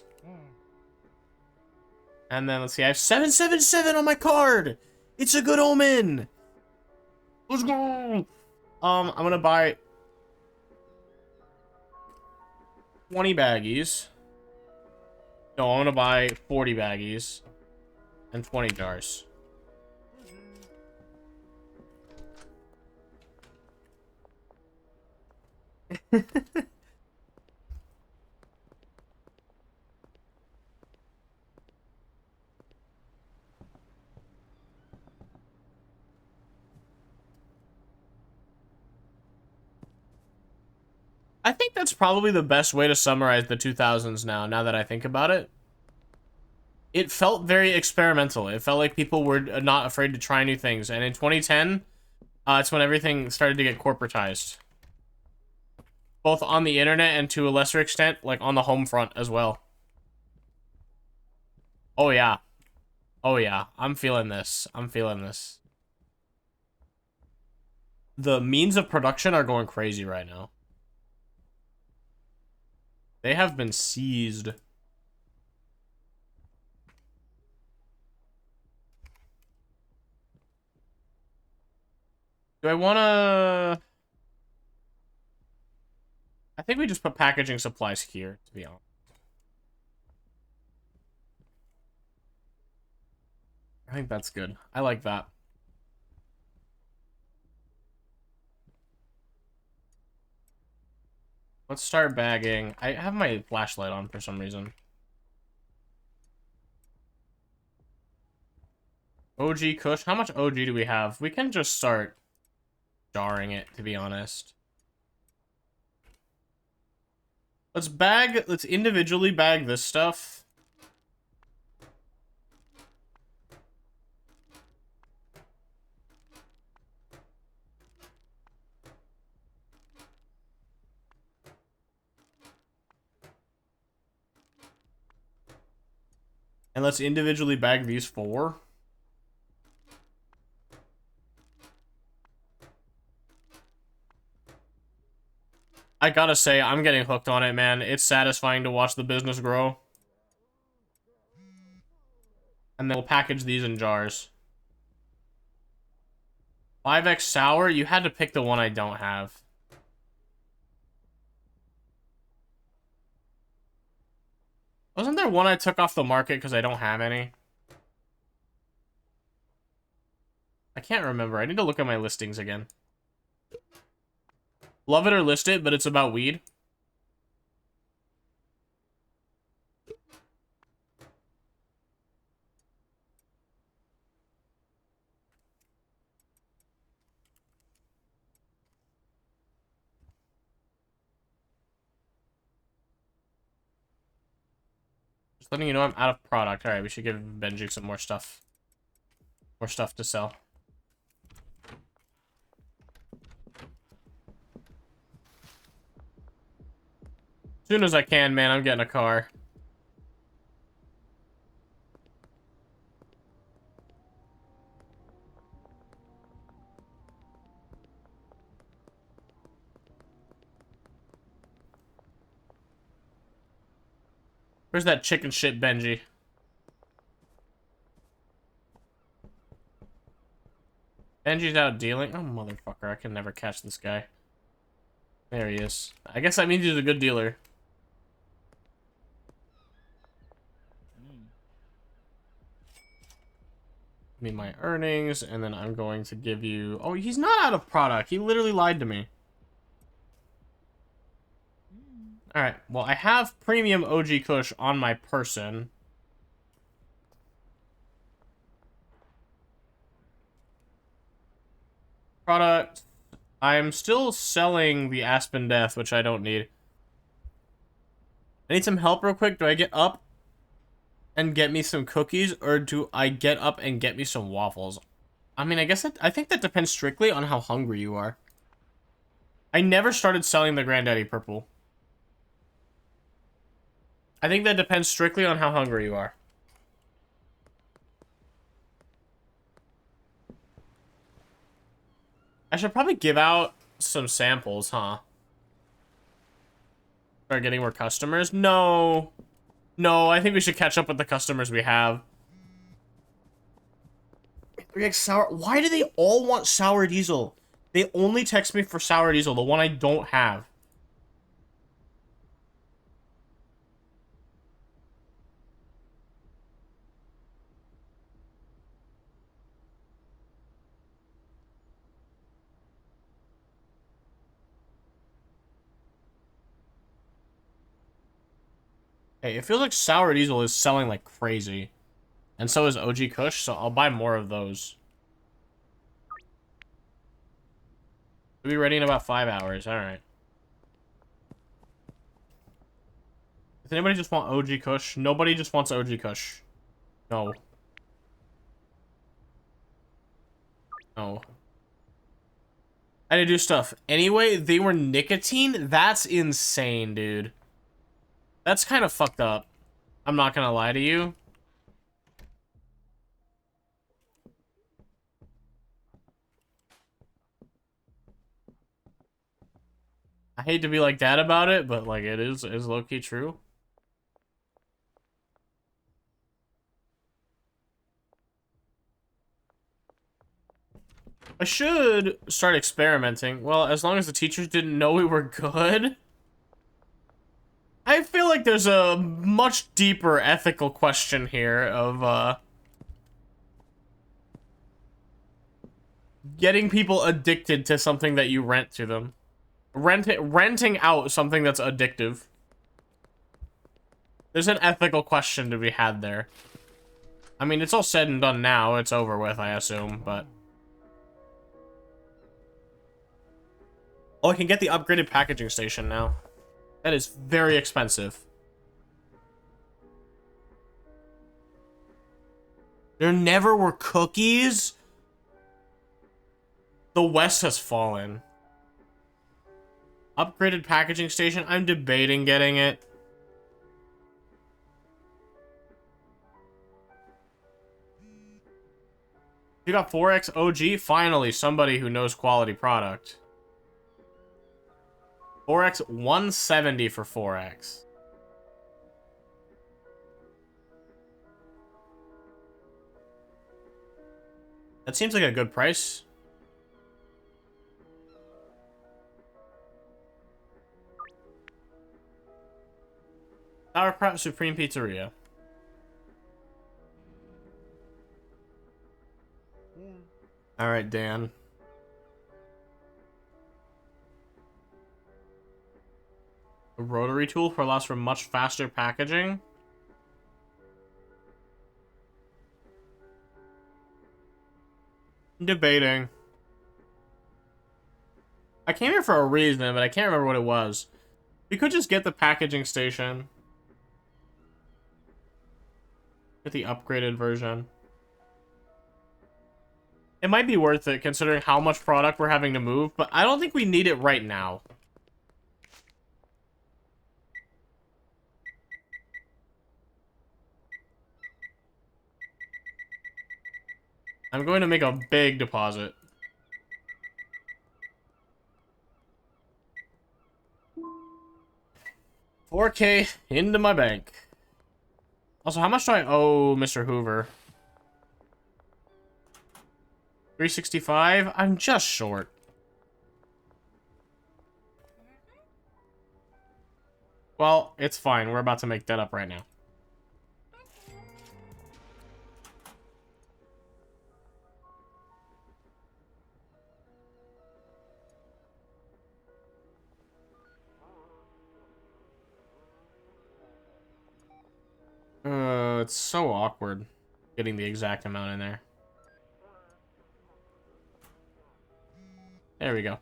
And then, let's see, I have 777 on my card! It's a good omen! Let's go! I'm gonna buy 20 baggies. No, I'm gonna buy 40 baggies. And 20 jars. I think that's probably the best way to summarize the 2000s now that I think about it. It felt very experimental. It felt like people were not afraid to try new things. And in 2010, it's when everything started to get corporatized. Both on the internet and to a lesser extent, like on the home front as well. Oh yeah. Oh yeah. I'm feeling this. I'm feeling this. The means of production are going crazy right now. They have been seized. Do I want to... I think we just put packaging supplies here, to be honest. I think that's good. I like that. Let's start bagging. I have my flashlight on for some reason. OG Kush. How much OG do we have? We can just start jarring it, to be honest. Let's individually bag this stuff. And let's individually bag these 4. I gotta say, I'm getting hooked on it, man. It's satisfying to watch the business grow. And then we'll package these in jars. 5X Sour? You had to pick the one I don't have. Wasn't there one I took off the market because I don't have any? I can't remember. I need to look at my listings again. Love it or list it, but it's about weed. Just letting you know I'm out of product. Alright, we should give Benji some more stuff. More stuff to sell. As soon as I can, man, I'm getting a car. Where's that chicken shit, Benji? Benji's out dealing? Oh, motherfucker. I can never catch this guy. There he is. I guess that means he's a good dealer. me my earnings, and then I'm going to give you... Oh, he's not out of product. He literally lied to me. Alright, well, I have premium OG Kush on my person. Product. I'm still selling the Aspen Death, which I don't need. I need some help real quick. Do I get up and get me some cookies, or do I get up and get me some waffles? I mean, I think that depends strictly on how hungry you are. I never started selling the Granddaddy Purple. I think that depends strictly on how hungry you are. I should probably give out some samples, huh? Start getting more customers? No. No, I think we should catch up with the customers we have. Like sour. Why do they all want sour diesel? They only text me for sour diesel, the one I don't have. Hey, it feels like sour diesel is selling like crazy. And so is OG Kush, so I'll buy more of those. We'll be ready in about 5 hours. Alright. Does anybody just want OG Kush? Nobody just wants OG Kush. No. No. I had to do stuff. Anyway, they were nicotine? That's insane, dude. That's kind of fucked up. I'm not gonna lie to you. I hate to be like that about it, but like it is low-key true. I should start experimenting. Well, as long as the teachers didn't know we were good. I feel like there's a much deeper ethical question here of, getting people addicted to something that you rent to them. Renting out something that's addictive. There's an ethical question to be had there. I mean, it's all said and done now. It's over with, I assume, but... Oh, I can get the upgraded packaging station now. That is very expensive. There never were cookies? The West has fallen. Upgraded packaging station? I'm debating getting it. You got 4X OG? Finally, somebody who knows quality product. 4X 170 for 4X. That seems like a good price. Sauerkraut Supreme Pizzeria. Alright, Dan. A rotary tool allows for much faster packaging. Debating. I came here for a reason, but I can't remember what it was. We could just get the packaging station. Get the upgraded version. It might be worth it considering how much product we're having to move, but I don't think we need it right now. I'm going to make a big deposit. $4K into my bank. Also, how much do I owe Mr. Hoover? 365? I'm just short. Well, it's fine. We're about to make that up right now. it's so awkward getting the exact amount in there. There we go.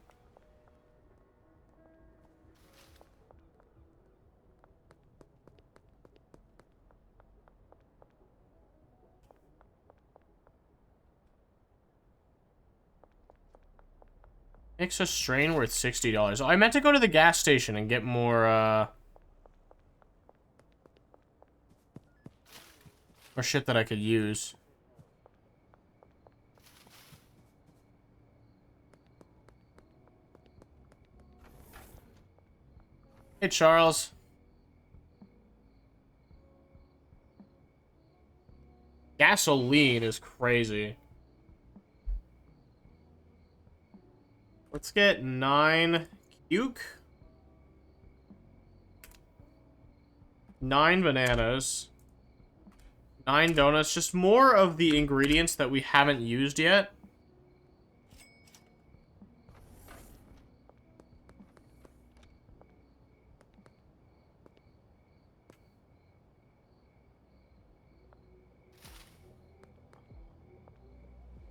Makes a strain worth $60. Oh, I meant to go to the gas station and get more shit that I could use. Hey, Charles. Gasoline is crazy. Let's get 9 cuke. 9 bananas. 9 donuts. Just more of the ingredients that we haven't used yet.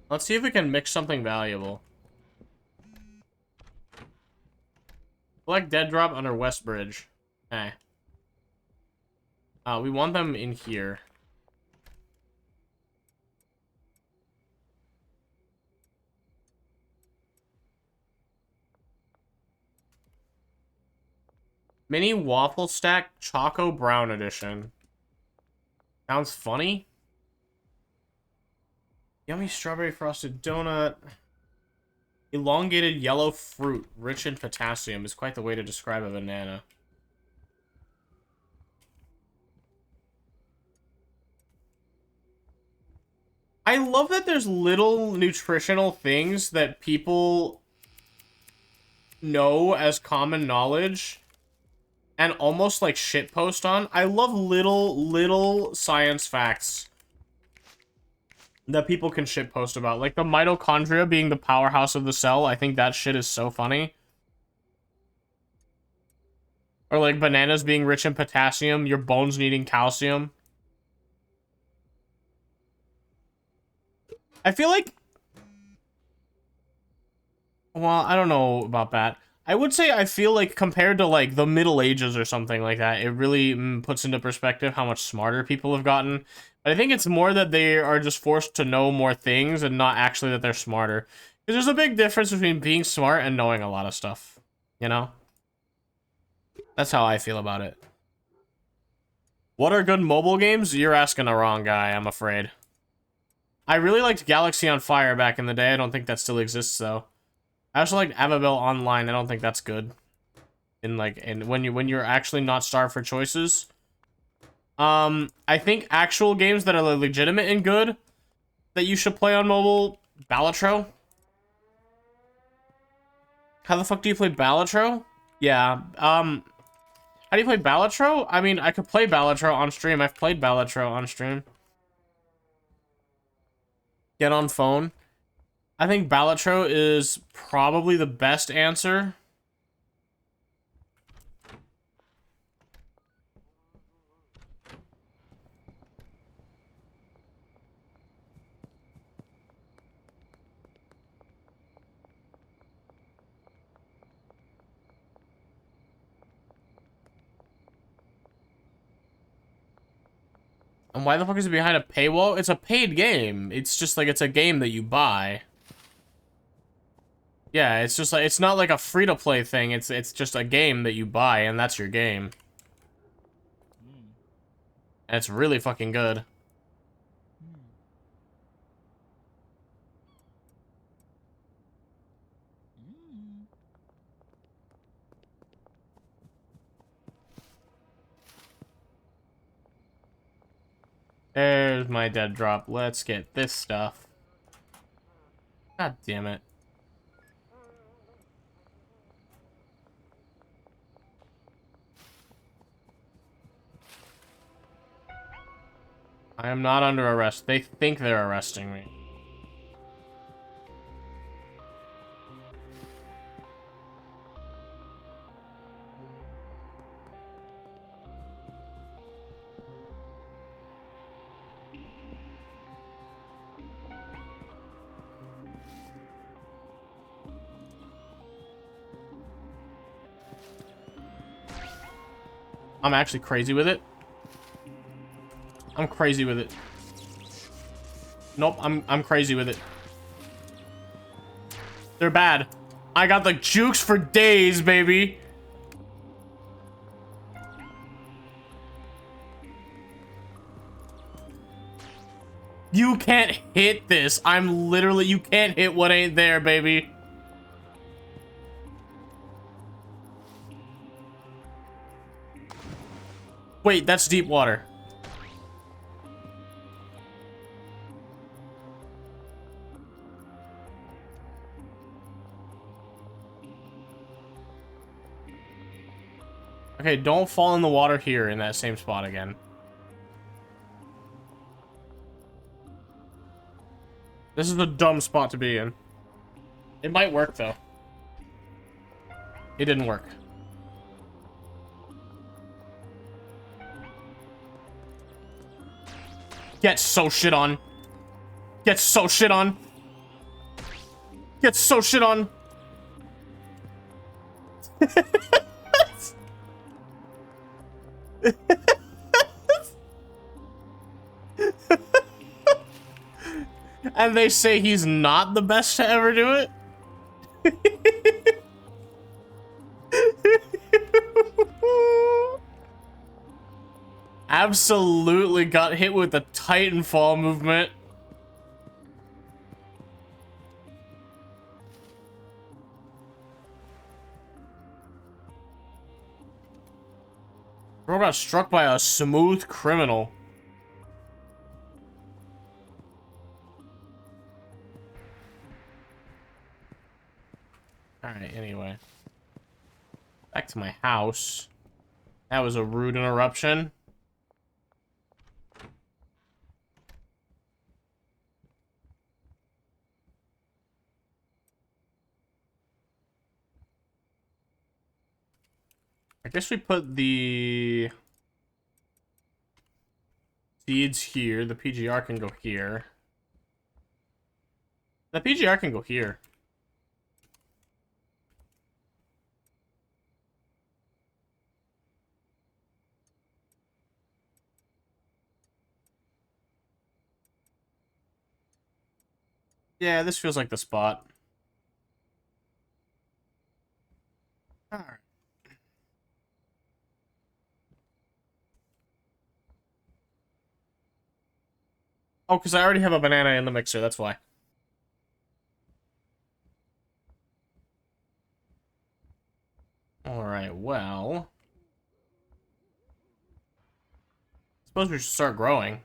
Let's see if we can mix something valuable. Select dead drop under West Bridge. Okay. We want them in here. Mini waffle stack Choco Brown edition. Sounds funny. Yummy strawberry frosted donut. Elongated yellow fruit, rich in potassium, is quite the way to describe a banana. I love that there's little nutritional things that people know as common knowledge and almost like shitpost on. I love little science facts that people can shitpost about. Like the mitochondria being the powerhouse of the cell. I think that shit is so funny. Or like bananas being rich in potassium, your bones needing calcium. I feel like... Well, I don't know about that. I would say I feel like compared to like the Middle Ages or something like that, it really puts into perspective how much smarter people have gotten. But I think it's more that they are just forced to know more things and not actually that they're smarter. Because there's a big difference between being smart and knowing a lot of stuff. You know? That's how I feel about it. What are good mobile games? You're asking the wrong guy, I'm afraid. I really liked Galaxy on Fire back in the day. I don't think that still exists, though. I also liked Avabel Online. I don't think that's good. When you're actually not starved for choices. I think actual games that are legitimate and good that you should play on mobile, Balatro. How the fuck do you play Balatro? Yeah, how do you play Balatro? I mean, I could play Balatro on stream. I've played Balatro on stream. Get on phone. I think Balatro is probably the best answer. And why the fuck is it behind a paywall? It's a paid game. It's just like, it's a game that you buy. Yeah, it's just like, it's not like a free-to-play thing. It's just a game that you buy, and that's your game. And it's really fucking good. There's my dead drop. Let's get this stuff. God damn it. I am not under arrest. They think they're arresting me. I'm actually crazy with it. I'm crazy with it. Nope, I'm crazy with it. They're bad. I got the jukes for days, baby. You can't hit this. I'm literally, you can't hit what ain't there, baby. Wait, that's deep water. Okay, don't fall in the water here in that same spot again. This is a dumb spot to be in. It might work, though. It didn't work. Get so shit on. Get so shit on. Get so shit on. And they say he's not the best to ever do it? Absolutely got hit with the Titanfall movement. Bro got struck by a smooth criminal. Alright, anyway. Back to my house. That was a rude interruption. I guess we put the seeds here. The PGR can go here. The PGR can go here. Yeah, this feels like the spot. Alright. Oh, because I already have a banana in the mixer, that's why. Alright, well... suppose we should start growing.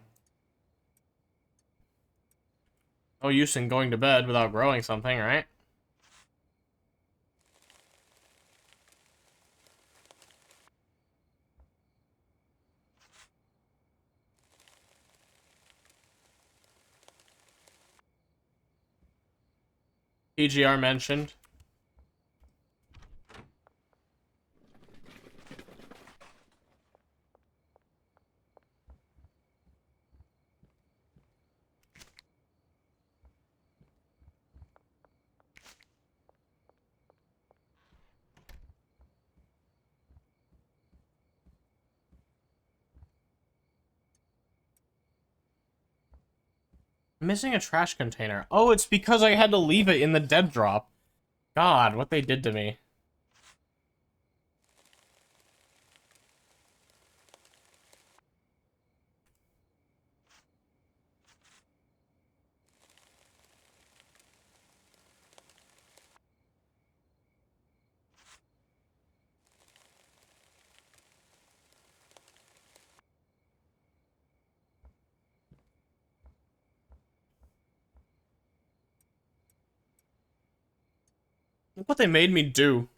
No use in going to bed without growing something, right? PGR mentioned. Missing a trash container. Oh, it's because I had to leave it in the dead drop. God, what they did to me. Look what they made me do.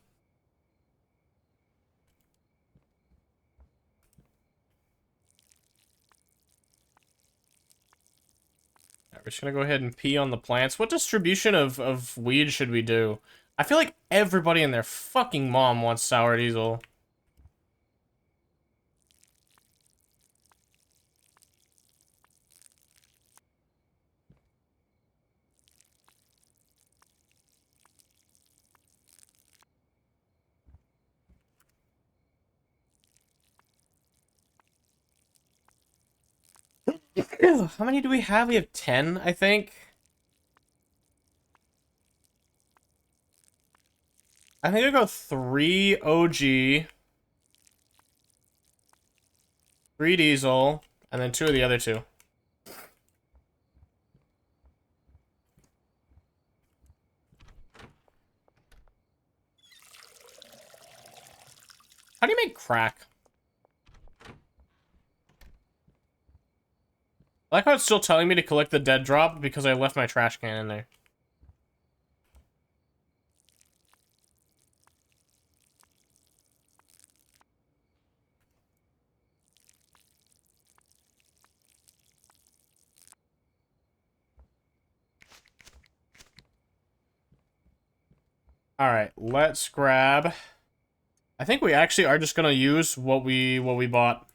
Alright, we're just gonna go ahead and pee on the plants. What distribution of weed should we do? I feel like everybody and their fucking mom wants sour diesel. How many do we have? We have 10, I think. I think I go 3 OG, 3 diesel, and then 2 of the other 2. How do you make crack? I like how it's still telling me to collect the dead drop because I left my trash can in there. Alright, let's grab... I think we actually are just gonna use what we bought.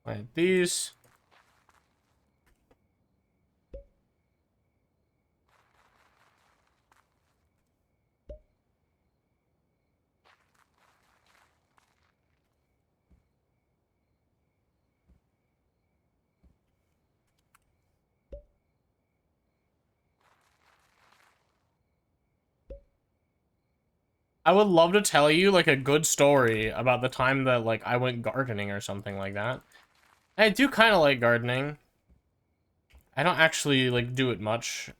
Like these. I would love to tell you, like, a good story about the time that, like, I went gardening or something like that. I do kind of like gardening. I don't actually, like, do it much.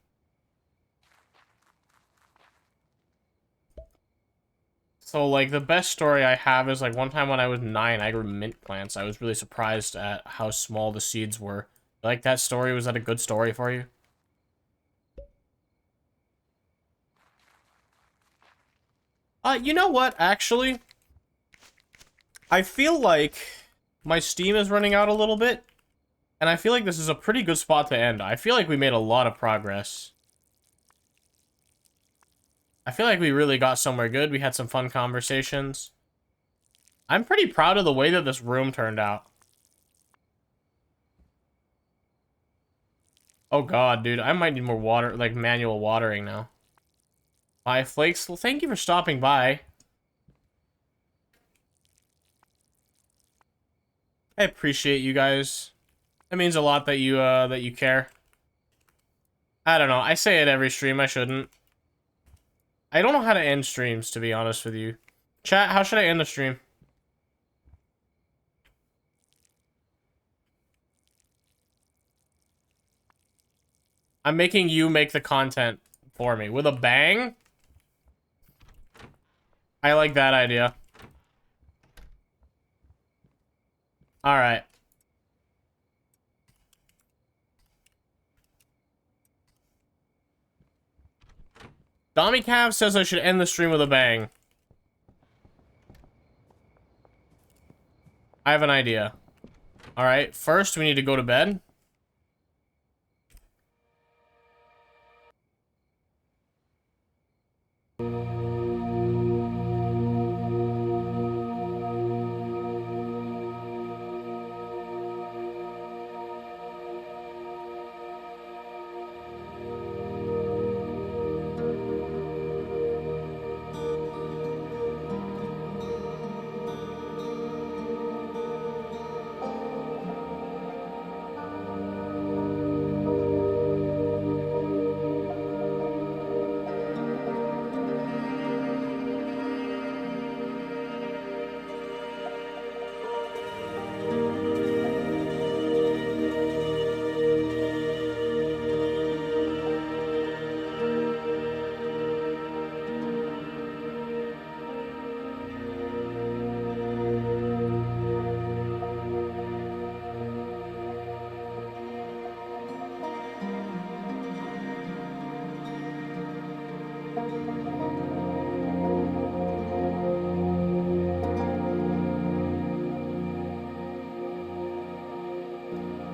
So, like, the best story I have is, like, one time when I was 9, I grew mint plants. I was really surprised at how small the seeds were. Like, that story, was that a good story for you? You know what, actually? I feel like my Steam is running out a little bit, and I feel like this is a pretty good spot to end. I feel like we made a lot of progress. I feel like we really got somewhere good. We had some fun conversations. I'm pretty proud of the way that this room turned out. Oh god, dude, I might need more water, like manual watering now. Bye, Flakes. Well, thank you for stopping by. I appreciate you guys. It means a lot that you care. I don't know. I say it every stream. I shouldn't. I don't know how to end streams, to be honest with you. Chat, how should I end the stream? I'm making you make the content for me. With a bang? I like that idea. Alright. Dommy Cav says I should end the stream with a bang. I have an idea. Alright, first we need to go to bed.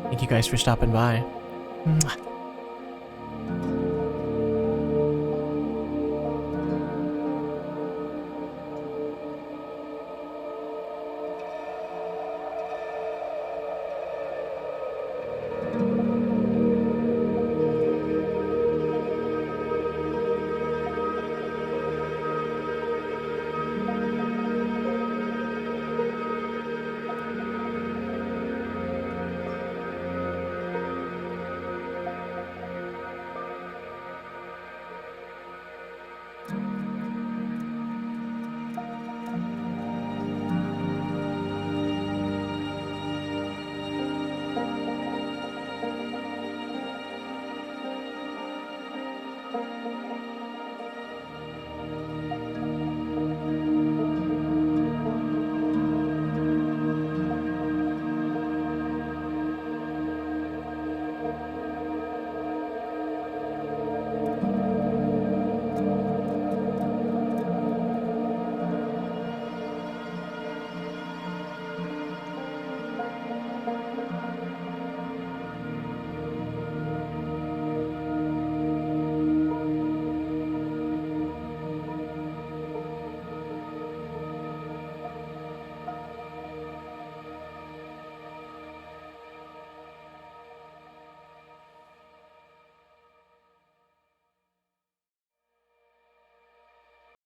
Thank you guys for stopping by. Mwah.